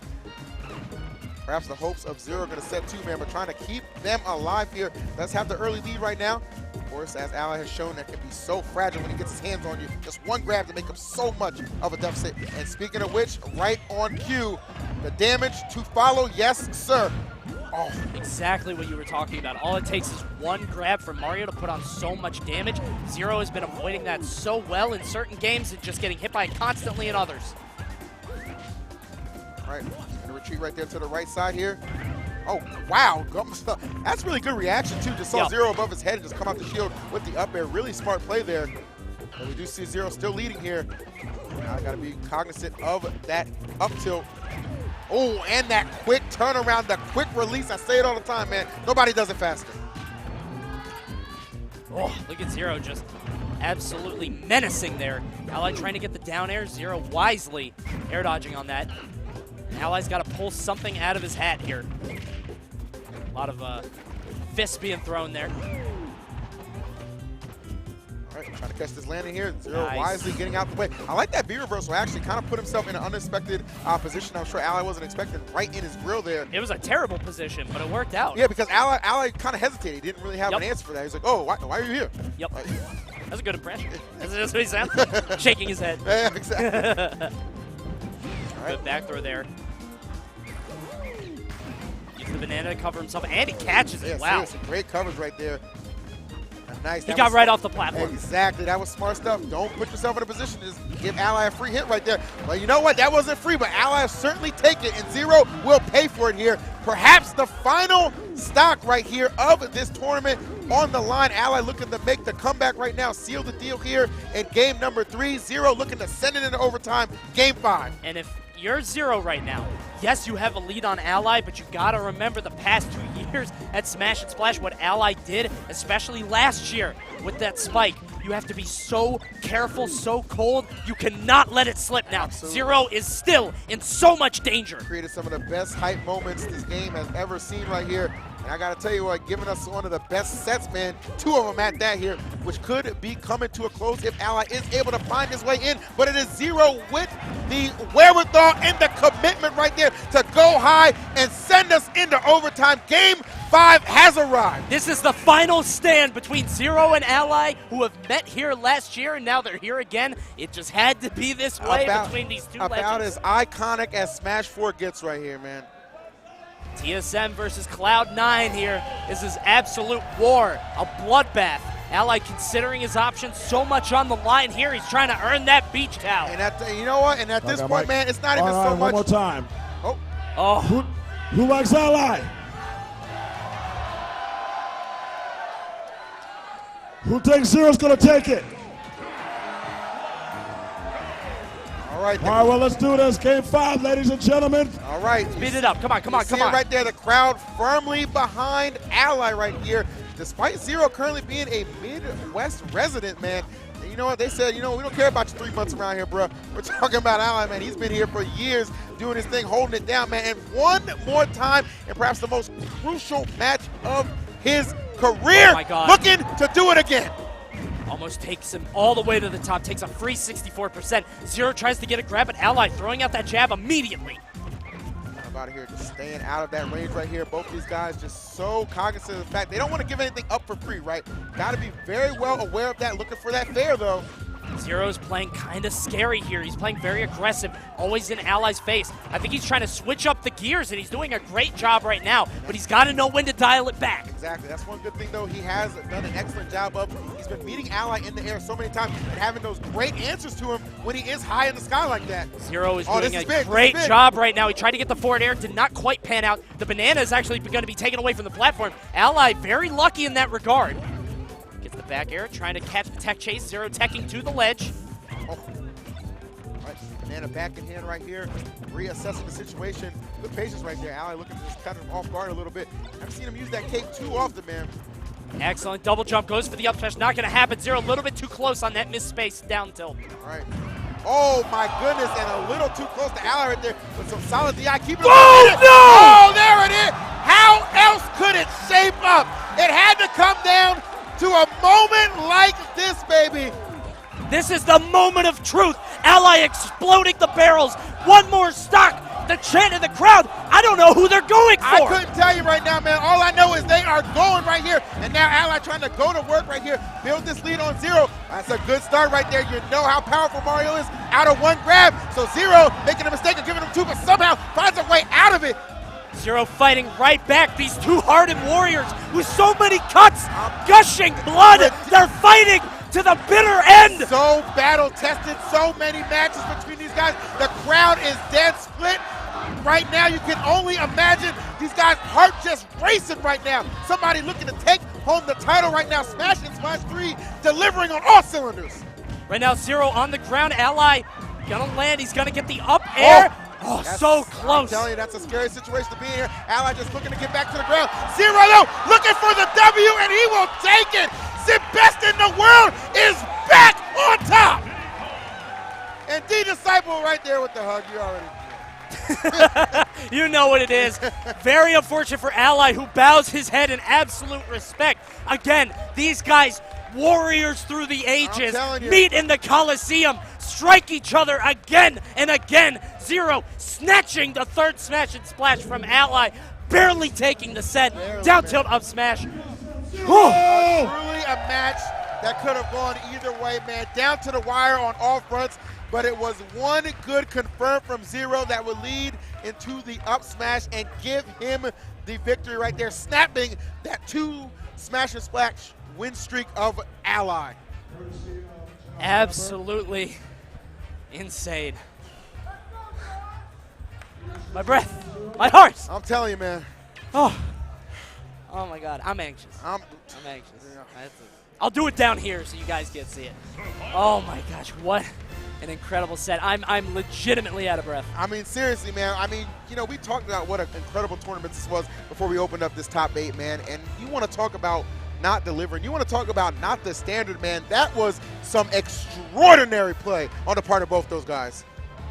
Perhaps the hopes of Zero are going to set too, man, but trying to keep them alive here. Let's have the early lead right now. Of course, as Ally has shown, that can be so fragile when he gets his hands on you. Just one grab to make him so much of a deficit. And speaking of which, right on cue, the damage to follow, yes, sir. Oh. Exactly what you were talking about. All it takes is one grab for Mario to put on so much damage. Zero has been avoiding that so well in certain games and just getting hit by it constantly in others. All right, gonna retreat right there to the right side here. Oh, wow. That's really good reaction, too. Just saw Zero above his head and just come out the shield with the up air. Really smart play there. But we do see Zero still leading here. Now I got to be cognizant of that up tilt. Oh, and that quick turnaround, the quick release. I say it all the time, man. Nobody does it faster. Oh, look at Zero just absolutely menacing there. Ally trying to get the down air. Zero wisely air dodging on that. Ally's got to pull something out of his hat here. A lot of fists being thrown there. All right, Trying to catch this landing here. Zero Nice. wisely getting out the way. I like that B reversal. Actually kind of put himself in an unexpected position. I'm sure Ally wasn't expecting, right in his grill there. It was a terrible position, but it worked out. Yeah, because Ally kind of hesitated. He didn't really have Yep. an answer for that. He's like, oh, why are you here? Yep. Like, That's a good impression. That's what he said. Shaking his head. yeah, exactly. Good back throw there. Uses the banana to cover himself, and he catches it. Yeah, Wow. seriously, great coverage right there. Nice. He That got was right smart. off the platform. Exactly. That was smart stuff. Don't put yourself in a position to just give Ally a free hit right there. Well, you know what? That wasn't free, but Ally certainly take it, and Zero will pay for it here. Perhaps the final stock right here of this tournament on the line. Ally looking to make the comeback right now, seal the deal here in game number 3. Zero looking to send it into overtime, game 5. And if you're Zero right now, yes, you have a lead on Ally, but you gotta remember the past 2 years at Smash and Splash, what Ally did, especially last year with that spike. You have to be so careful, so cold. You cannot let it slip now. Absolutely. Zero is still in so much danger. Created some of the best hype moments this game has ever seen right here. And I got to tell you what, giving us one of the best sets, man. 2 of them at that here, which could be coming to a close if Ally is able to find his way in. But it is Zero with the wherewithal and the commitment right there to go high and send us into overtime. Game 5 has arrived. This is the final stand between Zero and Ally, who have met here last year, and now they're here again. It just had to be this way between these two About legends. as iconic as Smash 4 gets right here, man. TSM versus Cloud9 here. This is absolute war, a bloodbath. Ally considering his options, so much on the line here. He's trying to earn that beach towel. And you know what? And at this Okay, point, Mike. man, it's not All even right, so one much. more time. Oh, Who likes Ally? Who thinks Zero's gonna take it? All right. All right, well, let's do this. Game 5, ladies and gentlemen. All right. speed it up. Come on, come on, You come see it on. right there, the crowd firmly behind Ally right here. Despite Zero currently being a Midwest resident, man. And you know what? They said, you know, we don't care about you 3 months around here, bro. We're talking about Ally, man. He's been here for years doing his thing, holding it down, man. And one more time, and perhaps the most crucial match of his career, my God. looking to do it again. Almost takes him all the way to the top, takes a free 64%. Zero tries to get a grab at Ally, throwing out that jab immediately. Out of here, just staying out of that range right here. Both these guys just so cognizant of the fact they don't want to give anything up for free, right? Got to be very well aware of that, looking for that fair, though. Zero's playing kind of scary here. He's playing very aggressive, always in Ally's face. I think he's trying to switch up the gears, and he's doing a great job right now, but he's got to know when to dial it back. Exactly. That's one good thing, though. He has done an excellent job of. He's been meeting Ally in the air so many times and having those great answers to him when he is high in the sky like that. Zero is Oh, doing this is a big, great this is big. job right now. He tried to get the forward air, did not quite pan out. The banana is actually going to be taken away from the platform. Ally very lucky in that regard. Gets the back air, trying to catch the tech chase. Zero teching to the ledge. Oh. All right, banana back in hand right here, reassessing the situation. Good patience right there. Ally looking to just cut him off guard a little bit. I've seen him use that cape too often, man. Excellent double jump, goes for the up smash. Not going to happen. Zero a little bit too close on that missed space down tilt. All right. Oh my goodness, and a little too close to Ally right there with some solid DI. Keep it. Oh, no! Oh, there it is. How else could it shape up? It had to come down to a moment like this, baby. This is the moment of truth. Ally exploding the barrels. One more stock. The chant in the crowd. I don't know who they're going for. I couldn't tell you right now, man. All I know is they are going right here. And now Ally trying to go to work right here, build this lead on Zero. That's a good start right there. You know how powerful Mario is out of one grab. So Zero making a mistake of giving him 2, but somehow finds a way out of it. Zero fighting right back. These two hardened warriors with so many cuts, gushing blood. They're fighting to the bitter end. So battle tested, so many matches between these guys. The crowd is dead split. Right now, you can only imagine these guys' heart just racing right now. Somebody looking to take home the title right now. Smash and Smash 3, delivering on all cylinders. Right now, Zero on the ground. Ally gonna land. He's gonna get the up air. Oh, so close. I'm telling you, that's a scary situation to be in here. Ally just looking to get back to the ground. Zero, though, looking for the W, and he will take it. The best in the world is back on top. And D-Disciple right there with the hug. You already You know what it is. Very unfortunate for Ally, who bows his head in absolute respect. Again, these guys warriors through the ages telling you. meet in the Coliseum, strike each other again and again. Zero snatching the third smash and splash from Ally, barely taking the set. Down tilt up smash. Truly a match that could have gone either way, man. Down to the wire on all fronts, but it was one good confirm from Zero that would lead into the up smash and give him the victory right there, snapping that 2 smash and splash win streak of Ally. Absolutely insane. My breath, my heart. I'm telling you, man. Oh my God, I'm anxious. I'm anxious. I'll do it down here so you guys can see it. Oh my gosh, what an incredible set. I'm legitimately out of breath. I mean, seriously, man. I mean, you know, we talked about what an incredible tournament this was before we opened up this top 8, man. And you want to talk about not delivering. You want to talk about not the standard, man. That was some extraordinary play on the part of both those guys.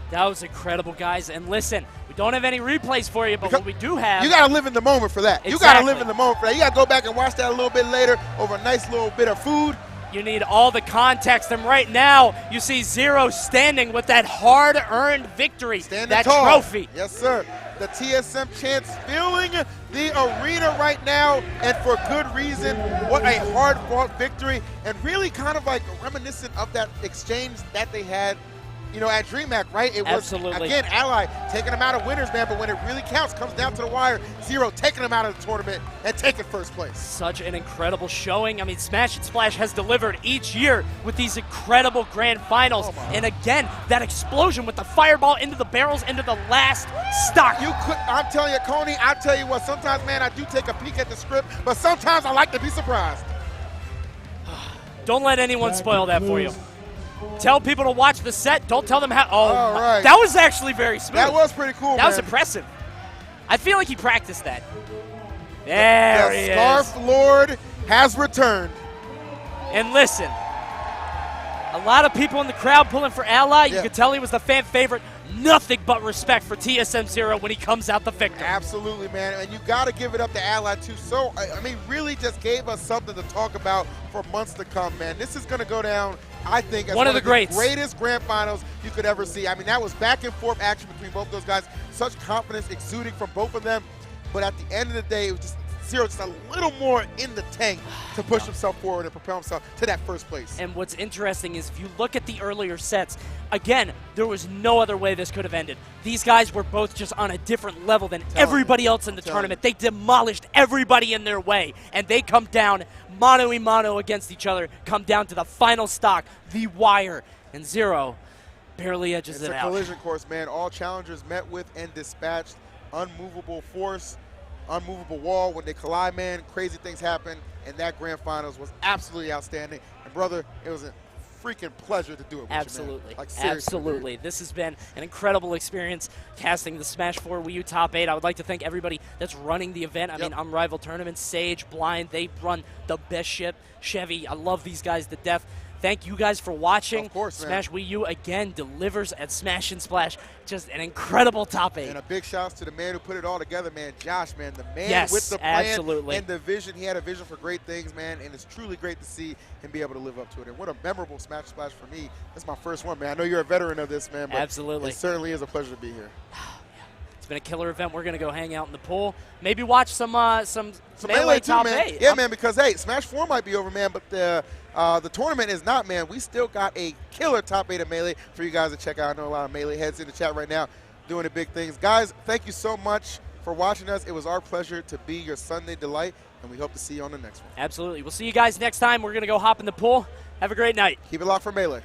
That was incredible, guys. And listen, we don't have any replays for you, but what we do have. You got to live in the moment for that. Exactly. You got to live in the moment for that. You got to go back and watch that a little bit later over a nice little bit of food. You need all the context, and right now you see Zero standing with that hard-earned victory, that tall. trophy. Yes, sir. The TSM chants filling the arena right now, and for good reason. What a hard-fought victory, and really kind of like reminiscent of that exchange that they had, you know, at DreamHack, right? It was, Absolutely. again, Ally taking them out of winners, man, but when it really counts, comes down to the wire, Zero taking them out of the tournament and taking first place. Such an incredible showing. I mean, Smash and Splash has delivered each year with these incredible grand finals. And again, that explosion with the fireball into the barrels into the last stock. I'm telling you, Coney, I tell you what, sometimes, man, I do take a peek at the script, but sometimes I like to be surprised. Don't let anyone spoil that for you. Tell people to watch the set. Don't tell them how. Oh, all right. That was actually very smooth. That was pretty cool, That was impressive. I feel like he practiced that. There he is. The Scarf Lord has returned. And listen, a lot of people in the crowd pulling for Ally. You could tell he was the fan favorite. Nothing but respect for TSM Zero when he comes out the victor. Absolutely, man. And you got to give it up to Ally, too. So, I mean, really just gave us something to talk about for months to come, man. This is going to go down, I think, as one of the greatest grand finals you could ever see. I mean, that was back and forth action between both those guys. Such confidence exuding from both of them. But at the end of the day, it was just Zero just a little more in the tank to push himself forward and propel himself to that first place. And what's interesting is if you look at the earlier sets, again, there was no other way this could have ended. These guys were both just on a different level than everybody else in the tournament. They demolished everybody in their way, and they come down mano-a-mano against each other, come down to the final stock, the wire, and Zero barely edges it out. It's a collision course, man. All challengers met with and dispatched. Unmovable force, unmovable wall. When they collide, man, crazy things happen, and that grand finals was absolutely outstanding. And brother, it was a freaking pleasure to do it with Absolutely. you, man. Like, seriously, Absolutely. man. This has been an incredible experience casting the Smash 4 Wii U Top 8. I would like to thank everybody that's running the event. I mean, Unrivaled Tournament, Sage, Blind, they run the best ship. Chevy, I love these guys to death. Thank you guys for watching. Of course, man. Smash Wii U again delivers at Smash and Splash. Just an incredible top 8. And a big shout out to the man who put it all together, man, Josh, man, the man with the plan absolutely. and the vision. He had a vision for great things, man, and it's truly great to see him be able to live up to it. And what a memorable Smash Splash for me. This is my first one, man. I know you're a veteran of this, man, but Absolutely. it certainly is a pleasure to be here. It's been a killer event. We're going to go hang out in the pool. Maybe watch some Melee too, top man. 8. Yeah, man, because, hey, Smash 4 might be over, man, but the tournament is not, man. We still got a killer top 8 of Melee for you guys to check out. I know a lot of Melee heads in the chat right now doing the big things. Guys, thank you so much for watching us. It was our pleasure to be your Sunday delight, and we hope to see you on the next one. Absolutely. We'll see you guys next time. We're going to go hop in the pool. Have a great night. Keep it locked for Melee.